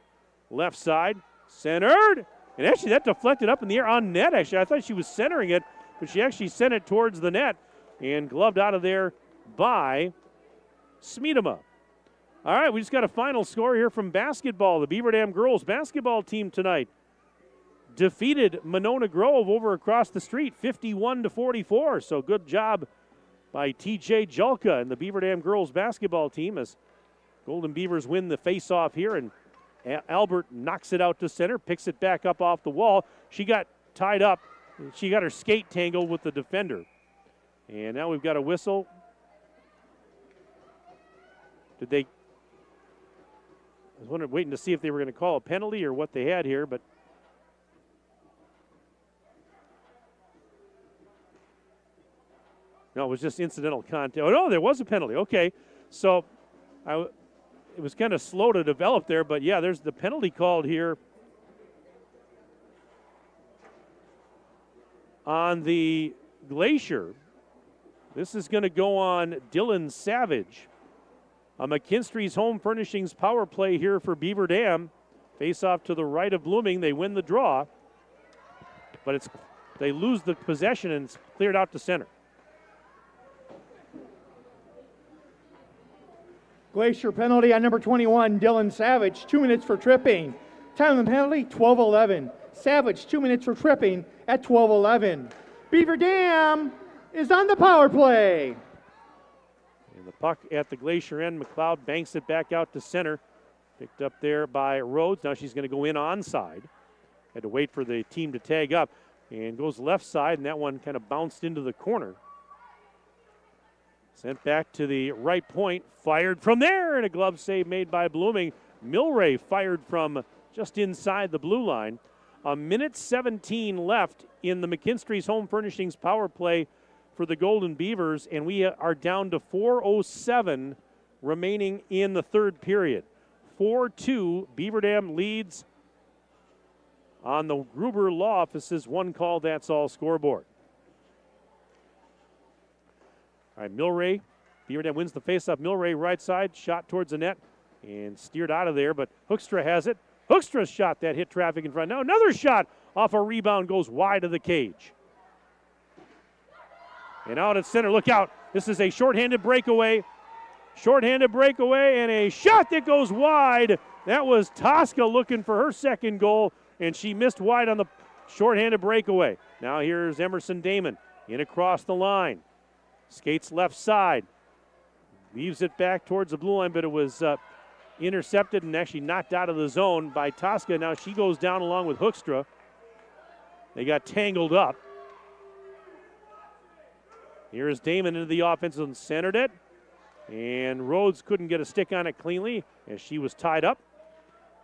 left side. Centered. And actually that deflected up in the air on net, actually. I thought she was centering it, but she actually sent it towards the net and gloved out of there by Smeedema. All right, we just got a final score here from basketball. The Beaver Dam girls basketball team tonight defeated Monona Grove over across the street, 51-44. So good job by TJ Julka and the Beaver Dam girls basketball team as Golden Beavers win the face-off here, and Albert knocks it out to center, picks it back up off the wall. She got tied up. She got her skate tangled with the defender. And now we've got a whistle. I was waiting to see if they were going to call a penalty or what they had here, but no, it was just incidental contact. Oh, no, there was a penalty. Okay, so it was kind of slow to develop there, but yeah, there's the penalty called here on the Glacier. This is going to go on Dylan Savage. A McKinstry's Home Furnishings power play here for Beaver Dam. Face off to the right of Blooming. They win the draw, but they lose the possession and it's cleared out to center. Glacier penalty on number 21, Dylan Savage, 2 minutes for tripping. Time of the penalty, 12:11. Savage, 2 minutes for tripping at 12:11. Beaver Dam is on the power play. And the puck at the Glacier end. McLeod banks it back out to center. Picked up there by Rhodes. Now she's going to go in onside. Had to wait for the team to tag up. And goes left side, and that one kind of bounced into the corner. Sent back to the right point. Fired from there, and a glove save made by Blooming. Milray fired from just inside the blue line. 1:17 left in the McKinstry's Home Furnishings power play for the Golden Beavers, and we are down to 4:07 remaining in the third period. 4-2, Beaver Dam leads on the Gruber Law Office's one call, that's all scoreboard. All right, Milray, Beaver Dam wins the faceoff. Milray right side, shot towards the net and steered out of there, but Hoekstra has it. Hoekstra's shot that hit traffic in front. Now another shot off a rebound goes wide of the cage. And out at center, look out. This is a shorthanded breakaway. Shorthanded breakaway and a shot that goes wide. That was Tosca looking for her second goal, and she missed wide on the shorthanded breakaway. Now here's Emerson Damon in across the line. Skates left side. Leaves it back towards the blue line, but it was intercepted and actually knocked out of the zone by Tosca. Now she goes down along with Hoekstra. They got tangled up. Here's Damon into the offense and centered it. And Rhodes couldn't get a stick on it cleanly as she was tied up.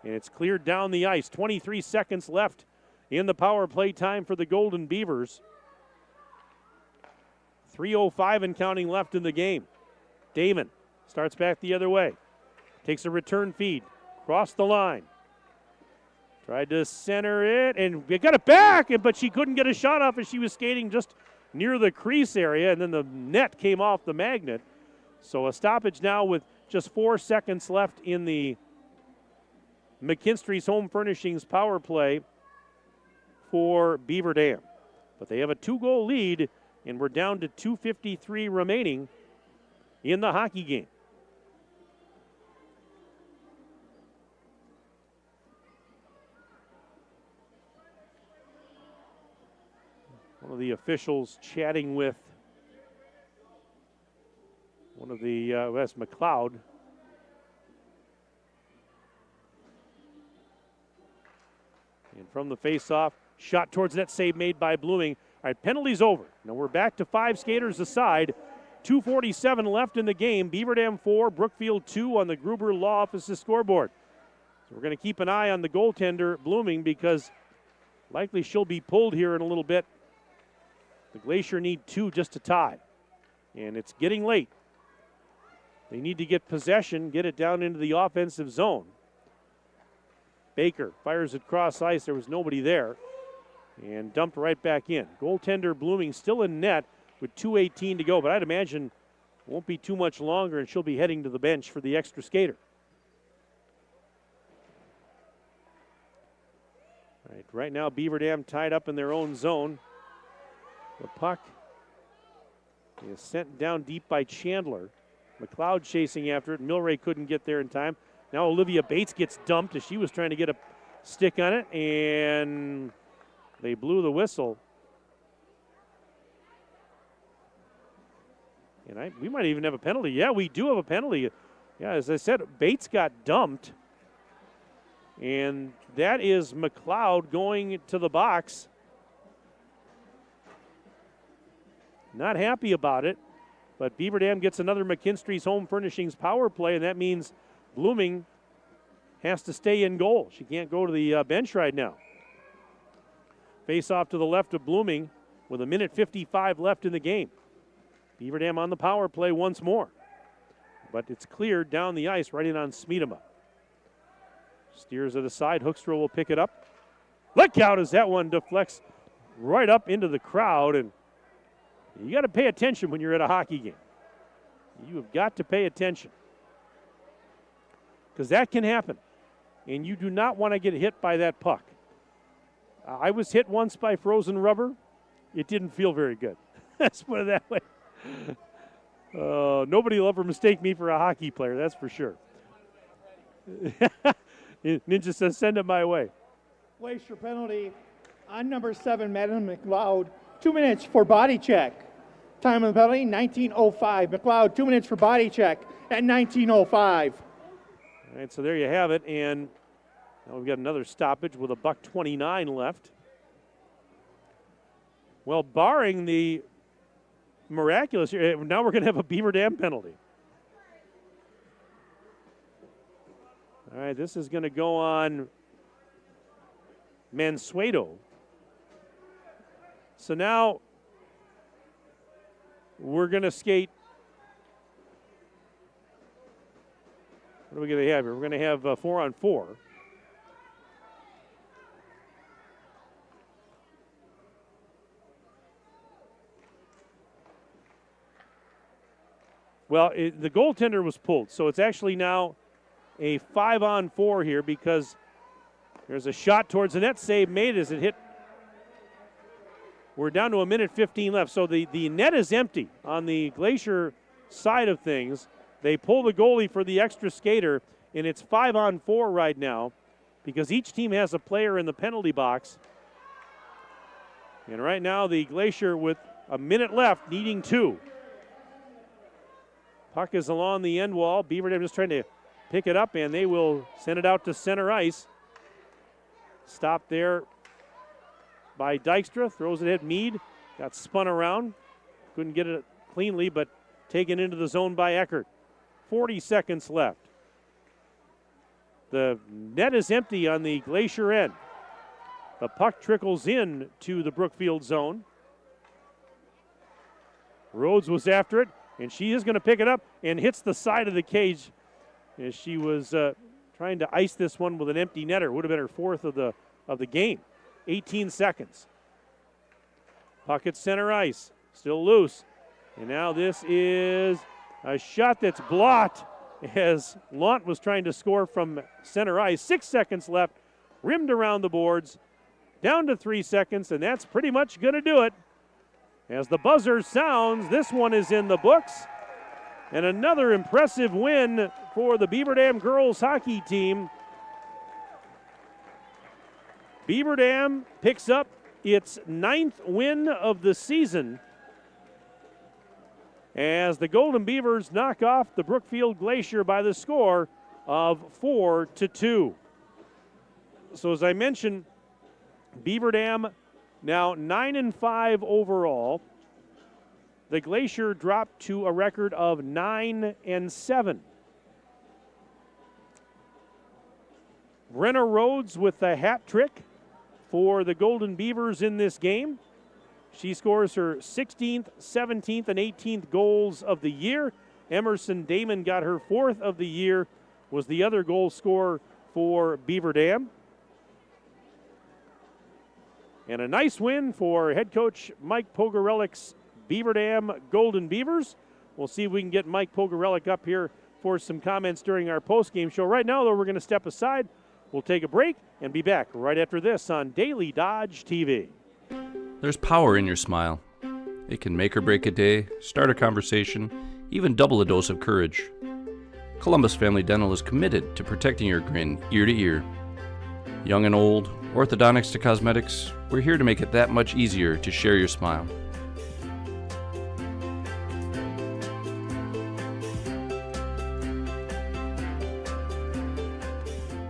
And it's cleared down the ice. 23 seconds left in the power play time for the Golden Beavers. 3:05 and counting left in the game. Damon starts back the other way. Takes a return feed. Cross the line. Tried to center it and got it back, but she couldn't get a shot off as she was skating just near the crease area, and then the net came off the magnet. So a stoppage now with just 4 seconds left in the McKinstry's Home Furnishings power play for Beaver Dam. But they have a 2-goal lead, and we're down to 2:53 remaining in the hockey game. One of the officials chatting with one of the, that's McLeod. And from the faceoff, shot towards net, save made by Blooming. All right, penalty's over. Now we're back to 5 skaters aside. 2:47 left in the game. Beaver Dam 4, Brookfield 2 on the Gruber Law Office's scoreboard. So we're going to keep an eye on the goaltender, Blooming, because likely she'll be pulled here in a little bit. The Glacier need 2 just to tie, and it's getting late. They need to get possession, get it down into the offensive zone. Baker fires it cross ice. There was nobody there, and dumped right back in. Goaltender Blooming still in net with 2:18 to go, but I'd imagine it won't be too much longer, and she'll be heading to the bench for the extra skater. All right, right now Beaver Dam tied up in their own zone. The puck is sent down deep by Chandler. McLeod chasing after it. Milray couldn't get there in time. Now Olivia Bates gets dumped as she was trying to get a stick on it, and they blew the whistle. And we might even have a penalty. Yeah, we do have a penalty. Yeah, as I said, Bates got dumped, and that is McLeod going to the box. Not happy about it, but Beaver Dam gets another McKinstry's Home Furnishings power play, and that means Blooming has to stay in goal. She can't go to the bench right now. Face off to the left of Blooming with 1:55 left in the game. Beaver Dam on the power play once more, but it's cleared down the ice right in on Smeedema. Steers it aside. Hoekstra will pick it up. Look out as that one deflects right up into the crowd, and you got to pay attention when you're at a hockey game. You have got to pay attention, because that can happen, and you do not want to get hit by that puck. I was hit once by frozen rubber. It didn't feel very good. Let's put it that way. Nobody will ever mistake me for a hockey player, that's for sure. Ninja says, send it my way. Glacier penalty on number 7, Madison McLeod. 2 minutes for body check. Time of the penalty, 19:05. McLeod, 2 minutes for body check at 19:05. All right, so there you have it, and now we've got another stoppage with $1:29 left. Well, barring the miraculous, now we're going to have a Beaver Dam penalty. All right, this is going to go on Mansueto. So now we're going to skate. What are we going to have here? We're going to have 4-on-4. Well, the goaltender was pulled, so it's actually now a 5-on-4 here because there's a shot towards the net. Save made as it hit. We're down to 1:15 left, so the net is empty on the Glacier side of things. They pull the goalie for the extra skater, and it's 5-on-4 right now because each team has a player in the penalty box. And right now the Glacier with a minute left, needing 2. Puck is along the end wall. Beaver Dam just trying to pick it up, and they will send it out to center ice. Stopped there by Dykstra. Throws it at Mead. Got spun around. Couldn't get it cleanly, but taken into the zone by Eckert. 40 seconds left. The net is empty on the Glacier end. The puck trickles in to the Brookfield zone. Rhodes was after it, and she is going to pick it up and hits the side of the cage as she was trying to ice this one with an empty netter. Would have been her 4th of the game. 18 seconds. Puck at center ice, still loose. And now this is a shot that's blocked as Launt was trying to score from center ice. 6 seconds left, rimmed around the boards, down to 3 seconds, and that's pretty much going to do it. As the buzzer sounds, this one is in the books. And another impressive win for the Beaver Dam girls hockey team. Beaver Dam picks up its 9th win of the season as the Golden Beavers knock off the Brookfield Glacier by the score of 4-2. So as I mentioned, Beaver Dam now 9-5 overall. The Glacier dropped to a record of 9-7. Brenna Rhodes with the hat trick for the Golden Beavers in this game. She scores her 16th, 17th, and 18th goals of the year. Emerson Damon got her 4th of the year, was the other goal scorer for Beaver Dam. And a nice win for head coach Mike Pogorelik's Beaver Dam Golden Beavers. We'll see if we can get Mike Pogorelik up here for some comments during our postgame show. Right now, though, we're going to step aside. We'll take a break and be back right after this on Daily Dodge TV. There's power in your smile. It can make or break a day, start a conversation, even double a dose of courage. Columbus Family Dental is committed to protecting your grin ear to ear. Young and old, orthodontics to cosmetics, we're here to make it that much easier to share your smile.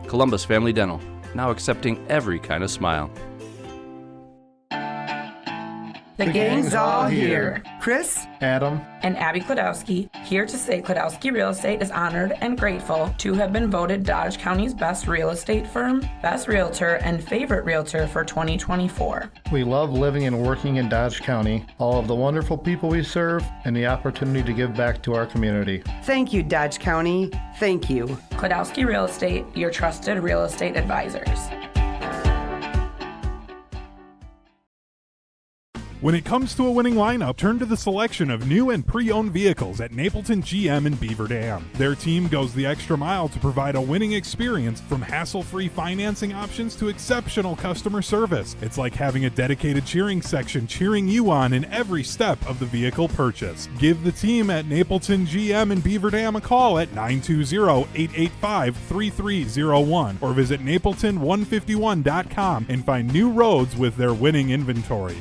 Columbus Family Dental, now accepting every kind of smile. The gang's all here. Chris, Adam, and Abby Klodowski, here to say Klodowski Real Estate is honored and grateful to have been voted Dodge County's best real estate firm, best realtor, and favorite realtor for 2024. we love living and working in Dodge County, all of the wonderful people we serve, and the opportunity to give back to our community. Thank you, Dodge County. Thank you. Klodowski Real Estate, your trusted real estate advisors. When it comes to a winning lineup, turn to the selection of new and pre-owned vehicles at Napleton GM in Beaver Dam. Their team goes the extra mile to provide a winning experience, from hassle-free financing options to exceptional customer service. It's like having a dedicated cheering section cheering you on in every step of the vehicle purchase. Give the team at Napleton GM in Beaver Dam a call at 920-885-3301 or visit napleton151.com and find new roads with their winning inventory.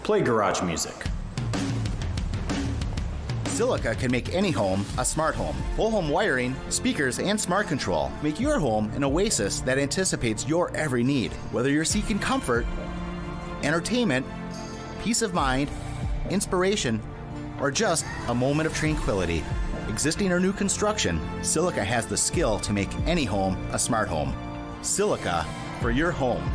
Play garage music. Silica can make any home a smart home. Full home wiring, speakers, and smart control make your home an oasis that anticipates your every need. Whether you're seeking comfort, entertainment, peace of mind, inspiration, or just a moment of tranquility. Existing or new construction, Silica has the skill to make any home a smart home. Silica for your home.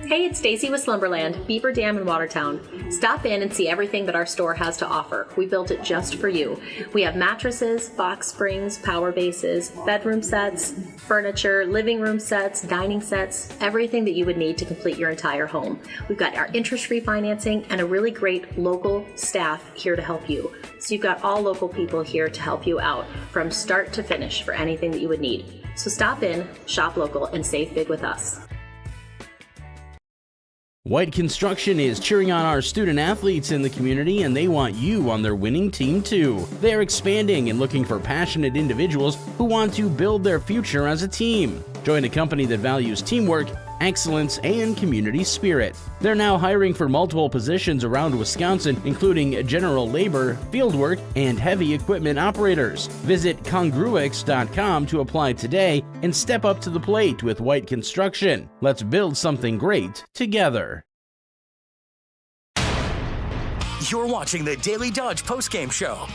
Hey, it's Stacy with Slumberland, Beaver Dam in Watertown. Stop in and see everything that our store has to offer. We built it just for you. We have mattresses, box springs, power bases, bedroom sets, furniture, living room sets, dining sets, everything that you would need to complete your entire home. We've got our interest-free financing and a really great local staff here to help you. So you've got all local people here to help you out from start to finish for anything that you would need. So stop in, shop local, and save big with us. White Construction is cheering on our student athletes in the community, and they want you on their winning team too. They're expanding and looking for passionate individuals who want to build their future as a team. Join a company that values teamwork, excellence, and community spirit. They're now hiring for multiple positions around Wisconsin, including general labor, fieldwork, and heavy equipment operators. Visit congruix.com to apply today and step up to the plate with White Construction. Let's build something great together. You're watching the Daily Dodge Postgame Show.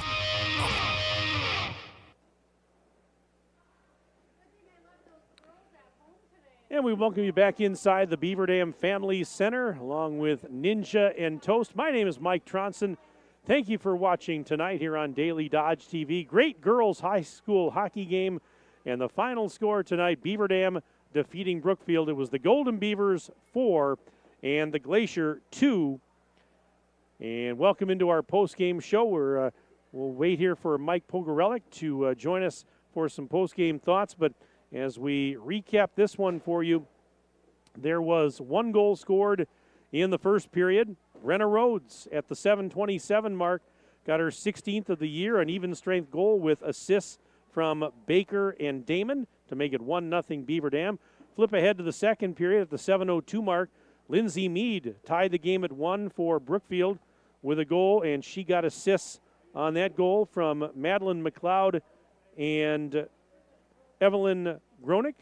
And we welcome you back inside the Beaver Dam Family Center, along with Ninja and Toast. My name is Mike Tronson. Thank you for watching tonight here on Daily Dodge TV. Great girls high school hockey game, and the final score tonight, Beaver Dam defeating Brookfield. It was the Golden Beavers 4 and the Glacier 2. And welcome into our post-game show. We'll wait here for Mike Pogorelik to join us for some post-game thoughts, but as we recap this one for you, there was one goal scored in the first period. Brenna Rhodes at the 7:27 mark got her 16th of the year, an even strength goal with assists from Baker and Damon to make it 1-0 Beaver Dam. Flip ahead to the second period at the 7:02 mark. Lindsay Mead tied the game at 1 for Brookfield with a goal, and she got assists on that goal from Madeline McLeod and Evelyn Gronick.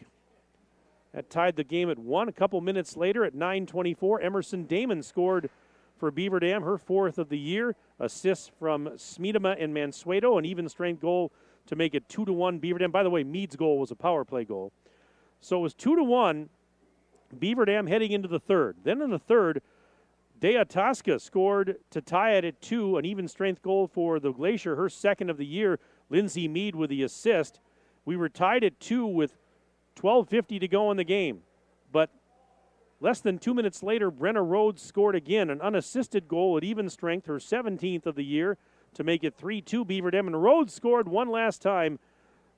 That tied the game at 1. A couple minutes later at 9:24, Emerson Damon scored for Beaver Dam, her 4th of the year. Assists from Smeedema and Mansueto, an even strength goal to make it 2-1 Beaver Dam. By the way, Mead's goal was a power play goal. So it was 2-1 Beaver Dam heading into the third. Then in the third, Dea Tosca scored to tie it at 2, an even strength goal for the Glacier, her 2nd of the year. Lindsay Mead with the assist. We were tied at 2 with 12:50 to go in the game. But less than 2 minutes later, Brenna Rhodes scored again, an unassisted goal at even strength, her 17th of the year, to make it 3-2 Beaver Dam. And Rhodes scored one last time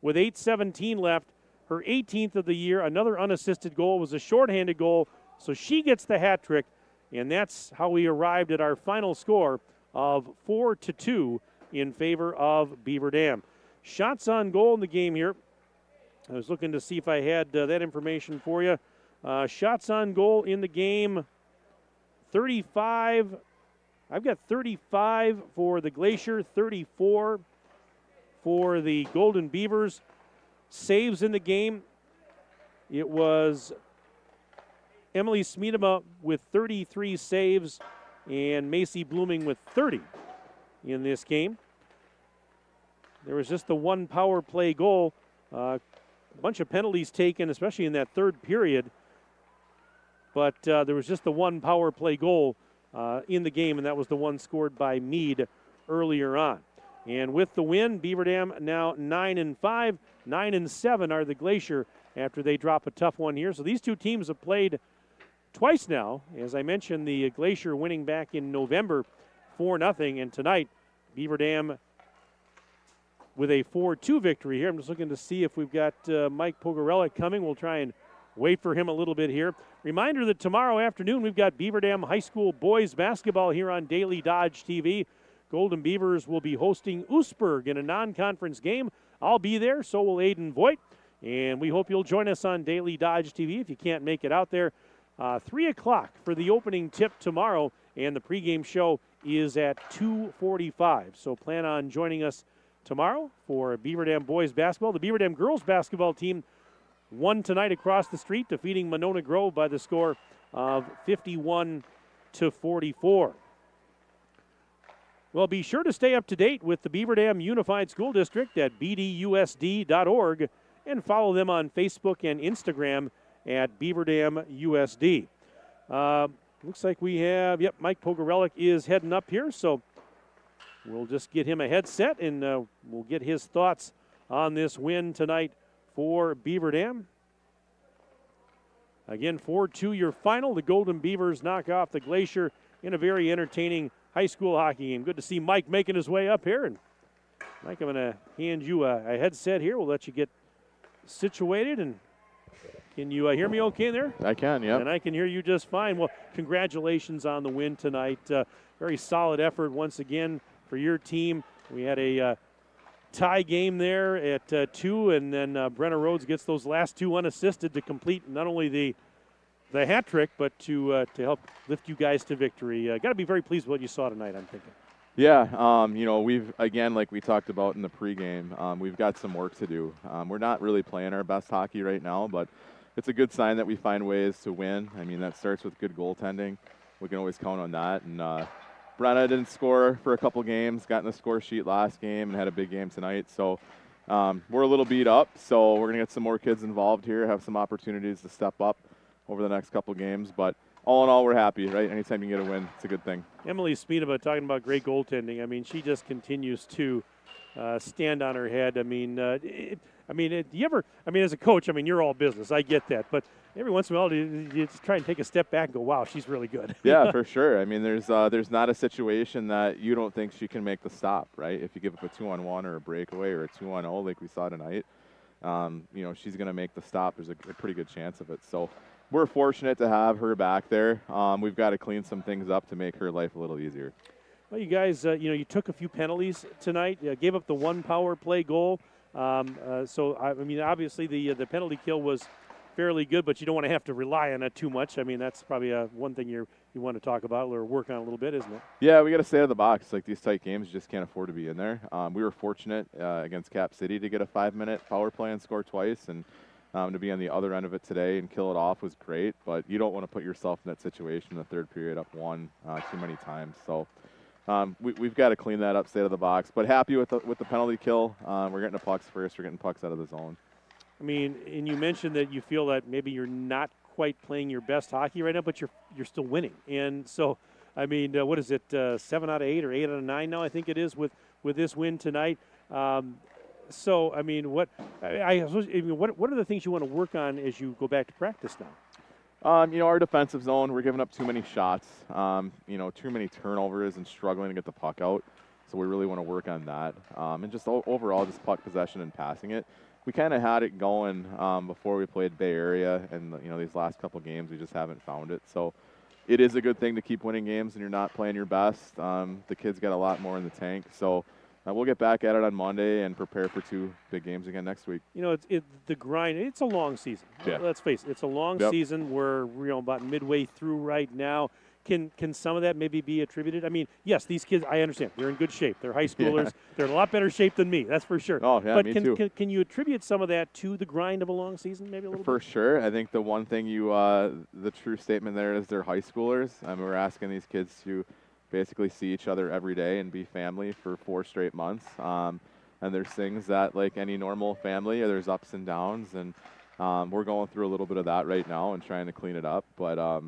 with 8:17 left, her 18th of the year. Another unassisted goal was a shorthanded goal, so she gets the hat trick. And that's how we arrived at our final score of 4-2 in favor of Beaver Dam. Shots on goal in the game here. I was looking to see if I had that information for you. Shots on goal in the game, 35. I've got 35 for the Glacier, 34 for the Golden Beavers. Saves in the game, it was Emily Smeedema with 33 saves and Macy Blooming with 30 in this game. There was just the one power play goal. A bunch of penalties taken, especially in that third period. But there was just the one power play goal in the game, and that was the one scored by Mead earlier on. And with the win, Beaver Dam now 9-5. 9-7 are the Glacier after they drop a tough one here. So these two teams have played twice now. As I mentioned, the Glacier winning back in November 4-0, and tonight Beaver Dam with a 4-2 victory here. I'm just looking to see if we've got Mike Pogarella coming. We'll try and wait for him a little bit here. Reminder that tomorrow afternoon we've got Beaver Dam High School boys basketball here on Daily Dodge TV. Golden Beavers will be hosting Oostburg in a non-conference game. I'll be there, so will Aiden Voigt, and we hope you'll join us on Daily Dodge TV if you can't make it out there. 3 o'clock for the opening tip tomorrow, and the pregame show is at 2:45. So plan on joining us tomorrow for Beaver Dam boys basketball. The Beaver Dam girls basketball team won tonight across the street, defeating Monona Grove by the score of 51-44. Well, be sure to stay up to date with the Beaver Dam Unified School District at bdusd.org and follow them on Facebook and Instagram at Beaver Dam USD. Looks like we have, Mike Pogarelic is heading up here, so we'll just get him a headset and we'll get his thoughts on this win tonight for Beaver Dam. Again, 4-2 your final. The Golden Beavers knock off the Glacier in a very entertaining high school hockey game. Good to see Mike making his way up here. And Mike, I'm going to hand you a headset here. We'll let you get situated. And can you hear me okay there? I can, yeah. And I can hear you just fine. Well, congratulations on the win tonight. Very solid effort once again for your team. We had a tie game there at 2, and then Brenna Rhodes gets those last 2 unassisted to complete not only the hat trick, but to help lift you guys to victory. Got to be very pleased with what you saw tonight, I'm thinking. Yeah, we've, again, like we talked about in the pregame, we've got some work to do. We're not really playing our best hockey right now, but it's a good sign that we find ways to win. I mean, that starts with good goaltending. We can always count on that. And Brenna didn't score for a couple games, got in the score sheet last game, and had a big game tonight. So we're a little beat up, so we're going to get some more kids involved here, have some opportunities to step up over the next couple games. But all in all, we're happy, right? Anytime you get a win, it's a good thing. Emily Smeedema talking about great goaltending. I mean, she just continues to stand on her head. I mean, do you ever, as a coach, you're all business. I get that. But every once in a while, you just try and take a step back and go, wow, she's really good. Yeah, for sure. I mean, there's not a situation that you don't think she can make the stop, right? If you give up a 2-on-1 or a breakaway or a 2-on-0 like we saw tonight, she's going to make the stop. There's a pretty good chance of it. So we're fortunate to have her back there. We've got to clean some things up to make her life a little easier. Well, you guys, you took a few penalties tonight. Gave up the one power play goal. Obviously the penalty kill was fairly good, but you don't want to have to rely on it too much. I mean, that's probably one thing you want to talk about or work on a little bit, isn't it? Yeah, we got to stay out of the box. Like these tight games, you just can't afford to be in there. We were fortunate against Cap City to get a 5-minute power play and score twice, and to be on the other end of it today and kill it off was great. But you don't want to put yourself in that situation in the third period up one too many times. So we've got to clean that up, stay out of the box. But happy with the penalty kill. We're getting the pucks first. We're getting pucks out of the zone. I mean, and you mentioned that you feel that maybe you're not quite playing your best hockey right now, but you're still winning. And so, I mean, what is it, 7 out of 8 or 8 out of 9 now? I think it is with this win tonight. So, I mean, what are the things you want to work on as you go back to practice now? Our defensive zone, we're giving up too many shots. Too many turnovers and struggling to get the puck out. So we really want to work on that. And just overall, just puck possession and passing it. We kind of had it going before we played Bay Area, and these last couple games we just haven't found it. So it is a good thing to keep winning games and you're not playing your best. The kids got a lot more in the tank, so we'll get back at it on Monday and prepare for 2 big games again next week. The grind. It's a long season. Yeah. Let's face it. It's a long season. We're about midway through right now. Can some of that maybe be attributed? I mean, yes, these kids, I understand. They're in good shape. They're high schoolers. Yeah. They're in a lot better shape than me, that's for sure. Oh, yeah, but me too. Can you attribute some of that to the grind of a long season maybe a little bit? For sure. I think the one thing the true statement there is they're high schoolers. We're asking these kids to basically see each other every day and be family for 4 straight months. And there's things that, like any normal family, there's ups and downs. And we're going through a little bit of that right now and trying to clean it up. But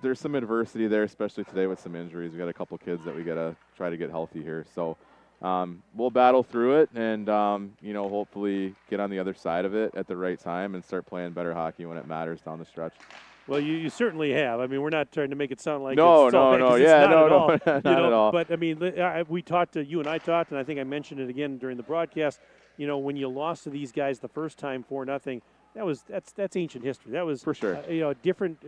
there's some adversity there, especially today with some injuries. We got a couple kids that we got to try to get healthy here. So we'll battle through it and, hopefully get on the other side of it at the right time and start playing better hockey when it matters down the stretch. Well, you certainly have. I mean, we're not trying to make it sound like no, it's all bad, not at all. But I mean, we talked. You and I talked, and I think I mentioned it again during the broadcast. When you lost to these guys the first time 4-0, that's ancient history. That was for sure. A different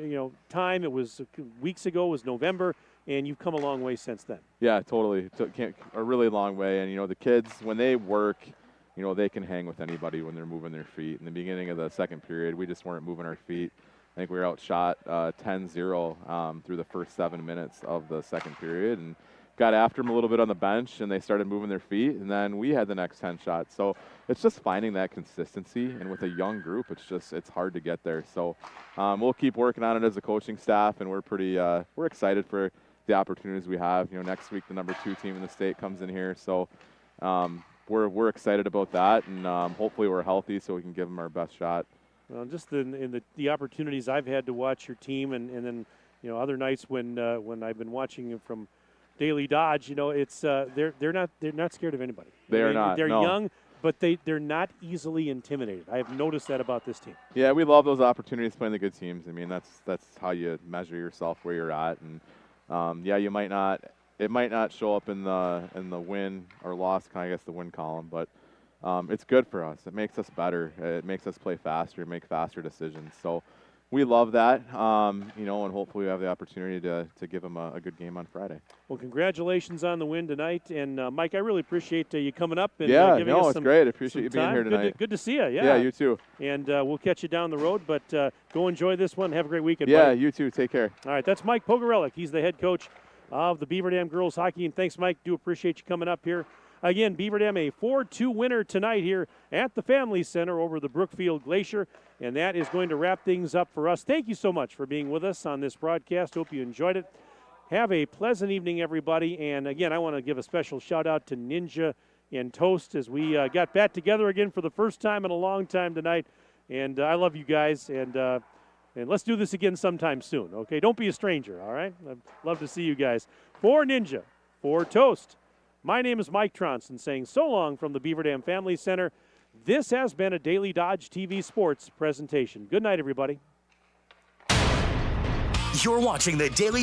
time. It was weeks ago. It was November, and you've come a long way since then. Yeah, totally. A really long way. And the kids when they work, they can hang with anybody when they're moving their feet. In the beginning of the second period, we just weren't moving our feet. I think we were outshot 10-0 through the first 7 minutes of the second period, and got after them a little bit on the bench, and they started moving their feet, and then we had the next 10 shots. So it's just finding that consistency, and with a young group, it's hard to get there. So we'll keep working on it as a coaching staff, and we're excited for the opportunities we have. Next week the number 2 team in the state comes in here, so we're excited about that, and hopefully we're healthy so we can give them our best shot. Well, just in the opportunities I've had to watch your team, and then other nights when I've been watching you from Daily Dodge, it's they're not scared of anybody. They're not. They're no. young, but they're not easily intimidated. I have noticed that about this team. Yeah, we love those opportunities playing the good teams. I mean, that's how you measure yourself where you're at, and you might not. It might not show up in the win or loss, I guess, the win column, but. It's good for us. It makes us better. It makes us play faster, make faster decisions. So we love that, and hopefully we have the opportunity to give them a good game on Friday. Well, congratulations on the win tonight. And, Mike, I really appreciate you coming up and giving us it's great. I appreciate you being here tonight. Good to see you. Yeah, you too. And we'll catch you down the road, but go enjoy this one. Have a great weekend. Yeah, buddy. You too. Take care. All right, that's Mike Pogorelic. He's the head coach of the Beaver Dam girls hockey. And thanks, Mike. Do appreciate you coming up here. Again, Beaver Dam a 4-2 winner tonight here at the Family Center over the Brookfield Glacier. And that is going to wrap things up for us. Thank you so much for being with us on this broadcast. Hope you enjoyed it. Have a pleasant evening, everybody. And again, I want to give a special shout out to Ninja and Toast as we got back together again for the first time in a long time tonight. And I love you guys. And let's do this again sometime soon, okay? Don't be a stranger, all right? I'd love to see you guys. For Ninja, for Toast, my name is Mike Tronson saying so long from the Beaver Dam Family Center. This has been a Daily Dodge TV Sports presentation. Good night, everybody. You're watching the Daily